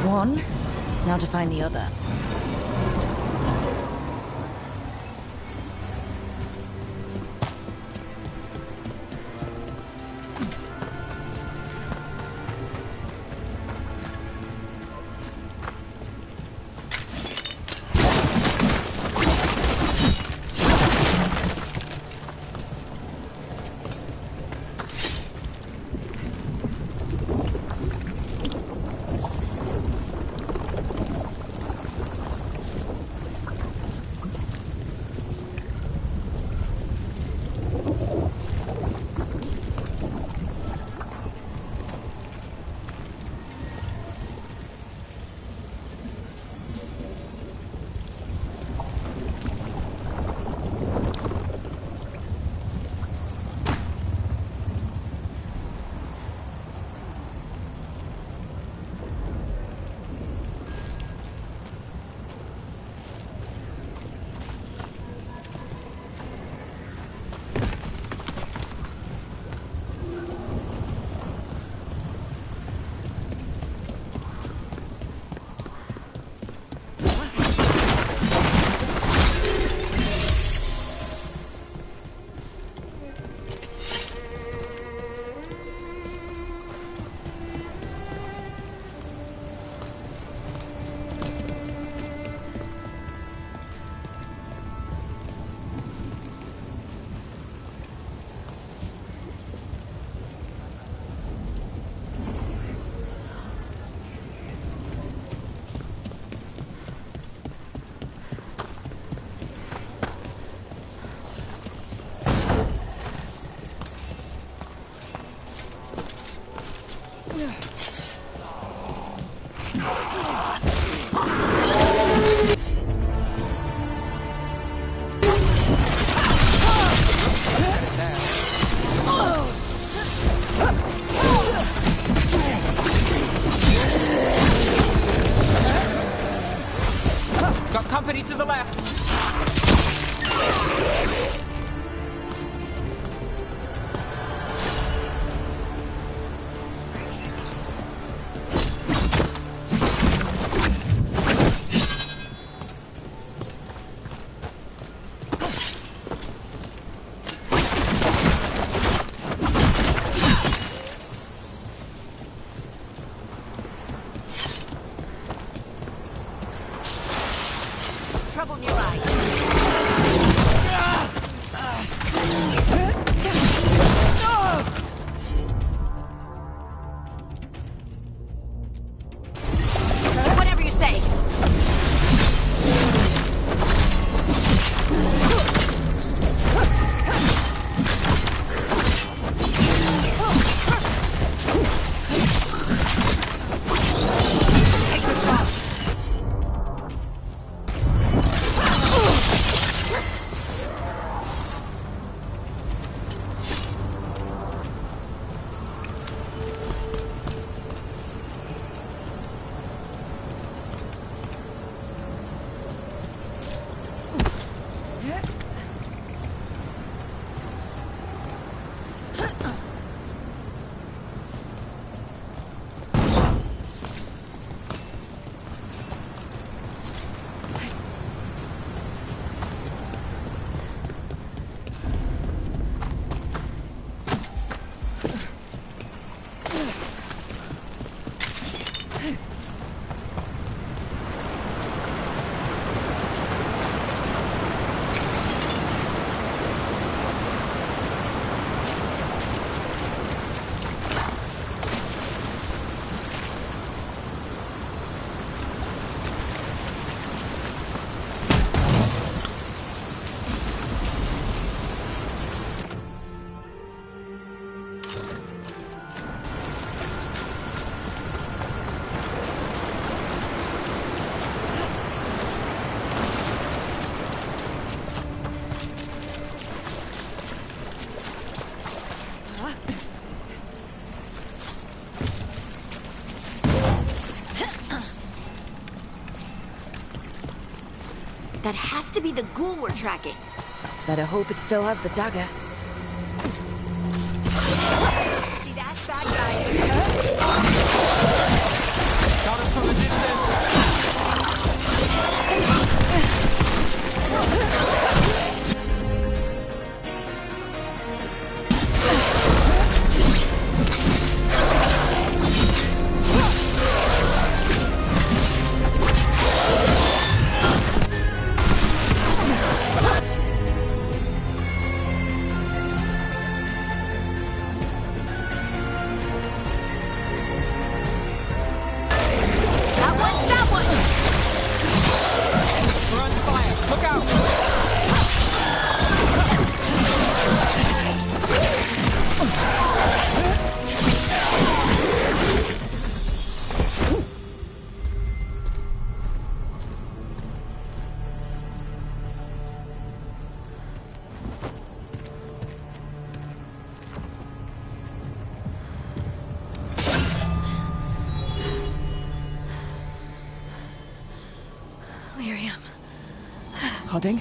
One. Now to find the other. Got company to the left. That has to be the ghoul we're tracking. Better hope it still has the dagger. See that bad guy? Got us from a distance. Hodding?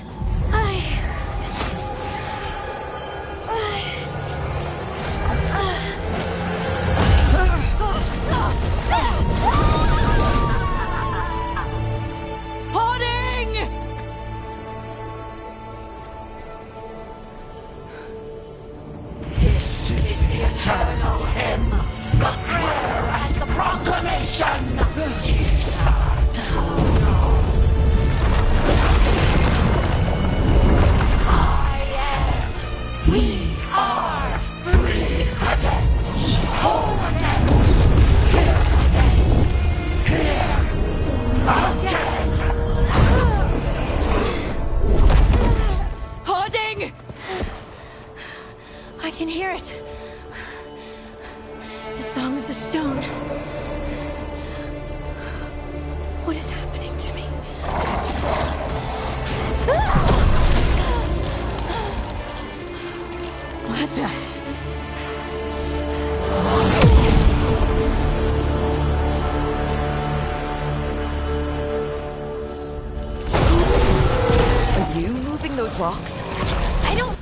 This is the eternal hymn, the prayer and the proclamation. We are free again, whole again, here again. Holding! I can hear it. The song of the stone. What is happening to me? What the? Are you moving those rocks? I don't...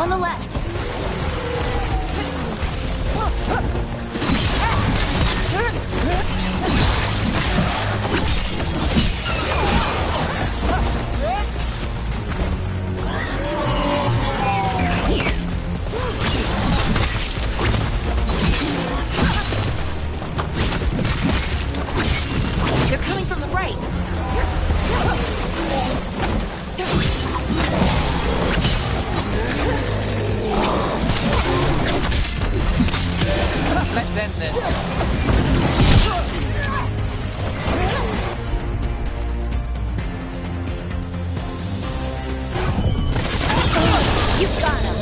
On the left. They're coming from the right. Let's end this. You got him.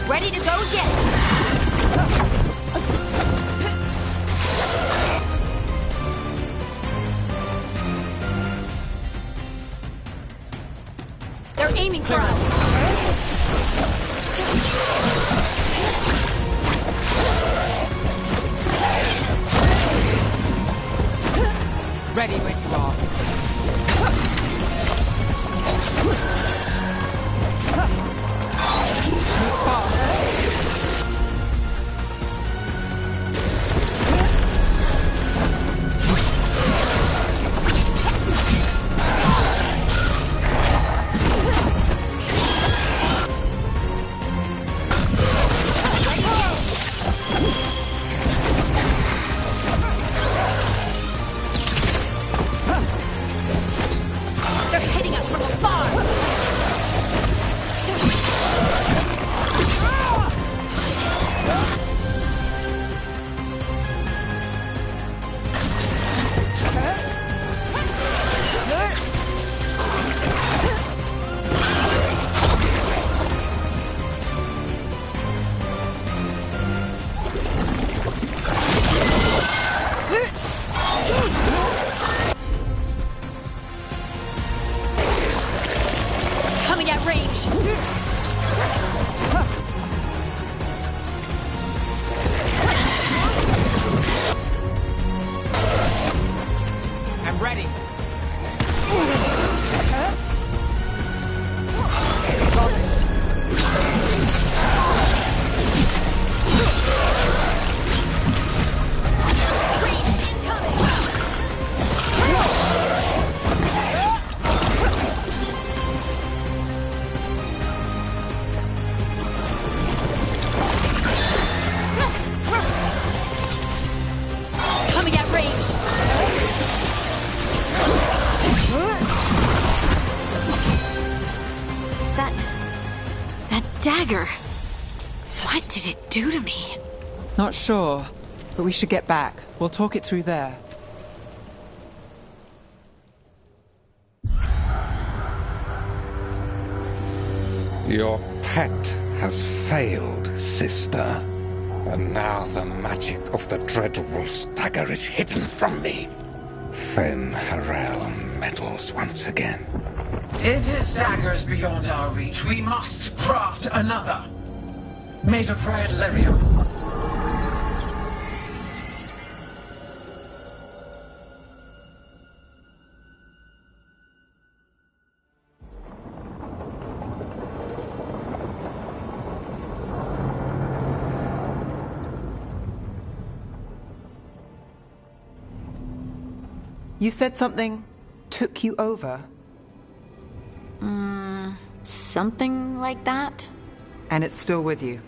Ready to go again. They're aiming for us. Ready when you are. Coming at range. I'm ready. Coming at range. That dagger. What did it do to me? Not sure, but we should get back. We'll talk it through there. Your pet has failed, sister. And now the magic of the Dreadwolf's dagger is hidden from me. Fen Harel meddles once again. If his dagger's beyond our reach, we must craft another. Made of red lyrium. You said something took you over? Something like that? And it's still with you?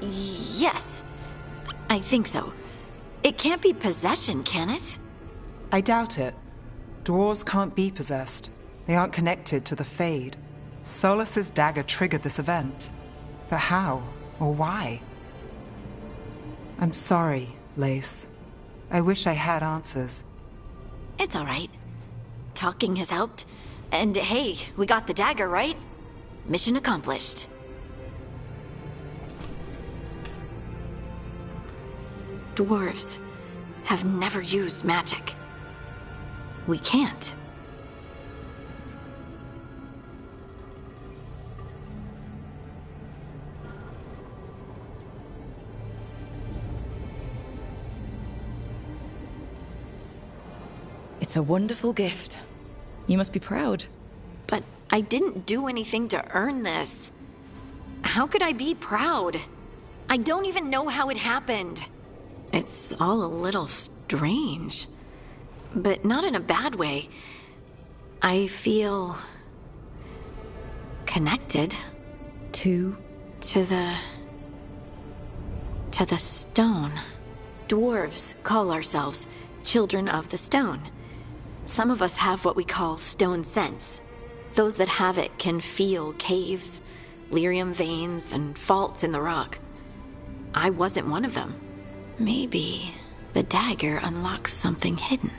Yes. I think so. It can't be possession, can it? I doubt it. Dwarves can't be possessed. They aren't connected to the Fade. Solus's dagger triggered this event. But how? Or why? I'm sorry, Lace. I wish I had answers. It's all right. Talking has helped. And hey, we got the dagger, right? Mission accomplished. Dwarves have never used magic. We can't. It's a wonderful gift. You must be proud. But I didn't do anything to earn this. How could I be proud? I don't even know how it happened. It's all a little strange. But not in a bad way. I feel... connected. To the stone. Dwarves call ourselves children of the stone. Some of us have what we call stone sense. Those that have it can feel caves, lyrium veins, and faults in the rock. I wasn't one of them. Maybe the dagger unlocks something hidden.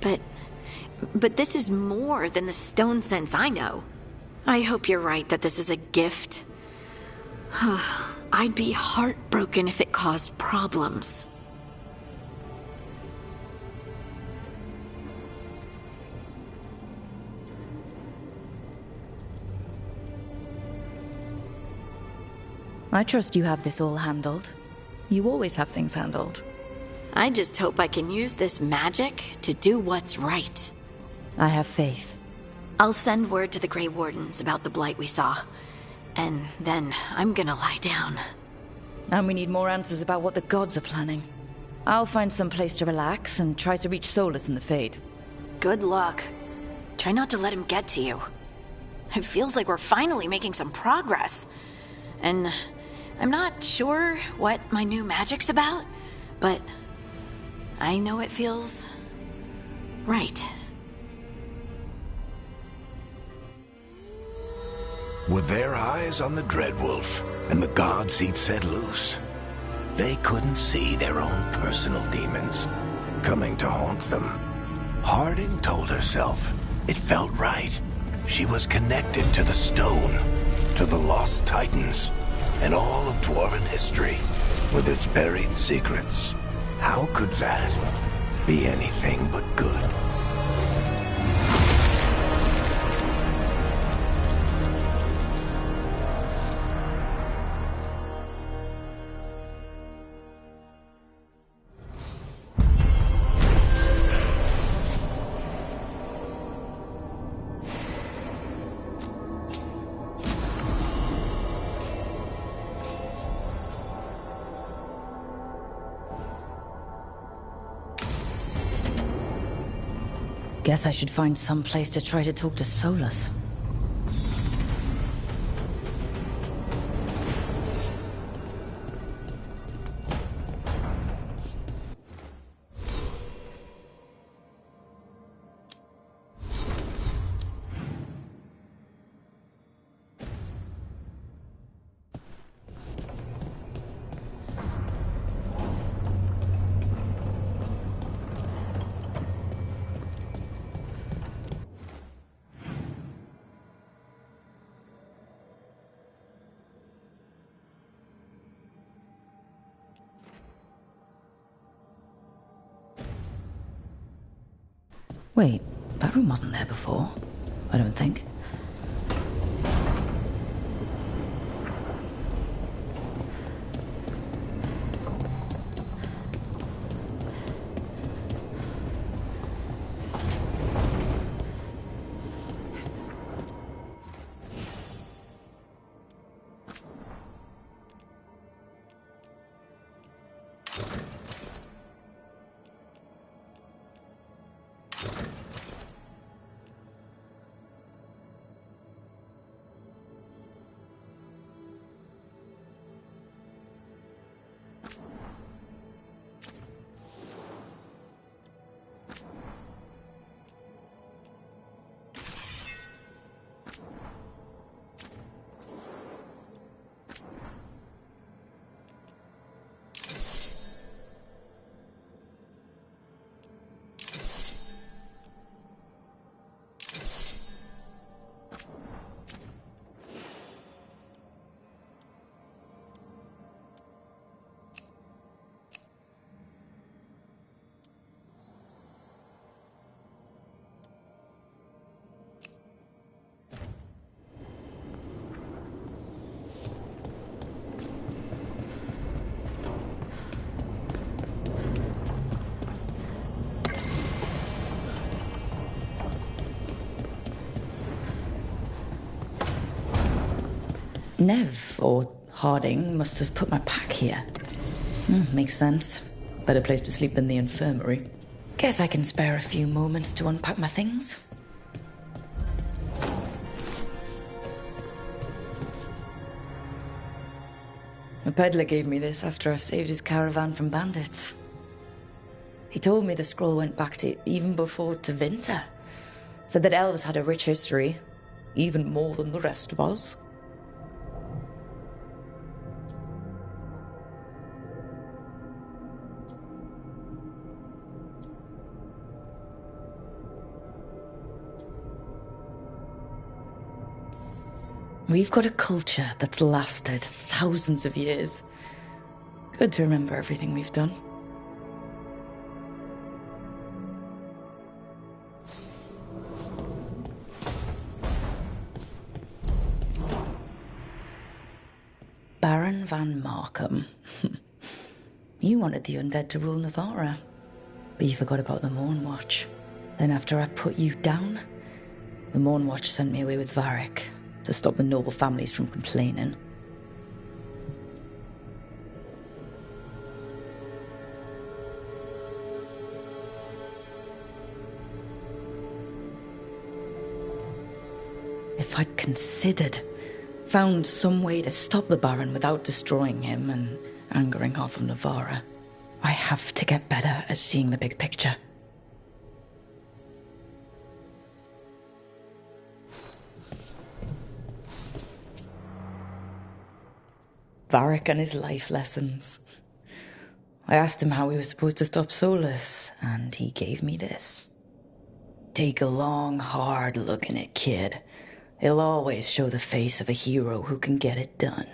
But this is more than the stone sense I know. I hope you're right that this is a gift I'd be heartbroken if it caused problems. I trust you have this all handled. You always have things handled. I just hope I can use this magic to do what's right. I have faith. I'll send word to the Grey Wardens about the blight we saw. And then I'm gonna lie down. And we need more answers about what the gods are planning. I'll find some place to relax and try to reach Solus in the Fade. Good luck. Try not to let him get to you. It feels like we're finally making some progress. And I'm not sure what my new magic's about, but I know it feels right. With their eyes on the Dreadwolf and the gods he'd set loose, they couldn't see their own personal demons coming to haunt them. Harding told herself it felt right. She was connected to the stone, to the lost titans, and all of Dwarven history, with its buried secrets. How could that be anything but good? Guess I should find some place to try to talk to Solus. Wait, that room wasn't there before, I don't think. Nev, or Harding, must have put my pack here. Makes sense. Better place to sleep than the infirmary. Guess I can spare a few moments to unpack my things. A peddler gave me this after I saved his caravan from bandits. He told me the scroll went back to even before Tevinter. Said that elves had a rich history, even more than the rest of us. We've got a culture that's lasted thousands of years. Good to remember everything we've done. Baron van Markham. You wanted the undead to rule Navarra, but you forgot about the Mournwatch. Then after I put you down, the Mournwatch sent me away with Varric to stop the noble families from complaining. If I'd considered, found some way to stop the Baron without destroying him and angering half of Navarra, I have to get better at seeing the big picture. Varric and his life lessons. I asked him how we were supposed to stop Solus, and he gave me this. Take a long, hard look in it, kid. It'll always show the face of a hero who can get it done.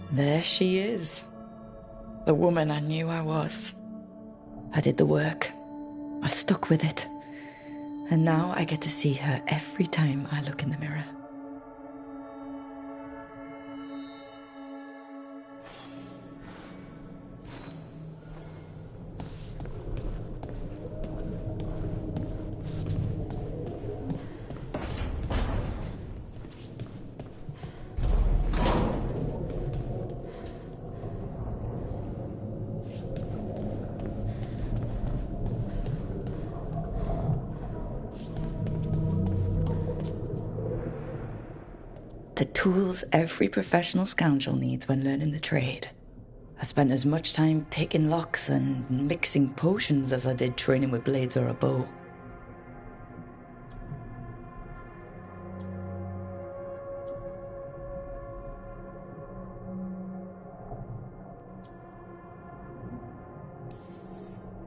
There she is. The woman I knew I was. I did the work. I stuck with it. And now I get to see her every time I look in the mirror. The tools every professional scoundrel needs when learning the trade. I spent as much time picking locks and mixing potions as I did training with blades or a bow.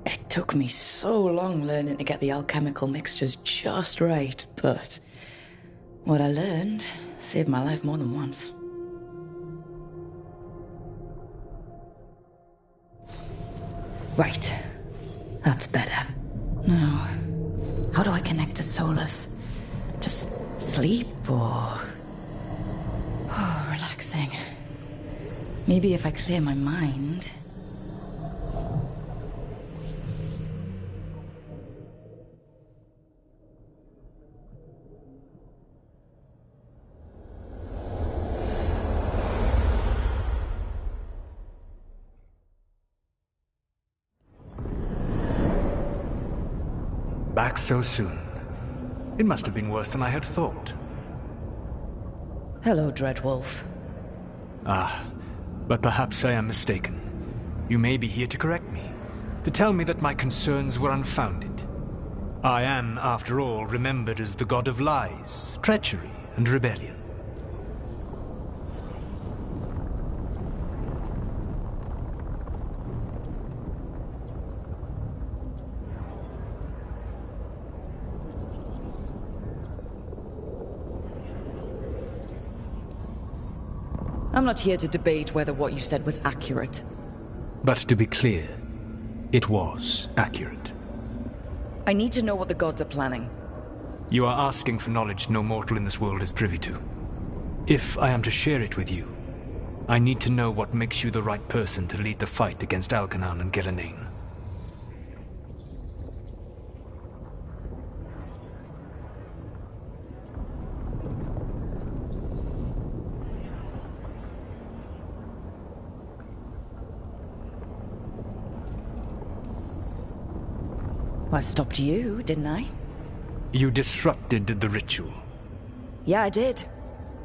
It took me so long learning to get the alchemical mixtures just right, but what I learned saved my life more than once. Right. That's better. Now, how do I connect to Solus? Just sleep or... Oh, relaxing. Maybe if I clear my mind... Back so soon. It must have been worse than I had thought. Hello, Dreadwolf. Ah, but perhaps I am mistaken. You may be here to correct me, to tell me that my concerns were unfounded. I am, after all, remembered as the god of lies, treachery, and rebellion. I'm not here to debate whether what you said was accurate. But to be clear, it was accurate. I need to know what the gods are planning. You are asking for knowledge no mortal in this world is privy to. If I am to share it with you, I need to know what makes you the right person to lead the fight against Algernon and Gillenane. I stopped you, didn't I? You disrupted the ritual. Yeah, I did.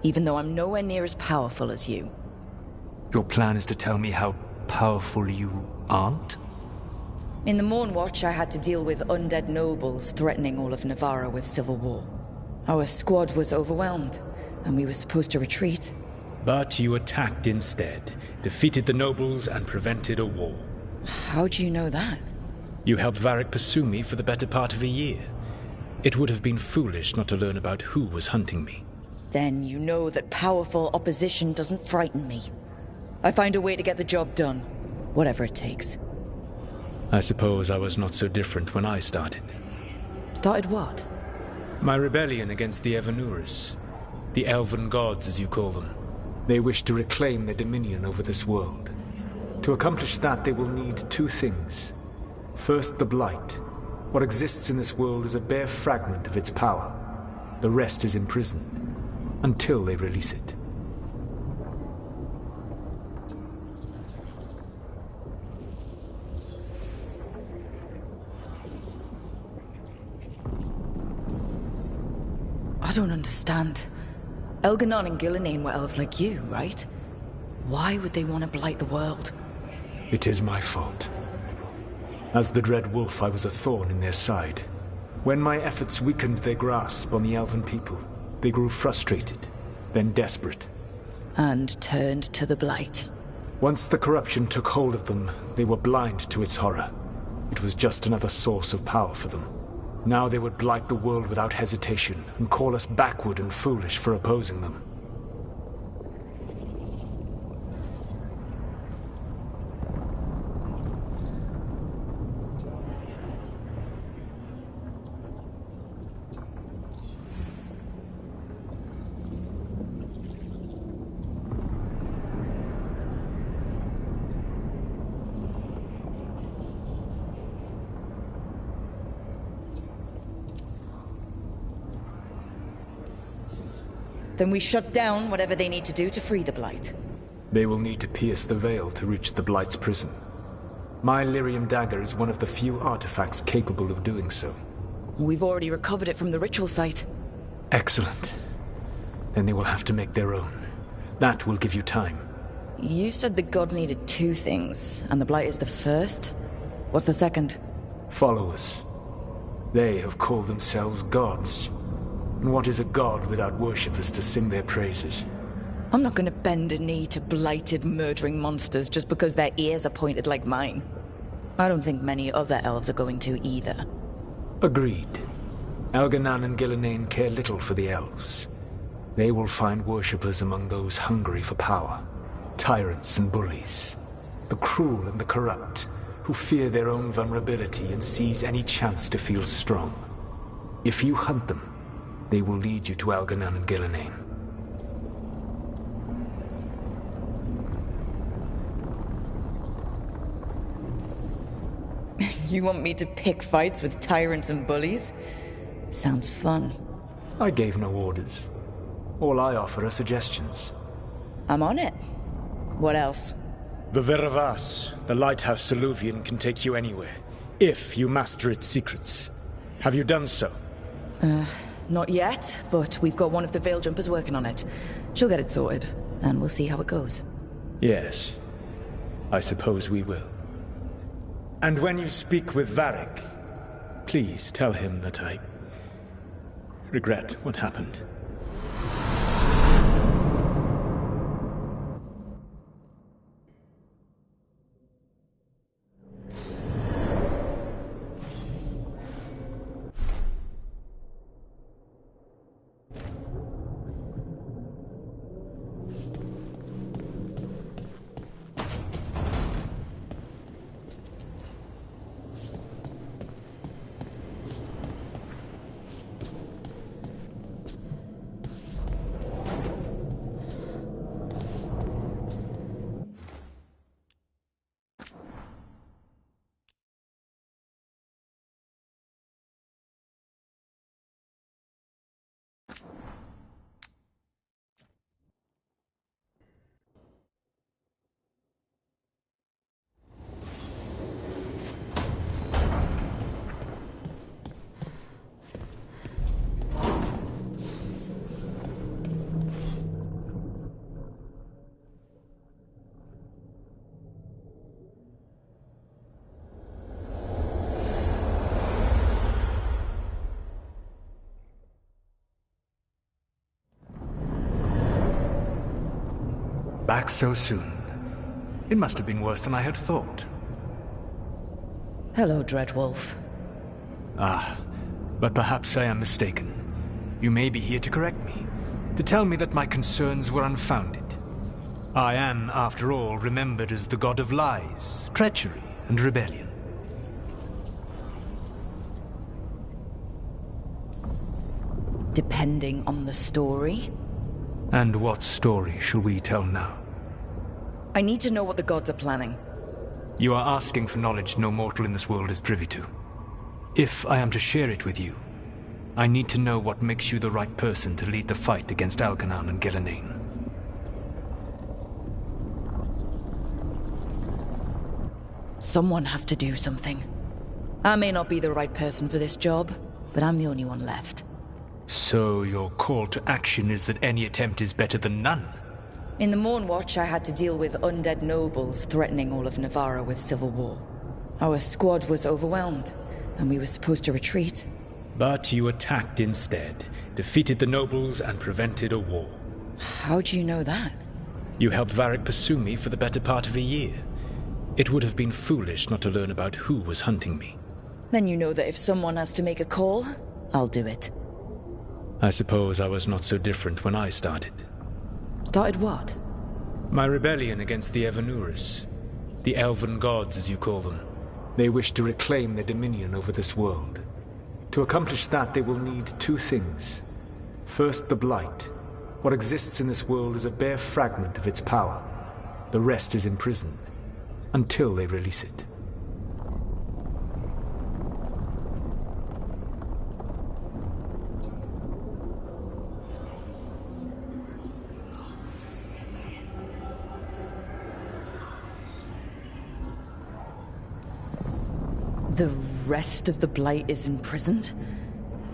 Even though I'm nowhere near as powerful as you. Your plan is to tell me how powerful you aren't? In the Mornwatch, I had to deal with undead nobles threatening all of Navarra with civil war. Our squad was overwhelmed, and we were supposed to retreat. But you attacked instead, defeated the nobles, and prevented a war. How do you know that? You helped Varric pursue me for the better part of a year. It would have been foolish not to learn about who was hunting me. Then you know that powerful opposition doesn't frighten me. I find a way to get the job done, whatever it takes. I suppose I was not so different when I started. Started what? My rebellion against the Evanuris. The Elven Gods, as you call them. They wish to reclaim their dominion over this world. To accomplish that, they will need two things. First, the Blight. What exists in this world is a bare fragment of its power. The rest is imprisoned, until they release it. I don't understand. Elgernon and Gillenane were elves like you, right? Why would they want to blight the world? It is my fault. As the Dread Wolf, I was a thorn in their side. When my efforts weakened their grasp on the Elven people, they grew frustrated, then desperate. And turned to the Blight. Once the corruption took hold of them, they were blind to its horror. It was just another source of power for them. Now they would blight the world without hesitation, and call us backward and foolish for opposing them. Then we shut down whatever they need to do to free the Blight. They will need to pierce the veil to reach the Blight's prison. My Lyrium dagger is one of the few artifacts capable of doing so. We've already recovered it from the ritual site. Excellent. Then they will have to make their own. That will give you time. You said the gods needed two things, and the Blight is the first? What's the second? Followers. They have called themselves gods. And what is a god without worshippers to sing their praises? I'm not gonna bend a knee to blighted, murdering monsters just because their ears are pointed like mine. I don't think many other elves are going to either. Agreed. Algernon and Gillenane care little for the elves. They will find worshippers among those hungry for power. Tyrants and bullies. The cruel and the corrupt, who fear their own vulnerability and seize any chance to feel strong. If you hunt them, they will lead you to Algernon and Gillenane. You want me to pick fights with tyrants and bullies? Sounds fun. I gave no orders. All I offer are suggestions. I'm on it. What else? The Veravas, the lighthouse Soluvian, can take you anywhere, if you master its secrets. Have you done so? Not yet, but we've got one of the Veil Jumpers working on it. She'll get it sorted, and we'll see how it goes. Yes. I suppose we will. And when you speak with Varric, Please tell him that I regret what happened. Back so soon. It must have been worse than I had thought. Hello, Dreadwolf. Ah, but perhaps I am mistaken. You may be here to correct me, to tell me that my concerns were unfounded. I am, after all, remembered as the god of lies, treachery, and rebellion. Depending on the story. And what story shall we tell now? I need to know what the gods are planning. You are asking for knowledge no mortal in this world is privy to. If I am to share it with you, I need to know what makes you the right person to lead the fight against Algernon and Gillenane. Someone has to do something. I may not be the right person for this job, but I'm the only one left. So your call to action is that any attempt is better than none? In the Mornwatch, I had to deal with undead nobles threatening all of Navarra with civil war. Our squad was overwhelmed, and we were supposed to retreat. But you attacked instead, defeated the nobles, and prevented a war. How do you know that? You helped Varric pursue me for the better part of a year. It would have been foolish not to learn about who was hunting me. Then you know that if someone has to make a call, I'll do it. I suppose I was not so different when I started. Started what? My rebellion against the Evanurus. The elven gods, as you call them. They wish to reclaim their dominion over this world. To accomplish that, they will need two things. First, the Blight. What exists in this world is a bare fragment of its power. The rest is imprisoned, until they release it. The rest of the Blight is imprisoned?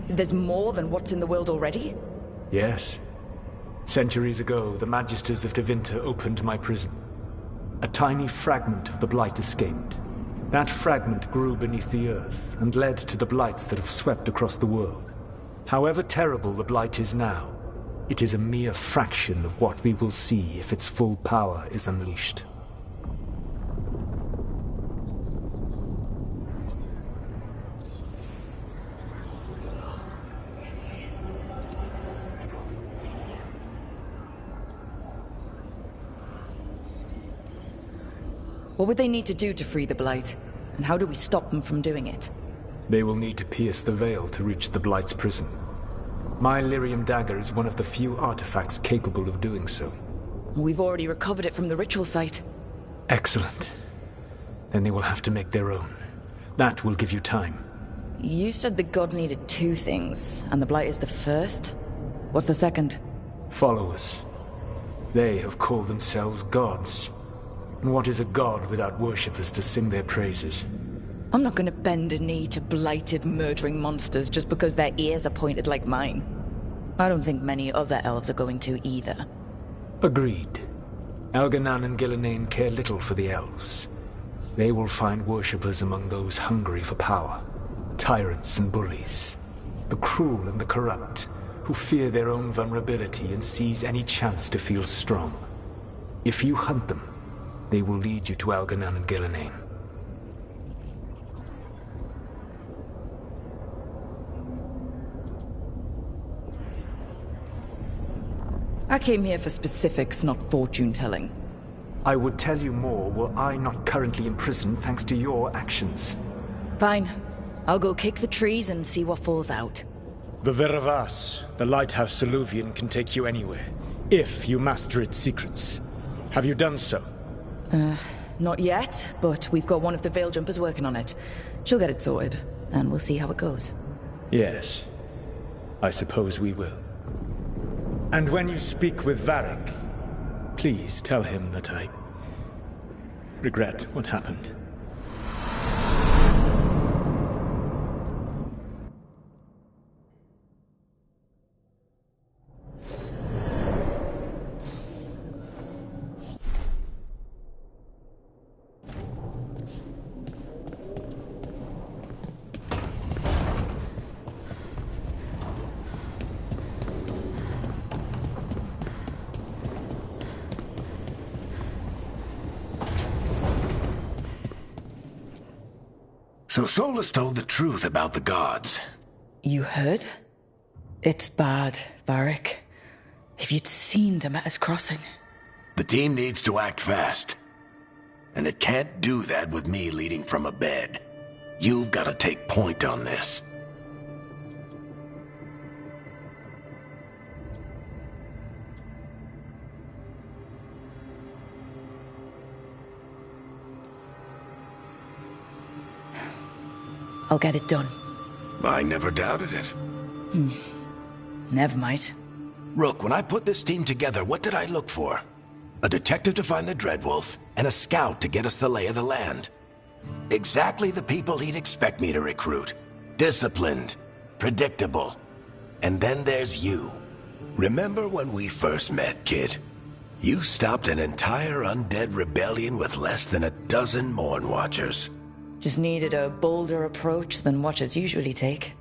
There's more than what's in the world already? Yes. Centuries ago, the Magisters of Tevinter opened my prison. A tiny fragment of the Blight escaped. That fragment grew beneath the earth and led to the Blights that have swept across the world. However terrible the Blight is now, it is a mere fraction of what we will see if its full power is unleashed. What would they need to do to free the Blight? And how do we stop them from doing it? They will need to pierce the veil to reach the Blight's prison. My Lyrium dagger is one of the few artifacts capable of doing so. We've already recovered it from the ritual site. Excellent. Then they will have to make their own. That will give you time. You said the gods needed two things, and the Blight is the first? What's the second? Followers. They have called themselves gods. And what is a god without worshippers to sing their praises? I'm not gonna bend a knee to blighted, murdering monsters just because their ears are pointed like mine. I don't think many other elves are going to either. Agreed. Algernon and Gillenane care little for the elves. They will find worshippers among those hungry for power. Tyrants and bullies. The cruel and the corrupt, who fear their own vulnerability and seize any chance to feel strong. If you hunt them, they will lead you to Algernon and Gillenane. I came here for specifics, not fortune-telling. I would tell you more were I not currently in prison thanks to your actions. Fine. I'll go kick the trees and see what falls out. The Veravas, the lighthouse Soluvian, can take you anywhere, if you master its secrets. Have you done so? Not yet, but we've got one of the Veil Jumpers working on it. She'll get it sorted, and we'll see how it goes. Yes. I suppose we will. And when you speak with Varric, please tell him that I regret what happened. So Solus told the truth about the gods. You heard? It's bad, Varric. If you'd seen Demeter's crossing. The team needs to act fast. And it can't do that with me leading from a bed. You've got to take point on this. I'll get it done. I never doubted it. Never mind. Rook, when I put this team together, what did I look for? A detective to find the Dreadwolf, and a scout to get us the lay of the land. Exactly the people he'd expect me to recruit. Disciplined, predictable. And then there's you. Remember when we first met, kid? You stopped an entire undead rebellion with less than a dozen Morn Watchers. Just needed a bolder approach than Watchers usually take.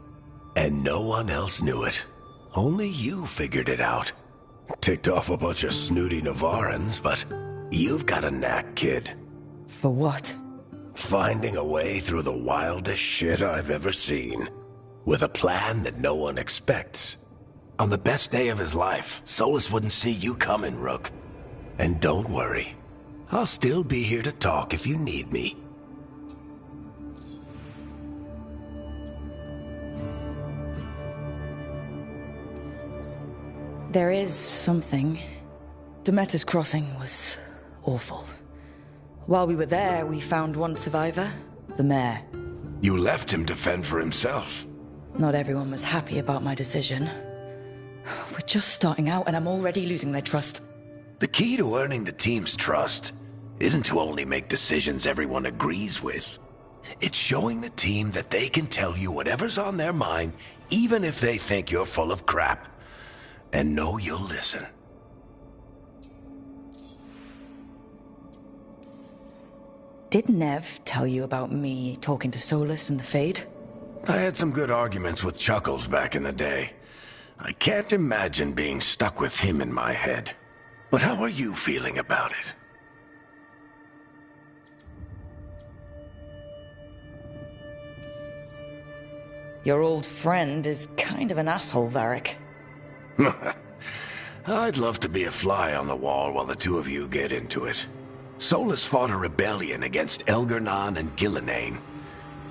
And no one else knew it. Only you figured it out. Ticked off a bunch of snooty Navarrans, but you've got a knack, kid. For what? Finding a way through the wildest shit I've ever seen. With a plan that no one expects. On the best day of his life, Solus wouldn't see you coming, Rook. And don't worry. I'll still be here to talk if you need me. There is something. Demeter's crossing was awful. While we were there, we found one survivor, the mayor. You left him to fend for himself. Not everyone was happy about my decision. We're just starting out and I'm already losing their trust. The key to earning the team's trust isn't to only make decisions everyone agrees with. It's showing the team that they can tell you whatever's on their mind, even if they think you're full of crap. And know you'll listen. Did Nev tell you about me talking to Solus and the Fade? I had some good arguments with Chuckles back in the day. I can't imagine being stuck with him in my head. But how are you feeling about it? Your old friend is kind of an asshole, Varric. I'd love to be a fly on the wall while the two of you get into it. Solus fought a rebellion against Algernon and Gillenane.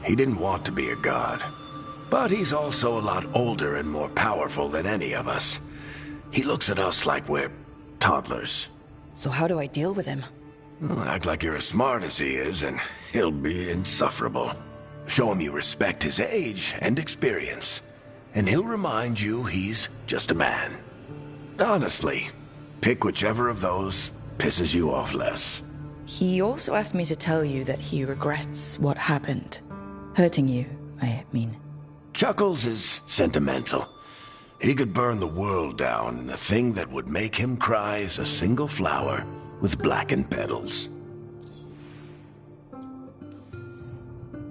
He didn't want to be a god. But he's also a lot older and more powerful than any of us. He looks at us like we're toddlers. So how do I deal with him? Well, act like you're as smart as he is, and he'll be insufferable. Show him you respect his age and experience, and he'll remind you he's just a man. Honestly, pick whichever of those pisses you off less. He also asked me to tell you that he regrets what happened. Hurting you, I mean. Chuckles is sentimental. He could burn the world down, and the thing that would make him cry is a single flower with blackened petals.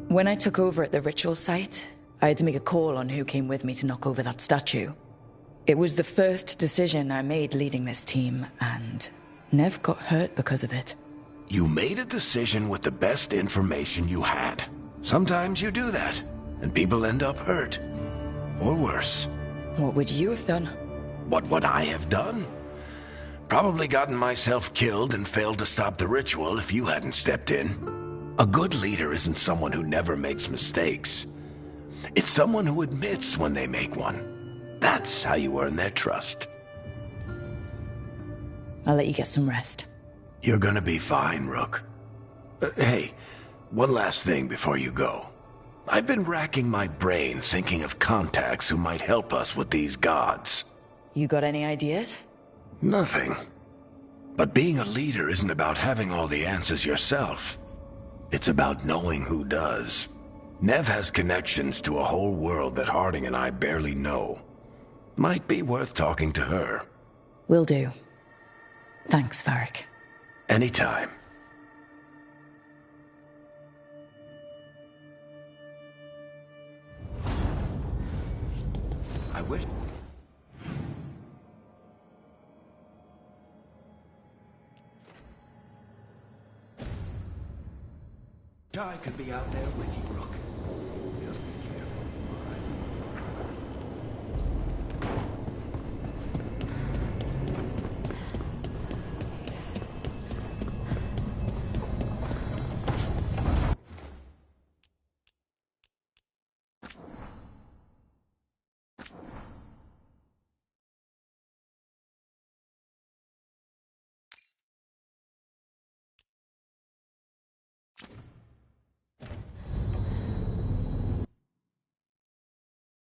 When I took over at the ritual site, I had to make a call on who came with me to knock over that statue. It was the first decision I made leading this team, and Nev got hurt because of it. You made a decision with the best information you had. Sometimes you do that, and people end up hurt. Or worse. What would you have done? What would I have done? Probably gotten myself killed and failed to stop the ritual if you hadn't stepped in. A good leader isn't someone who never makes mistakes. It's someone who admits when they make one. That's how you earn their trust. I'll let you get some rest. You're gonna be fine, Rook. Hey, one last thing before you go. I've been racking my brain thinking of contacts who might help us with these gods. You got any ideas? Nothing. But being a leader isn't about having all the answers yourself. It's about knowing who does. Nev has connections to a whole world that Harding and I barely know. Might be worth talking to her. Will do. Thanks, Varric. Anytime. I wish... I could be out there with you, Rook.